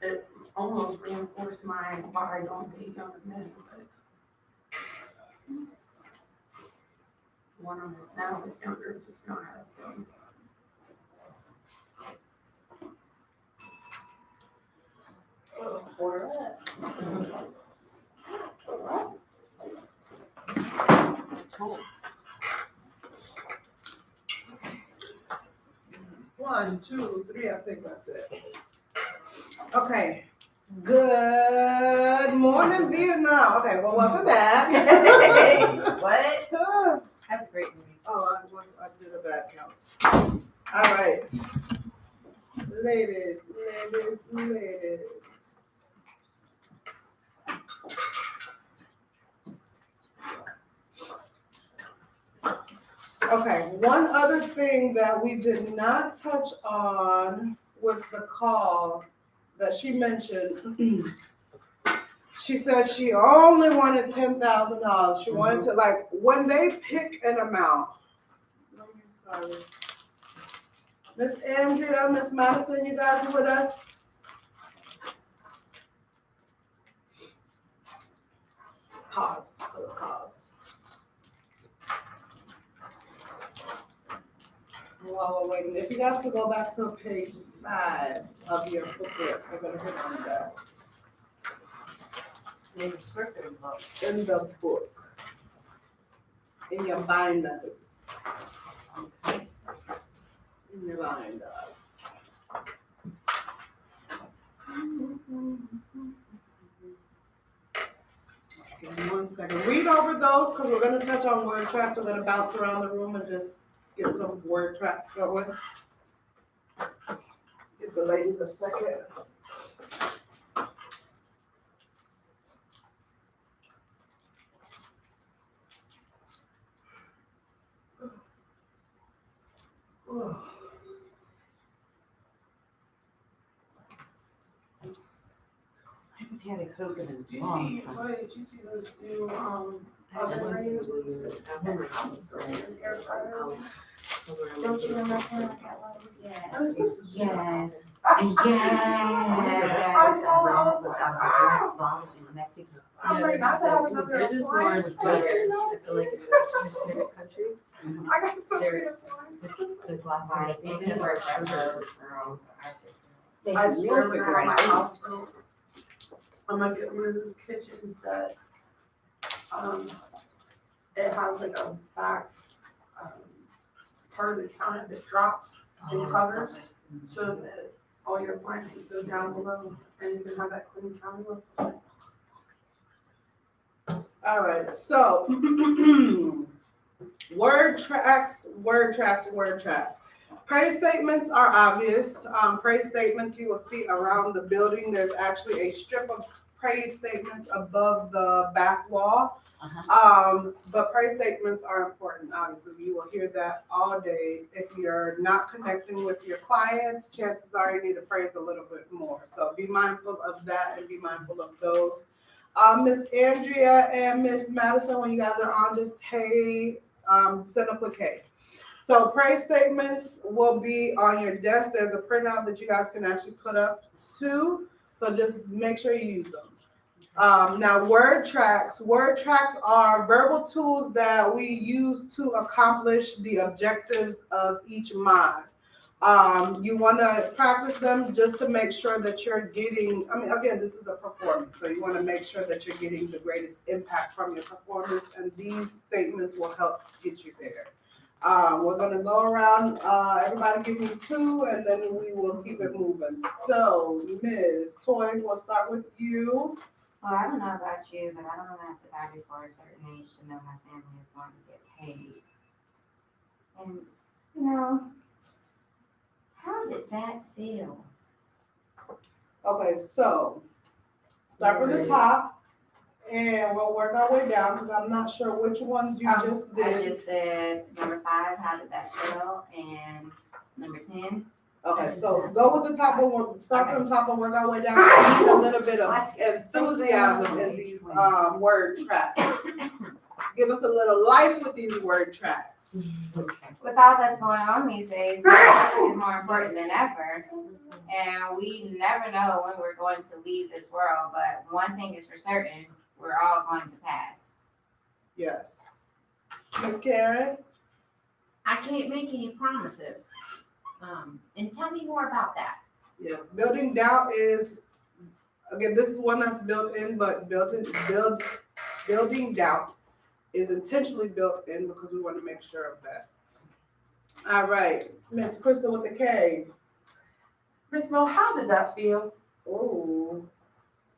It almost reinforced my why I don't date young men, but one of them now is younger, just not as young. Order it. Cool. 1, 2, 3, I think that's it. Okay. Good morning, Vietnam. Okay, well, welcome back. What? That's a great movie. Oh, I did a bad count. All right. Ladies. Okay, one other thing that we did not touch on with the call that she mentioned, she said she only wanted $10,000. She wanted to, like, when they pick an amount. Sorry. Miss Andrea, Miss Madison, you guys are with us? Pause for the cause. While we're waiting, if you guys could go back to page 5 of your booklet, we're gonna hit on that. In the script or book? In the book. In your binders. In your binders. Give me 1 second. Read over those because we're gonna touch on word tracks. We're gonna bounce around the room and just get some word tracks going. Give the ladies a second. I haven't had a Coke in Did a you long see, time. Zoe, did you see those new, I haven't oven had ranges? since we were- Air fryer? Don't you remember like at Lowe's? Yes. Yes. I Yes. saw I all was out of the glass bottle in Mexico. I'm like, not to have another There's this appliance. orange sweater. I feel like in Pacific countries, I got so many There- appliances. the glass Right, are and open you or work for sugar. those girls, I just. They I have swear real to God, my refrigerator. house broke. I'm gonna get one of those kitchens that, it has like a back, part of the counter that drops and covers, so that all your appliances go down below, and you can have that clean counter. All right, so word tracks. Praise statements are obvious. Praise statements you will see around the building. There's actually a strip of praise statements above the back wall. But praise statements are important, obviously. You will hear that all day. If you're not connecting with your clients, chances are you need to praise a little bit more. So be mindful of that and be mindful of those. Miss Andrea and Miss Madison, when you guys are on, just hey, send a quick hey. So praise statements will be on your desk. There's a printout that you guys can actually put up too. So just make sure you use them. Now word tracks are verbal tools that we use to accomplish the objectives of each mod. You want to practice them just to make sure that you're getting, I mean, again, this is a performance, so you want to make sure that you're getting the greatest impact from your performance, and these statements will help get you there. We're going to go around, everybody give me 2, and then we will keep it moving. So, Ms. Toy, we'll start with you. Well, I don't know about you, but I don't have to die before a certain age to know my family is going to get paid. And, you know, how did that feel? Okay, so start from the top, and we'll work our way down because I'm not sure which ones you just I did. just said number 5, how did that feel? And number 10. Okay, so go with the top one. We'll start from the top and work our way down. I need a little bit of enthusiasm in these word tracks. Give us a little life with these word tracks. With all that's going on these days, is more important than ever. And we never know when we're going to leave this world, but one thing is for certain, we're all going to pass. Yes. Miss Karen? I can't make any promises. And tell me more about that. Yes, building doubt is, again, this is one that's built in, but building doubt is intentionally built in because we want to make sure of that. All right, Miss Crystal with the K. Miss Mo, how did that feel? Ooh,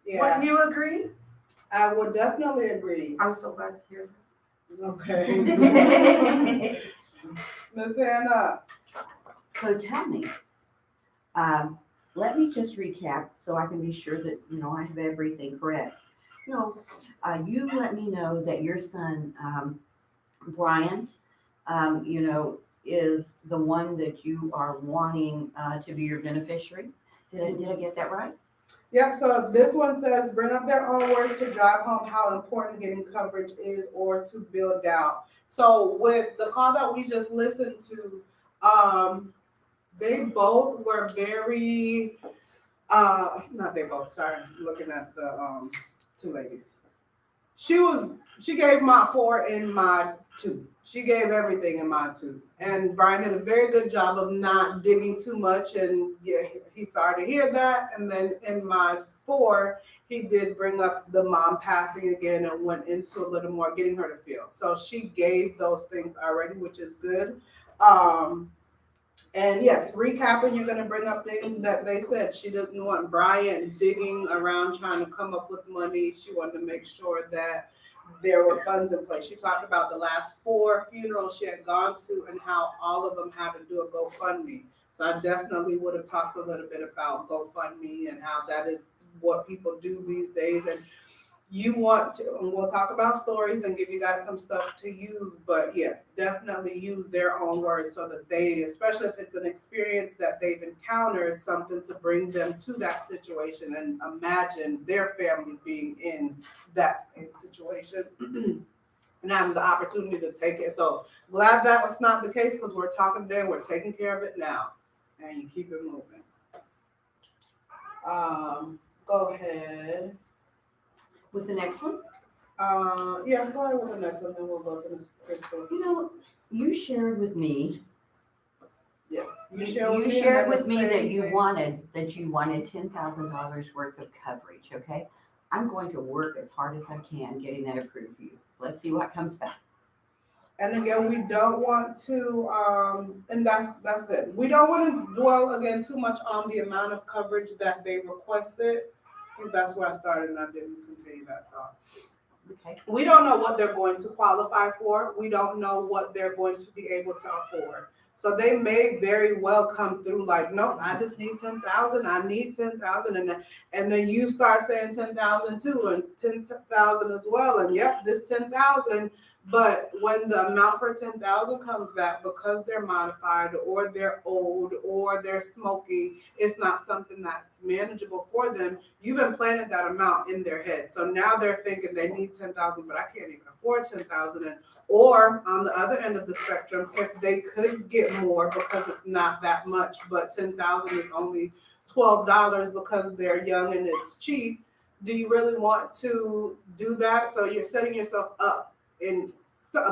yeah. Wouldn't you agree? I would definitely agree. I'm so glad to hear that. Okay. Miss Hannah. So tell me, let me just recap so I can be sure that, I have everything correct. You let me know that your son, Bryant, is the one that you are wanting to be your beneficiary. Did I get that right? Yep, so this one says, bring up their own words to drive home how important getting coverage is or to build doubt. So with the call that we just listened to, they both were very, not they both, sorry, looking at the 2 ladies. She gave mod 4 in mod 2. She gave everything in mod 2. And Brian did a very good job of not digging too much, and yeah, he's sorry to hear that. And then in mod 4, he did bring up the mom passing again and went into a little more getting her to feel. So she gave those things already, which is good. And yes, recapping, you're going to bring up things that they said. She doesn't want Brian digging around trying to come up with money. She wanted to make sure that there were funds in place. She talked about the last 4 funerals she had gone to and how all of them had to do a GoFundMe. So I definitely would have talked a little bit about GoFundMe and how that is what people do these days. And you want to, and we'll talk about stories and give you guys some stuff to use, but yeah, definitely use their own words so that they, especially if it's an experience that they've encountered, something to bring them to that situation and imagine their family being in that same situation and having the opportunity to take it. So glad that was not the case because we're talking today, we're taking care of it now, and you keep it moving. Go ahead. With the next one? Yeah, go ahead with the next one, then we'll go to Ms. Crystal. You shared with me. Yes, You shared shared with me that same you thing. wanted $10,000 worth of coverage, okay? I'm going to work as hard as I can getting that approved for you. Let's see what comes back. And again, we don't want to, and that's good. We don't want to dwell again too much on the amount of coverage that they requested. I think that's where I started and I didn't continue that thought. Okay. We don't know what they're going to qualify for. We don't know what they're going to be able to afford. So they may very well come through like, nope, I just need 10,000. I need 10,000. And then you start saying 10,000 too, and 10,000 as well. And yep, this 10,000. But when the amount for 10,000 comes back, because they're modified or they're old or they're smoking, it's not something that's manageable for them. You've implanted that amount in their head. So now they're thinking they need 10,000, but I can't even afford 10,000. Or on the other end of the spectrum, if they could get more because it's not that much, but 10,000 is only $12 because they're young and it's cheap. Do you really want to do that? So you're setting yourself up in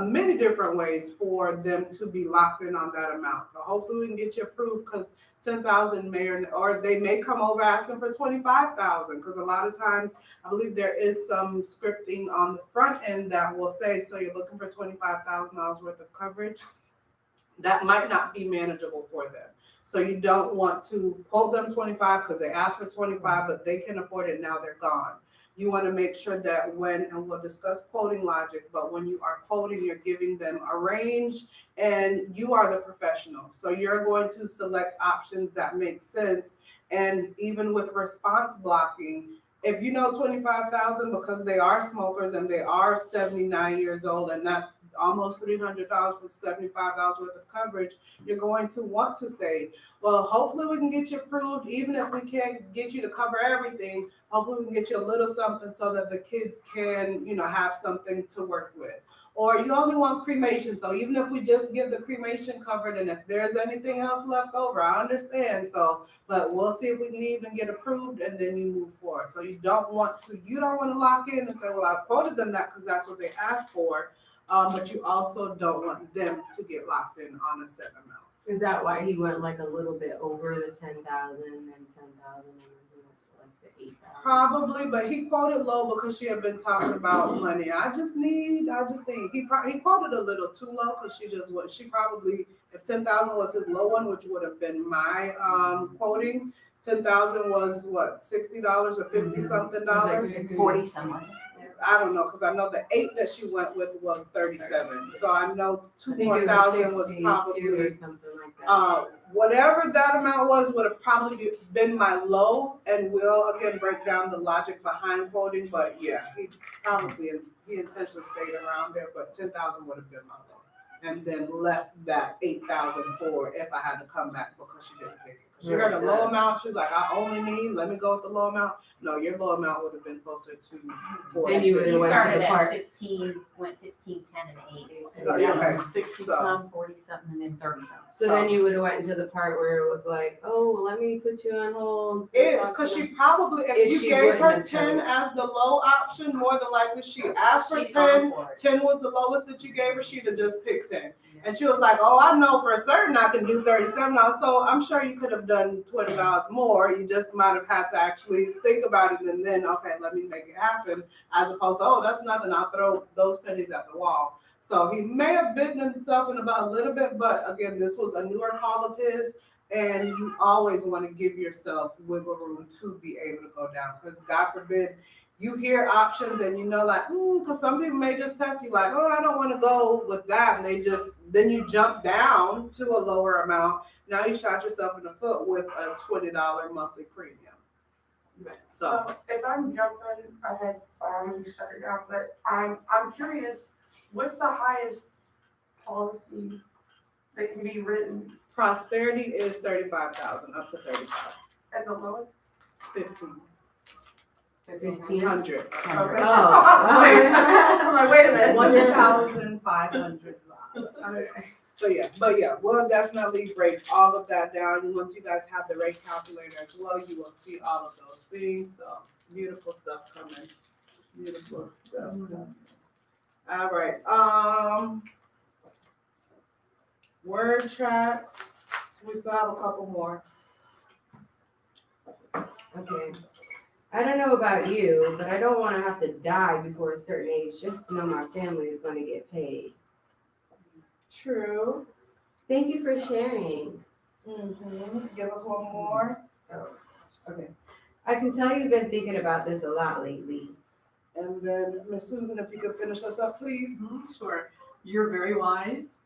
many different ways for them to be locked in on that amount. So hopefully we can get you approved, because 10,000 may or they may come over asking for 25,000, because a lot of times I believe there is some scripting on the front end that will say, so you're looking for $25,000 worth of coverage. That might not be manageable for them. So you don't want to quote them 25 because they asked for 25, but they can afford it, now they're gone. You want to make sure that and we'll discuss quoting logic, but when you are quoting, you're giving them a range and you are the professional. So you're going to select options that make sense. And even with response blocking, if you know 25,000 because they are smokers and they are 79 years old, and that's almost $300 for 75,000 worth of coverage, you're going to want to say, well, hopefully we can get you approved. Even if we can't get you to cover everything, hopefully we can get you a little something so that the kids can, have something to work with. Or you only want cremation, so even if we just get the cremation covered, and if there's anything else left over, I understand. So, but we'll see if we can even get approved, and then you move forward. So you don't want to lock in and say, well, I quoted them that because that's what they asked for. But you also don't want them to get locked in on a set amount. Is that why he went like a little bit over the 10,000 and 10,000 and then he went to like the 8,000? Probably, but he quoted low because she had been talking about money. I just need. He quoted a little too low because she probably, if 10,000 was his low one, which would have been my quoting, 10,000 was what, $60 or 50 something dollars? 40 something. I don't know, because I know the 8 that she went with was 37. So I know I think it 2,000 was 62 probably or something like that. whatever that amount was would have probably been my low, and we'll again break down the logic behind quoting. But yeah, he intentionally stayed around there, but 10,000 would have been my low, and then left that 8,000 for if I had to come back because she didn't pick it. She heard a low amount. She's like, I only need. Let me go with the low amount. No, your low amount would have been closer to 40. Then you would He have went to started the at park. 15, went 15, 10, and 8. So, yeah, okay. 60 So- some, 40 something, and then 30 something. So then you would have went into the part where it was like, oh, let me put you on hold. Because she probably, if If you she gave wouldn't her have 10 chose. as the low option, more than likely she asked for She's 10. gone for it. 10 was the lowest that you gave her, she'd have just picked 10. And she was like, oh, I know for certain I can do 37 now. So I'm sure you could have done $20 more. You just might have had to actually think about it and then, okay, let me make it happen. As opposed to, oh, that's nothing, I'll throw those pennies at the wall. So he may have bitten himself in about a little bit, but again, this was a newer call of his. And you always want to give yourself wiggle room to be able to go down. Because God forbid, you hear options and because some people may just test you like, oh, I don't want to go with that. And then you jump down to a lower amount. Now you shot yourself in the foot with a $20 monthly premium. So If I'm jumping ahead, I already shut it down, but I'm curious, what's the highest policy that can be written prosperity is 35,000 up to 35. and the lowest? 1,500. Oh. I'm like, wait a minute. 1,500. So yeah, we'll definitely break all of that down. And once you guys have the rate calculator as well, you will see all of those things. So beautiful stuff coming. Beautiful stuff coming. All right. Word tracks. We still have a couple more. Okay. I don't know about you, but I don't want to have to die before a certain age just to know my family is going to get paid. True. Thank you for sharing. Give us one more. Oh, okay. I can tell you've been thinking about this a lot lately. And then Miss Susan, if you could finish us up, please. Sure. You're very wise.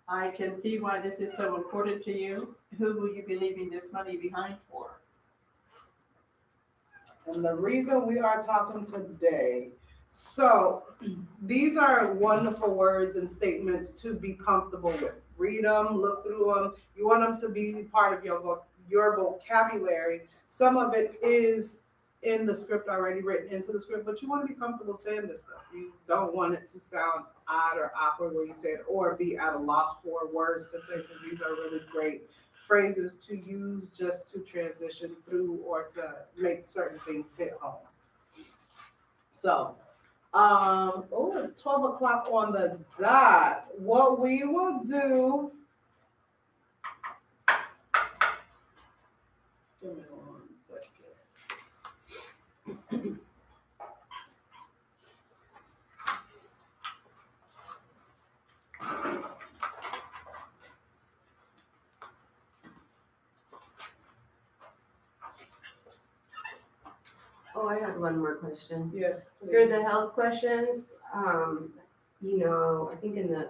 I can see why this is so important to you. Who will you be leaving this money behind for? And the reason we are talking today, so these are wonderful words and statements to be comfortable with. Read them, look through them. You want them to be part of your vocabulary. Some of it is in the script already, written into the script, but you want to be comfortable saying this stuff. You don't want it to sound odd or awkward when you say it, or be at a loss for words to say, because these are really great phrases to use just to transition through or to make certain things hit home. So, it's 12 o'clock on the dot. What we will do. Give me 1 second. Oh, I had one more question. Yes, For please. the health questions, you know, I think in the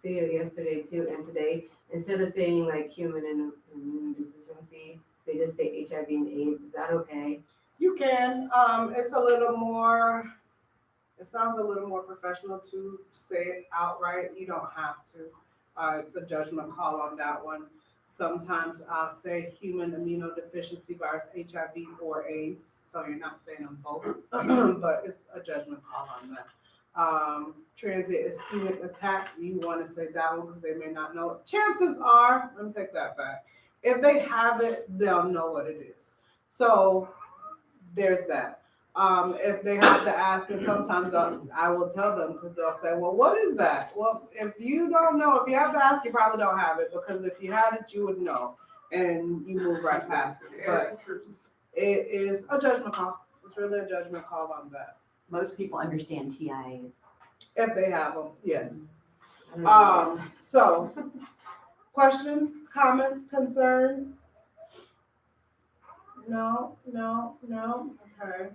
video yesterday too and today, instead of saying like human and immune deficiency, they just say HIV and AIDS. Is that okay? You can. It's a little more. It sounds a little more professional to say it outright. You don't have to. It's a judgment call on that one. Sometimes I'll say human immunodeficiency virus, HIV or AIDS. So you're not saying them both, but it's a judgment call on that. Transient ischemic attack, you want to say that one because they may not know it. Chances are, let me take that back. If they have it, they'll know what it is. So there's that. If they have to ask, and sometimes I will tell them because they'll say, well, what is that? Well, if you don't know, if you have to ask, you probably don't have it because if you had it, you would know and you move right past it. But it is a judgment call. It's really a judgment call on that. Most people understand TIAs. If they have them, yes. I don't know. So questions, comments, concerns? No. Okay.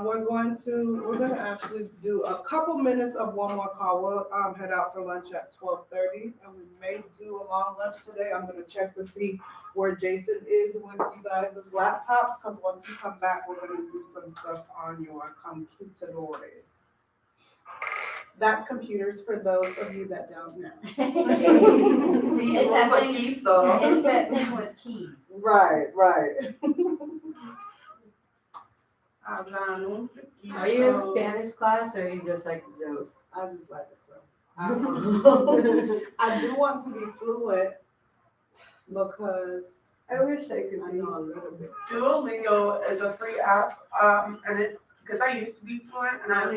We're gonna actually do a couple minutes of one more call. We'll head out for lunch at 12:30, and we may do a long lunch today. I'm gonna check to see where Jason is with you guys' laptops, because once you come back, we're gonna do some stuff on your computadores. That's computers for those of you that don't know. See, It's that thing- keep though. It's that thing with keys. Right. Are you in Spanish class or are you just like a joke? I just like it though. I do want to be fluent because I wish I could I be. know a little bit. Duolingo is a free app, and it, because I used to be fluent and I let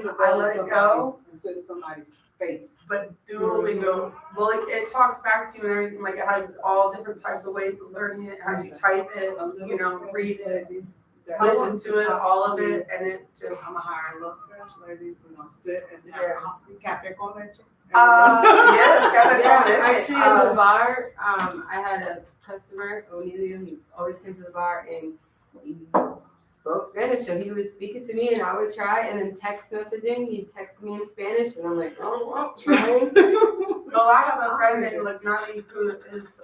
it go, And sit in somebody's face. but Duolingo, well, it talks back to you and everything, like it has all different types of ways of learning it, how you type it, A little you know, Spanish read it, lady that listen wants to it, talk all to of me. it, and it just, I'm gonna hire a little Spanish lady, we're gonna sit and have Yeah. coffee, cafe con leche. yes, Kevin, Yeah, actually in the bar, I had a customer, O'Neill, he always came to the bar and he spoke Spanish, so he was speaking to me and I would try, and then text messaging, he'd text me in Spanish and I'm like, oh, well, trying. well, I have a friend named Lignani who is,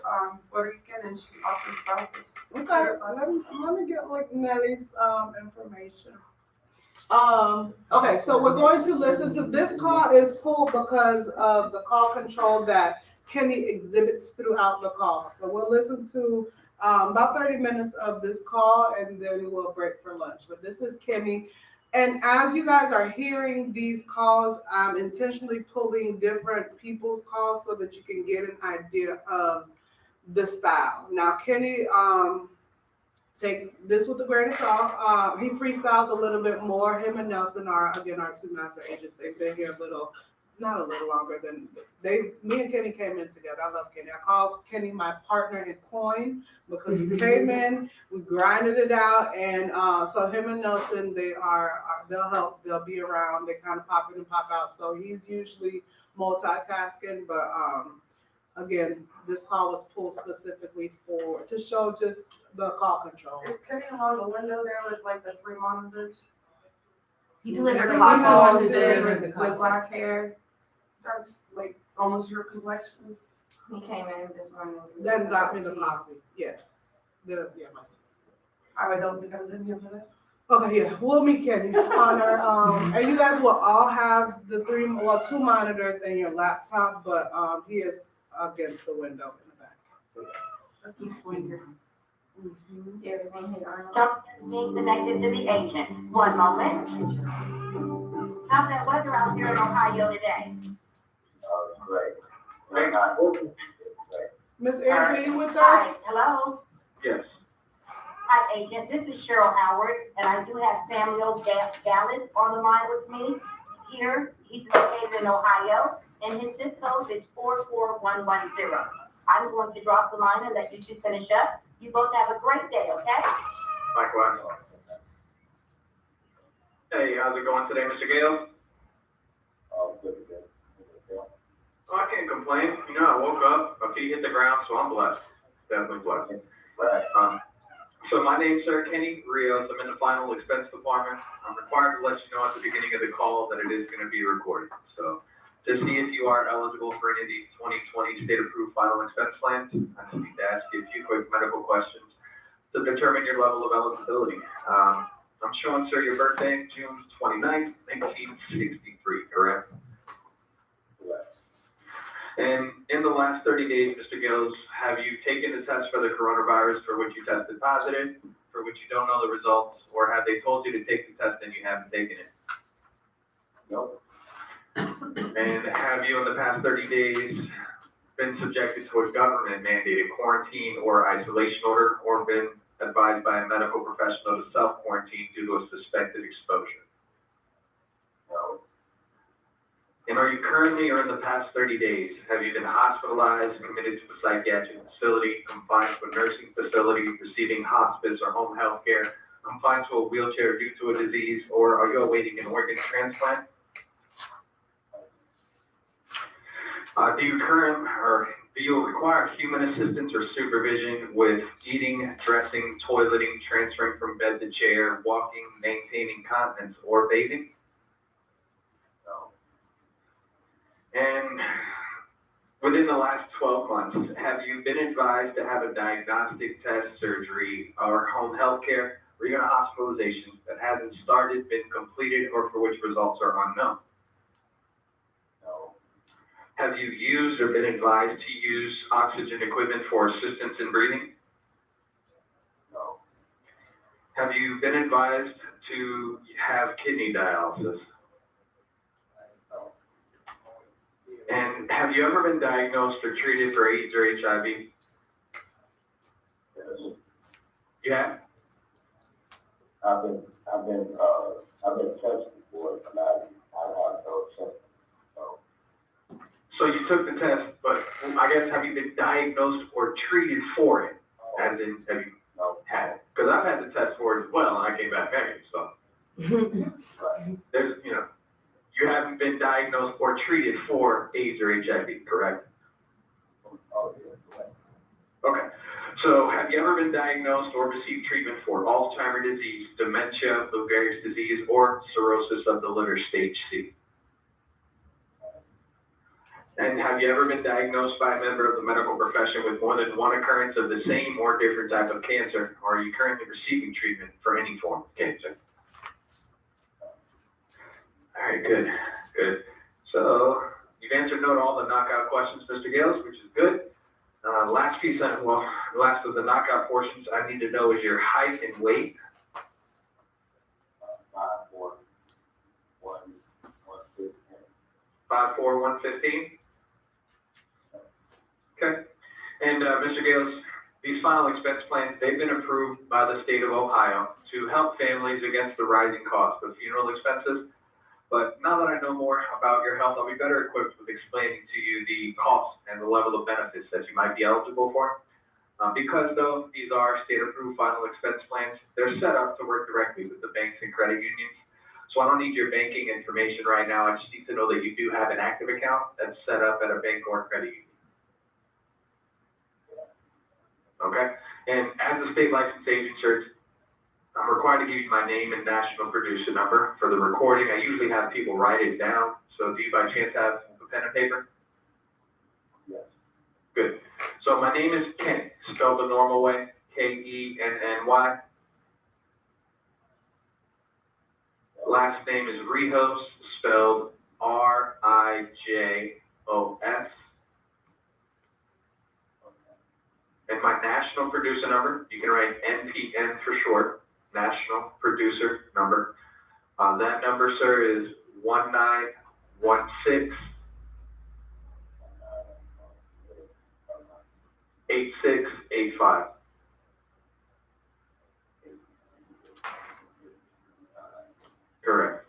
Puerto Rican and she offers classes. Okay, let me get like Nelly's information. Okay, so we're going to listen to this call is pulled because of the call control that Kenny exhibits throughout the call. So we'll listen to about 30 minutes of this call and then we'll break for lunch. But this is Kenny. And as you guys are hearing these calls, I'm intentionally pulling different people's calls so that you can get an idea of the style. Now, Kenny, take this with a grain of salt. He freestyles a little bit more. Him and Nelson are, again, our two master agents. They've been here not a little longer than me and Kenny came in together. I love Kenny. I call Kenny my partner in coin because we came in, we grinded it out. And so him and Nelson, they'll help, they'll be around. They kind of pop in and pop out. So he's usually multitasking, but again, this call was pulled specifically to show just the call control. Is Kenny along the window there with like the 3 monitors? He delivered Every coffee. call He he did delivered the with coffee. black hair, dark, like almost your complexion. He came in this morning. That got me the coffee. Yes. My I don't think I was in here for that. Okay, yeah, we'll meet Kenny on our, and you guys will all have the 2 monitors and your laptop, but he is against the window in the back. So yes. He's sleeper. You ever seen his arm? Being connected to the agent. One moment. How's that weather out here in Ohio today? Great. Miss Andrea, you with Hi, us? hello. Yes. Hi, agent. This is Cheryl Howard, and I do have Samuel Gallus on the line with me here. He's located in Ohio, and his zip code is 44110. I'm going to drop the line and let you two finish up. You both have a great day, okay? Likewise. Hey, how's it going today, Mr. Gales? Oh, I can't complain. You know, I woke up, my feet hit the ground, so I'm blessed. Definitely blessed. So my name's Sir Kenny Rios. I'm in the final expense department. I'm required to let you know at the beginning of the call that it is going to be recorded. So to see if you are eligible for any of these 2020 state-approved final expense plans, I just need to ask you a few quick medical questions to determine your level of eligibility. I'm showing, sir, your birthday, June 29th, 1963, correct? And in the last 30 days, Mr. Gills, have you taken the test for the coronavirus for which you tested positive, for which you don't know the results, or have they told you to take the test and you haven't taken it? Nope. And have you in the past 30 days been subjected to a government mandated quarantine or isolation order, or been advised by a medical professional to self-quarantine due to a suspected exposure? No. And are you currently, or in the past 30 days, have you been hospitalized, committed to a psychiatric facility, confined to a nursing facility, receiving hospice or home health care, confined to a wheelchair due to a disease, or are you awaiting an organ transplant? Do you require human assistance or supervision with eating, dressing, toileting, transferring from bed to chair, walking, maintaining continence, or bathing? No. And within the last 12 months, have you been advised to have a diagnostic test, surgery, or home health care, or even a hospitalization that hasn't started, been completed, or for which results are unknown? No. Have you used or been advised to use oxygen equipment for assistance in breathing? No. Have you been advised to have kidney dialysis? No. And have you ever been diagnosed or treated for AIDS or HIV? Yes. You have? I've been tested for it, but I have no symptoms. No. So you took the test, but I guess have you been diagnosed or treated for it? As in, have you No. had it? Because I've had the test for it as well, and I came back negative, so. Right. There's, you haven't been diagnosed or treated for AIDS or HIV, correct? Oh, yeah, correct. Okay. So have you ever been diagnosed or received treatment for Alzheimer's disease, dementia, Lou Gehrig's disease, or cirrhosis of the liver stage C? And have you ever been diagnosed by a member of the medical profession with more than one occurrence of the same or different type of cancer? Or are you currently receiving treatment for any form of cancer? All right, good, good. So you've answered no to all the knockout questions, Mr. Gales, which is good. Last piece, last of the knockout portions, I need to know is your height and weight. 5'4", 115. 5'4", 115? Okay. And Mr. Gales, these final expense plans, they've been approved by the state of Ohio to help families against the rising cost of funeral expenses. But now that I know more about your health, I'll be better equipped with explaining to you the cost and the level of benefits that you might be eligible for. Because though these are state-approved final expense plans, they're set up to work directly with the banks and credit unions. So I don't need your banking information right now. I just need to know that you do have an active account that's set up at a bank or credit union. Okay? And as a state licensed agent, sir, I'm required to give you my name and national producer number for the recording. I usually have people write it down. So do you by chance have a pen and paper? Yes. Good. So my name is Kenny, spelled the normal way, Kenny. Last name is Rijos, spelled Rijos. And my national producer number, you can write NPN for short, national producer number. That number, sir, is 1916 8685. Correct.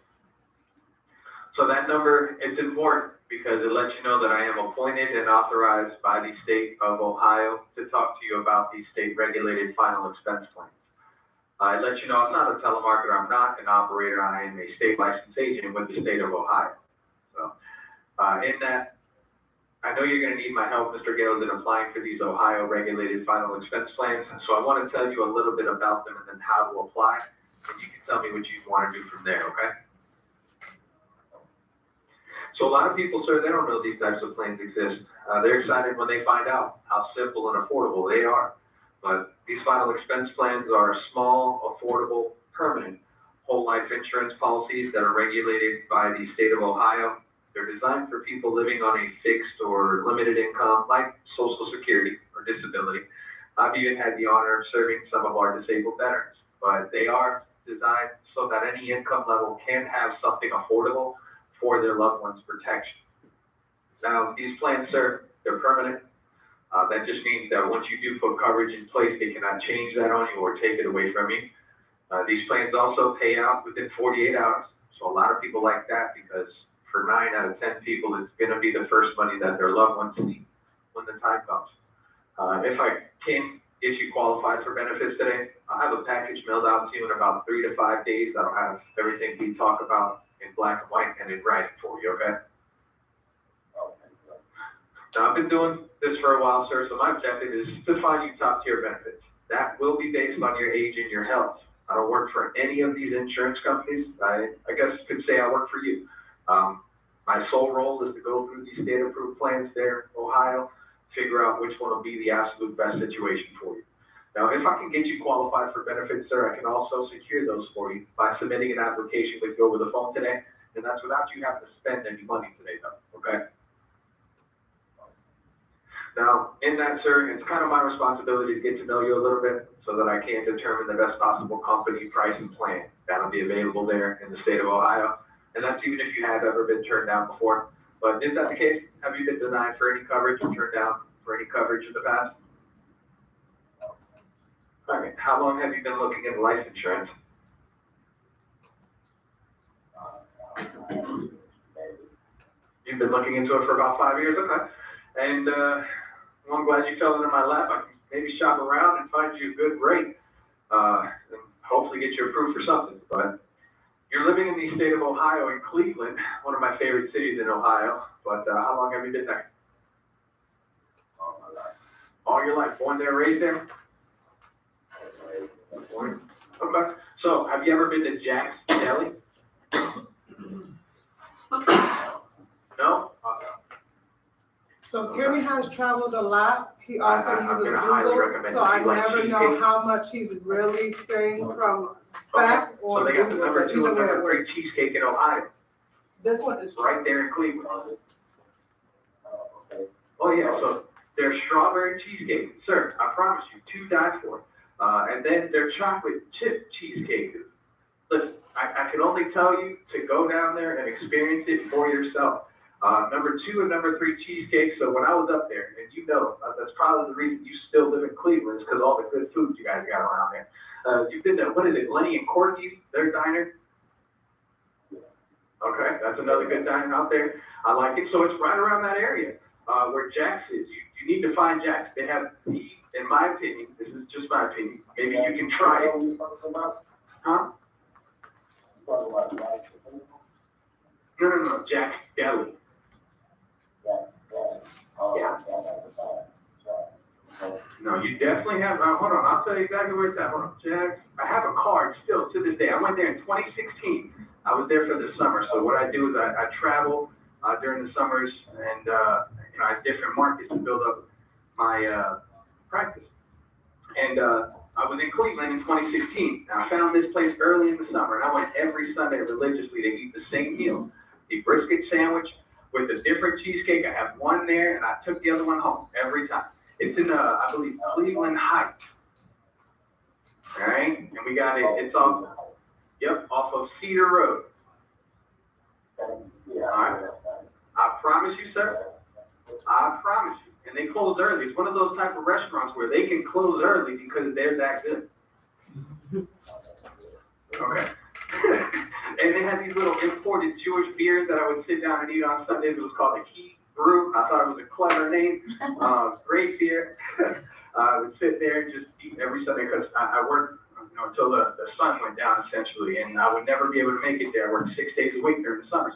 So that number, it's important because it lets you know that I am appointed and authorized by the state of Ohio to talk to you about the state regulated final expense plans. It lets you know I'm not a telemarketer, I'm not an operator, I am a state licensed agent with the state of Ohio. So, in that, I know you're gonna need my help, Mr. Gales, in applying for these Ohio regulated final expense plans. So I wanna tell you a little bit about them and then how to apply, and you can tell me what you wanna do from there, okay? So a lot of people, sir, they don't know these types of plans exist. They're excited when they find out how simple and affordable they are. But these final expense plans are small, affordable, permanent whole life insurance policies that are regulated by the state of Ohio. They're designed for people living on a fixed or limited income, like Social Security or disability. I've even had the honor of serving some of our disabled veterans, but they are designed so that any income level can have something affordable for their loved ones' protection. Now, these plans, sir, they're permanent. That just means that once you do put coverage in place, they cannot change that on you or take it away from you. These plans also pay out within 48 hours. So a lot of people like that because for 9 out of 10 people, it's gonna be the first money that their loved ones see when the time comes. If I can get you qualified for benefits today, I'll have a package mailed out to you in about 3 to 5 days. That'll have everything we talk about in black and white and in writing for you, okay? Now, I've been doing this for a while, sir, so my objective is to find you top tier benefits. That will be based on your age and your health. I don't work for any of these insurance companies. I guess you could say I work for you. My sole role is to go through these state approved plans there in Ohio, figure out which one will be the absolute best situation for you. Now, if I can get you qualified for benefits, sir, I can also secure those for you by submitting an application with you over the phone today, and that's without you having to spend any money today, though, okay? Now, in that, sir, it's kind of my responsibility to get to know you a little bit so that I can determine the best possible company, price, and plan that'll be available there in the state of Ohio. And that's even if you have ever been turned down before. But is that the case? Have you been denied for any coverage or turned down for any coverage in the past? All right. How long have you been looking into life insurance? You've been looking into it for about 5 years, okay. And well, I'm glad you fell into my lap. I can maybe shop around and find you a good rate, and hopefully get you approved for something. But you're living in the state of Ohio in Cleveland, one of my favorite cities in Ohio. But how long have you been there? All my life. All your life, born there, raised there? Born. Okay. So have you ever been to Jack's Deli? No? So Kenny has traveled a lot. He also I'm uses gonna highly Google, recommend so you I like never know cheesecake. how much he's really saying from fact So or they got the Google, number but 2 either and way it number 3 works. cheesecake in Ohio. This one is It's right there in Cleveland. Okay. Oh yeah, so their strawberry cheesecake, sir, I promise you, to die for. And then their chocolate chip cheesecake. Listen, I can only tell you to go down there and experience it for yourself. Number 2 and number 3 cheesecake. So when I was up there, and you know, that's probably the reason you still live in Cleveland, is because all the good food you guys got around there. You've been to, what is it, Lenny and Corky's, their diner? Okay, that's another good diner out there. I like it. So it's right around that area where Jack's is. You need to find Jack's. They have the, in my opinion, this is just my opinion, maybe you can try it. Huh? No, Jack's Deli. No, you definitely have, hold on, I'll tell you exactly where it's at. Hold on, Jack's. I have a card still to this day. I went there in 2016. I was there for the summer. So what I do is I travel during the summers and, you know, I have different markets to build up my practice. And I was in Cleveland in 2016. Now, I found this place early in the summer, and I went every Sunday religiously to eat the same meal, the brisket sandwich with a different cheesecake. I have one there, and I took the other one home every time. It's in, I believe, Cleveland Heights. All right, and we got it. It's off, yep, off of Cedar Road. All right. I promise you, sir. I promise you. and they close early. It's one of those type of restaurants where they can close early because they're that good. Okay. And they had these little imported Jewish beers that I would sit down and eat on Sundays. It was called the Key Brew. I thought it was a clever name. Great beer. I would sit there and just eat every Sunday because I worked, until the sun went down essentially, and I would never be able to make it there. I worked 6 days a week during the summers.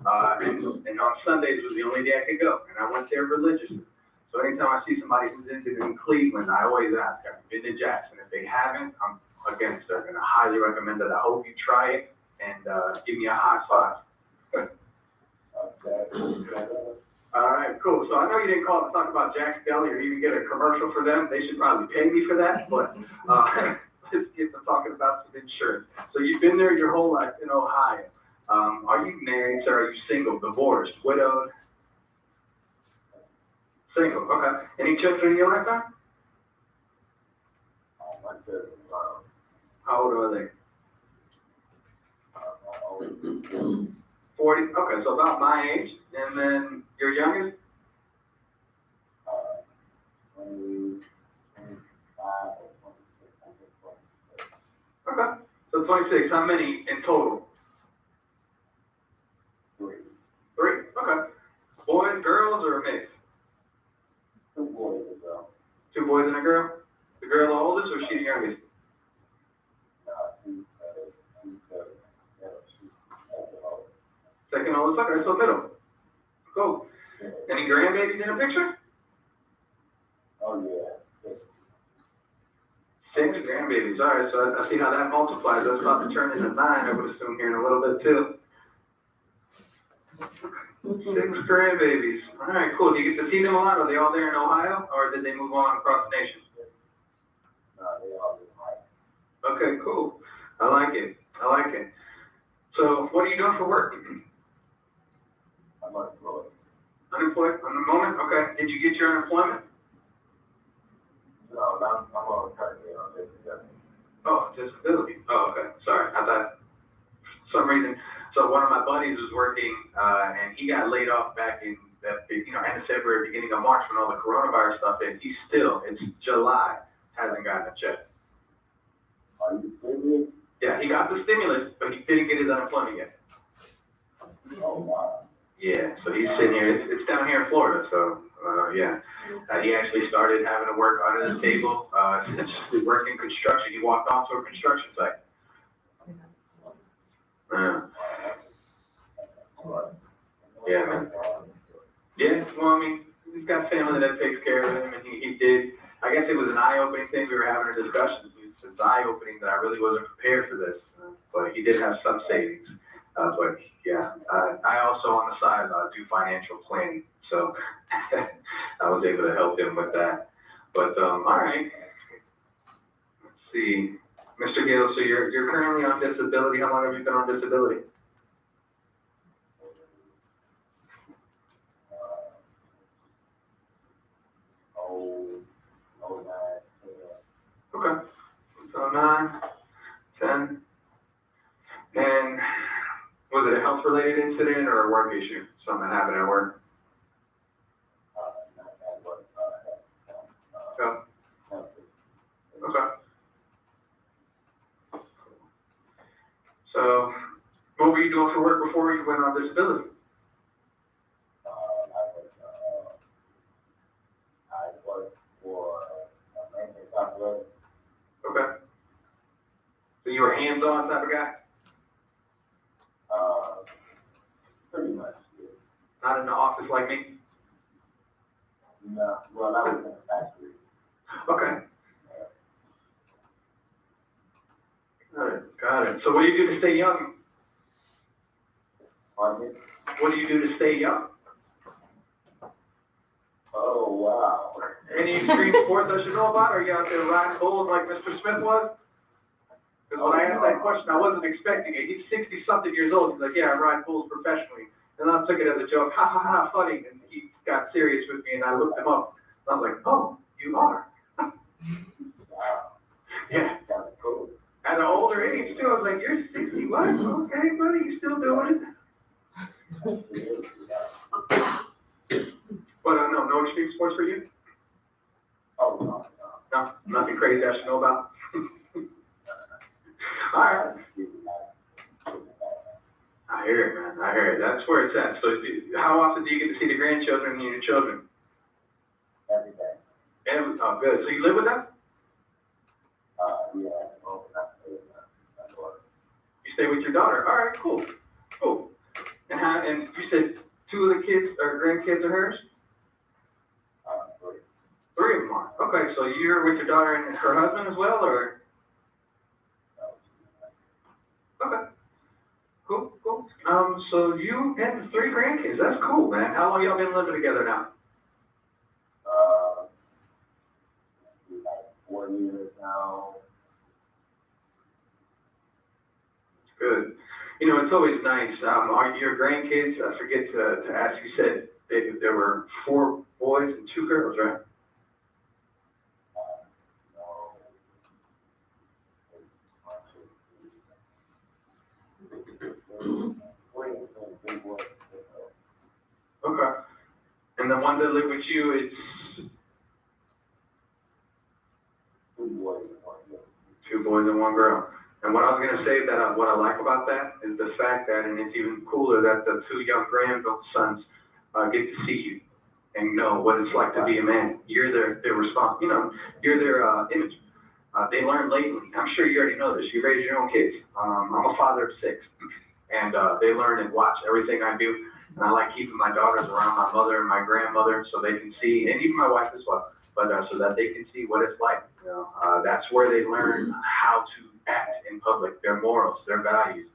And on Sundays was the only day I could go, and I went there religiously. So anytime I see somebody who's in Cleveland, I always ask, have you been to Jackson? If they haven't, I'm again, sir, going to highly recommend it. I hope you try it and give me a high five. All right, cool. So I know you didn't call to talk about Jack's Deli or even get a commercial for them. They should probably pay me for that, but let's get to talking about some insurance. So you've been there your whole life in Ohio. Are you married, sir? Are you single, divorced, widowed? Single, okay. Any children in your lifetime? How old are they? 40, okay, so about my age. And then your youngest? 25 or 26. Okay, so 26. How many in total? 3. 3, okay. Boys, girls, or a mix? 2 boys and a girl. 2 boys and a girl? The girl the oldest or she the youngest? Second oldest, okay, so middle. Cool. Any grandbabies in the picture? Oh, yeah. 6 grandbabies, all right, so I see how that multiplies. That's about to turn into 9, I would assume, here in a little bit, too. 6 grandbabies. All right, cool. Do you get to see them a lot? Are they all there in Ohio, or did they move on across the nation? No, they all do high. Okay, cool. I like it. I like it. So, what are you doing for work? I'm unemployed. Unemployed on the moment? Okay. Did you get your unemployment? No, I'm on currently on disability. Oh, disability. Oh, okay. Sorry. I thought for some reason. So one of my buddies was working, and he got laid off back in that, end of February, beginning of March when all the coronavirus stuff hit. He still, it's July, hasn't gotten a check. Are you serious? Yeah, he got the stimulus, but he didn't get his unemployment yet. Oh, wow. Yeah, so he's sitting here. It's down here in Florida, so yeah. He actually started having to work under the table, essentially working construction. He walked onto a construction site. Yeah, man. Yeah, well, I mean, he's got family that takes care of him, and he did. I guess it was an eye-opening thing. We were having a discussion. It's eye-opening that I really wasn't prepared for this, but he did have some savings. But yeah, I also on the side do financial planning, so I was able to help him with that. But all right, let's see, Mr. Gill. So you're currently on disability. How long have you been on disability? Okay, so 9, 10, and was it a health-related incident or a work issue? Something that happened at work? Okay. So, what were you doing for work before you went on disability? I work for a maintenance operator. Okay. So you were hands-on type of guy? Pretty much, yeah. Not in the office like me? No, well, I was in the factory. Okay. Got it. So what do you do to stay young? Pardon me? What do you do to stay young? Oh, wow. Any extreme sports I should know about? Are you out there riding bulls like Mr. Smith was? Because when I asked that question, I wasn't expecting it. He's 60-something years old. He's like, yeah, I ride bulls professionally. And I took it as a joke, ha, ha, ha, funny. And he got serious with me, and I looked him up. I was like, oh, you are. Wow. Yeah. Kind of cool. At an older age, too. I was like, you're 60, what? Okay, buddy, you still doing it? But no extreme sports for you? Oh, no. No, nothing crazy I should know about? All right. I hear it, man. I hear it. That's where it's at. So how often do you get to see the grandchildren and your children? Every day. Oh, good. So you live with them? Yeah, well, that's what. You stay with your daughter. All right, cool. Cool. And you said 2 of the kids or grandkids are hers? Three. 3 of them are. Okay, so you're with your daughter and her husband as well, or? Okay. Cool, cool. So you and 3 grandkids. That's cool, man. How long y'all been living together now? Like 4 years now. Good. You know, it's always nice. Are your grandkids, I forget to ask, you said there were 4 boys and 2 girls, right? Okay. And the one that live with you, it's 2 boys and 1 girl. And what I was gonna say that what I like about that is the fact that, and it's even cooler that the 2 young grandsons get to see you and know what it's like to be a man. You're their response. You know, you're their image. They learn lately. I'm sure you already know this. You raise your own kids. I'm a father of 6, and they learn and watch everything I do. And I like keeping my daughters around my mother and my grandmother so they can see, and even my wife as well, but so that they can see what it's like. You know, that's where they learn how to act in public, their morals, their values.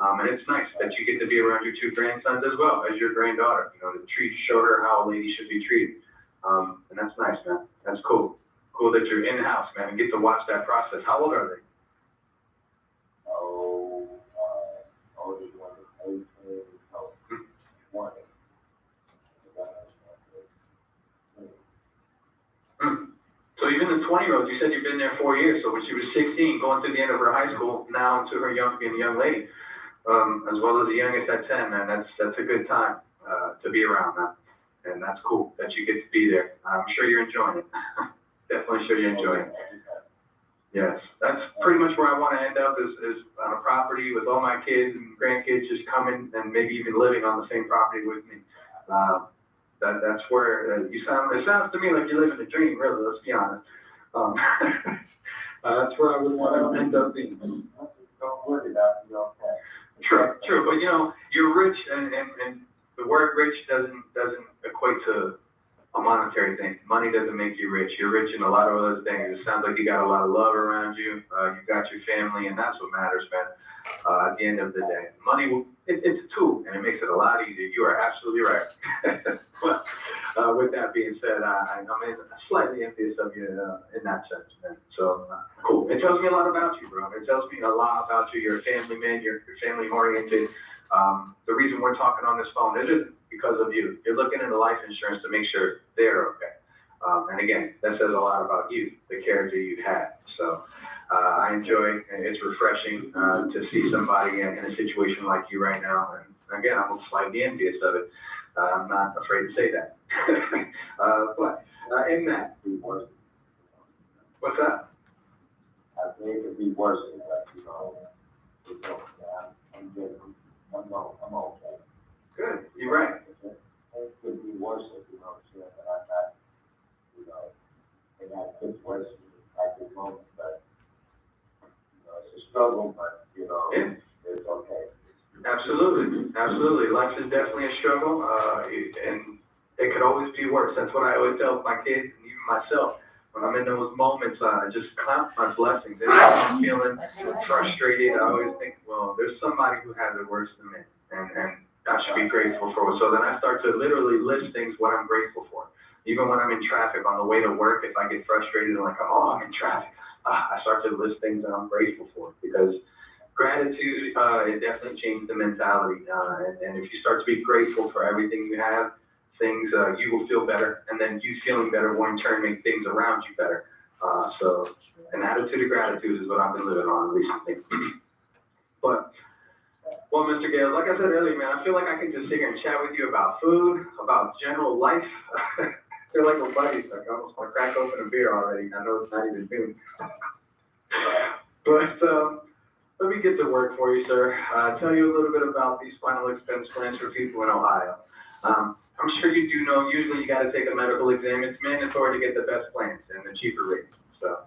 And it's nice that you get to be around your 2 grandsons as well as your granddaughter. You know, to show her how a lady should be treated. And that's nice, man. That's cool. Cool that you're in the house, man, and get to watch that process. How old are they? Oldest one is 18, so 20. So even the 20-year-old, you said you've been there 4 years. So when she was 16, going through the end of her high school, now into her being a young lady, as well as the youngest at 10, man, that's a good time to be around, man. And that's cool that you get to be there. I'm sure you're enjoying it. Definitely sure you're enjoying it. Yes, that's pretty much where I want to end up is on a property with all my kids and grandkids just coming and maybe even living on the same property with me. That's where it sounds to me like you're living a dream, really, let's be honest. That's where I would want to end up being. Don't worry about it, you're okay. True, but you know, you're rich and the word rich doesn't equate to a monetary thing. Money doesn't make you rich. You're rich in a lot of other things. It sounds like you got a lot of love around you. You've got your family, and that's what matters, man. At the end of the day, money, it's a tool, and it makes it a lot easier. You are absolutely right. Well, with that being said, I'm slightly envious of you in that sense, man. So, cool. It tells me a lot about you, bro. It tells me a lot about you. You're a family man. You're family-oriented. The reason we're talking on this phone isn't because of you. You're looking into life insurance to make sure they're okay. And again, that says a lot about you, the character you've had. So I enjoy, and it's refreshing to see somebody in a situation like you right now. And again, I'm slightly envious of it. I'm not afraid to say that. But in that, what's that? I think it could be worse than that, you know. I'm okay. Good, you're right. It could be worse if you know, but I'm not, you know, and I think worse at this moment, but, you know, it's a struggle, but, you know, Yeah. It's okay. Absolutely, absolutely. Life is definitely a struggle, and it could always be worse. That's what I always tell my kids and even myself. When I'm in those moments, I just count my blessings. And if I'm feeling frustrated, I always think, well, there's somebody who has it worse than me, and I should be grateful for it. So then I start to literally list things what I'm grateful for. Even when I'm in traffic on the way to work, if I get frustrated and like, oh, I'm in traffic, I start to list things that I'm grateful for, because gratitude, it definitely changed the mentality. And if you start to be grateful for everything you have, things, you will feel better. And then you feeling better will in turn make things around you better. So an attitude of gratitude is what I've been living on recently. But, well, Mr. Gale, like I said earlier, man, I feel like I can just sit here and chat with you about food, about general life. feel like a buddy, like I almost want to crack open a beer already. I know it's not even noon. But, let me get to work for you, sir. Tell you a little bit about these final expense plans for people in Ohio. I'm sure you do know, usually you gotta take a medical exam. It's mandatory to get the best plans and the cheaper rates. So,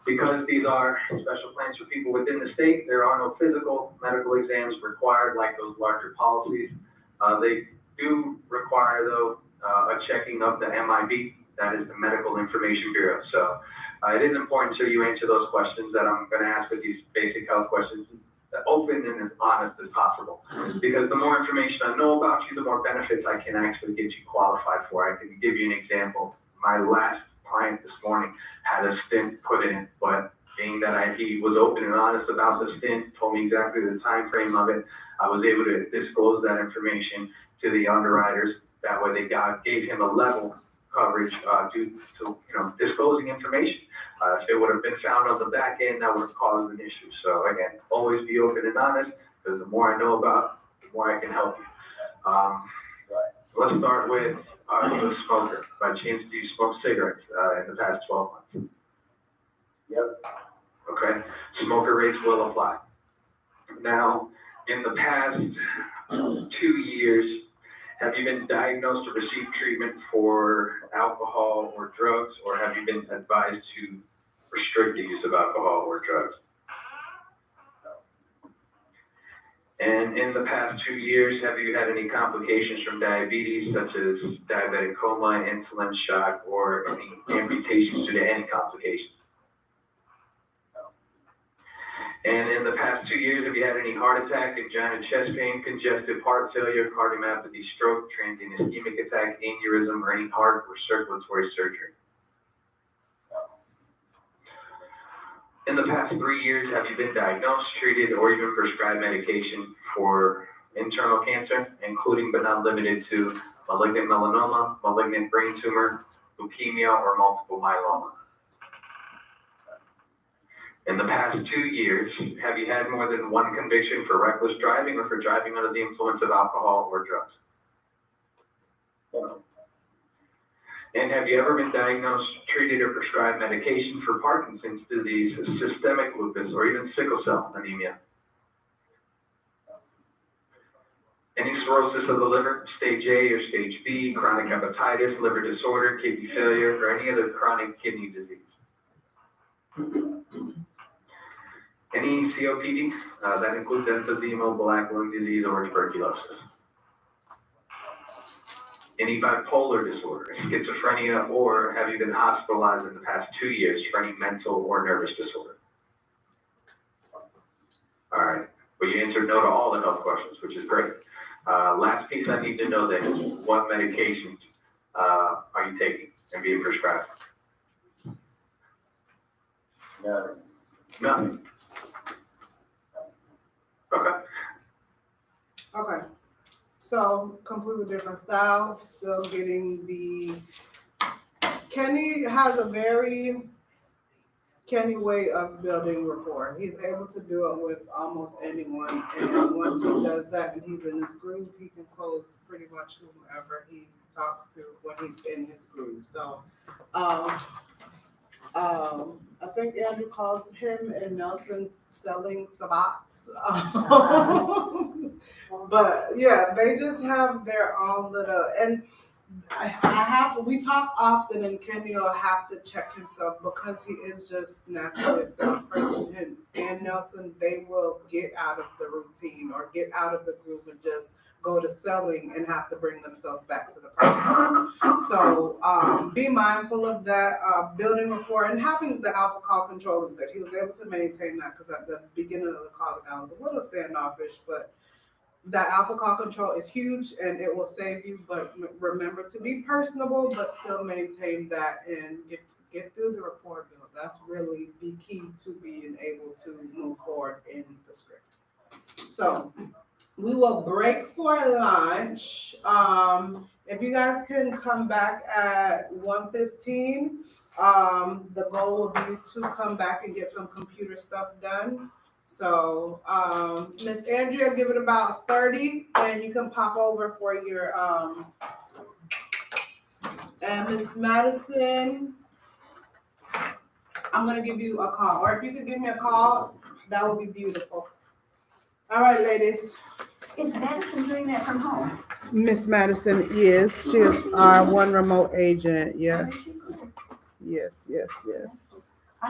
because these are special plans for people within the state, there are no physical medical exams required like those larger policies. They do require, though, a checking of the MIB, that is the Medical Information Bureau. So, it is important to you answer those questions that I'm gonna ask with these basic health questions, open and as honest as possible. Because the more information I know about you, the more benefits I can actually get you qualified for. I can give you an example. My last client this morning had a stint put in, but being that he was open and honest about the stint, told me exactly the time frame of it, I was able to disclose that information to the underwriters. That way they gave him a level coverage due to disclosing information. If it would have been found on the back end, that would have caused an issue. So again, always be open and honest, because the more I know about, the more I can help you. Let's start with, are you a smoker? By chance, do you smoke cigarettes in the past 12 months? Yep. Okay, smoker rates will apply. Now, in the past 2 years, have you been diagnosed or received treatment for alcohol or drugs, or have you been advised to restrict the use of alcohol or drugs? And in the past 2 years, have you had any complications from diabetes, such as diabetic coma, insulin shock, or any amputations due to any complications? And in the past 2 years, have you had any heart attack, angina, chest pain, congestive heart failure, cardiomyopathy, stroke, transient ischemic attack, aneurysm, or any heart or circulatory surgery? In the past 3 years, have you been diagnosed, treated, or even prescribed medication for internal cancer, including but not limited to malignant melanoma, malignant brain tumor, leukemia, or multiple myeloma? In the past 2 years, have you had more than one conviction for reckless driving or for driving under the influence of alcohol or drugs? No. And have you ever been diagnosed, treated, or prescribed medication for Parkinson's disease, systemic lupus, or even sickle cell anemia? Any cirrhosis of the liver, stage A or stage B, chronic hepatitis, liver disorder, kidney failure, or any other chronic kidney disease? Any COPD, that includes emphysema, black lung disease, or tuberculosis. Any bipolar disorder, schizophrenia, or have you been hospitalized in the past 2 years for any mental or nervous disorder? All right, well, you answered no to all the health questions, which is great. Last piece I need to know then is what medications are you taking and being prescribed? No. Nothing. Okay. Okay, so completely different style, still getting the, Kenny has a very Kenny way of building rapport. He's able to do it with almost anyone, and once he does that and he's in his groove, he can close pretty much whomever he talks to when he's in his groove. So, I think Andrew calls him and Nelson selling sabbats. But yeah, they just have their own little, and we talk often, and Kenny will have to check himself because he is just naturally a salesperson. And Nelson, they will get out of the routine or get out of the groove and just go to selling and have to bring themselves back to the process. So be mindful of that, building rapport and having the alpha call control is good. He was able to maintain that because at the beginning of the call, the guy was a little standoffish, but that alpha call control is huge and it will save you, but remember to be personable, but still maintain that and get through the rapport build. That's really the key to being able to move forward in the script. So we will break for lunch. If you guys can come back at 1:15, the goal will be to come back and get some computer stuff done. So, Miss Andrea, give it about 30, and you can pop over for your And Miss Madison, I'm gonna give you a call, or if you could give me a call, that would be beautiful. All right, ladies. Is Madison doing that from home? Miss Madison is, she is our one remote agent, yes. Yes, yes, yes.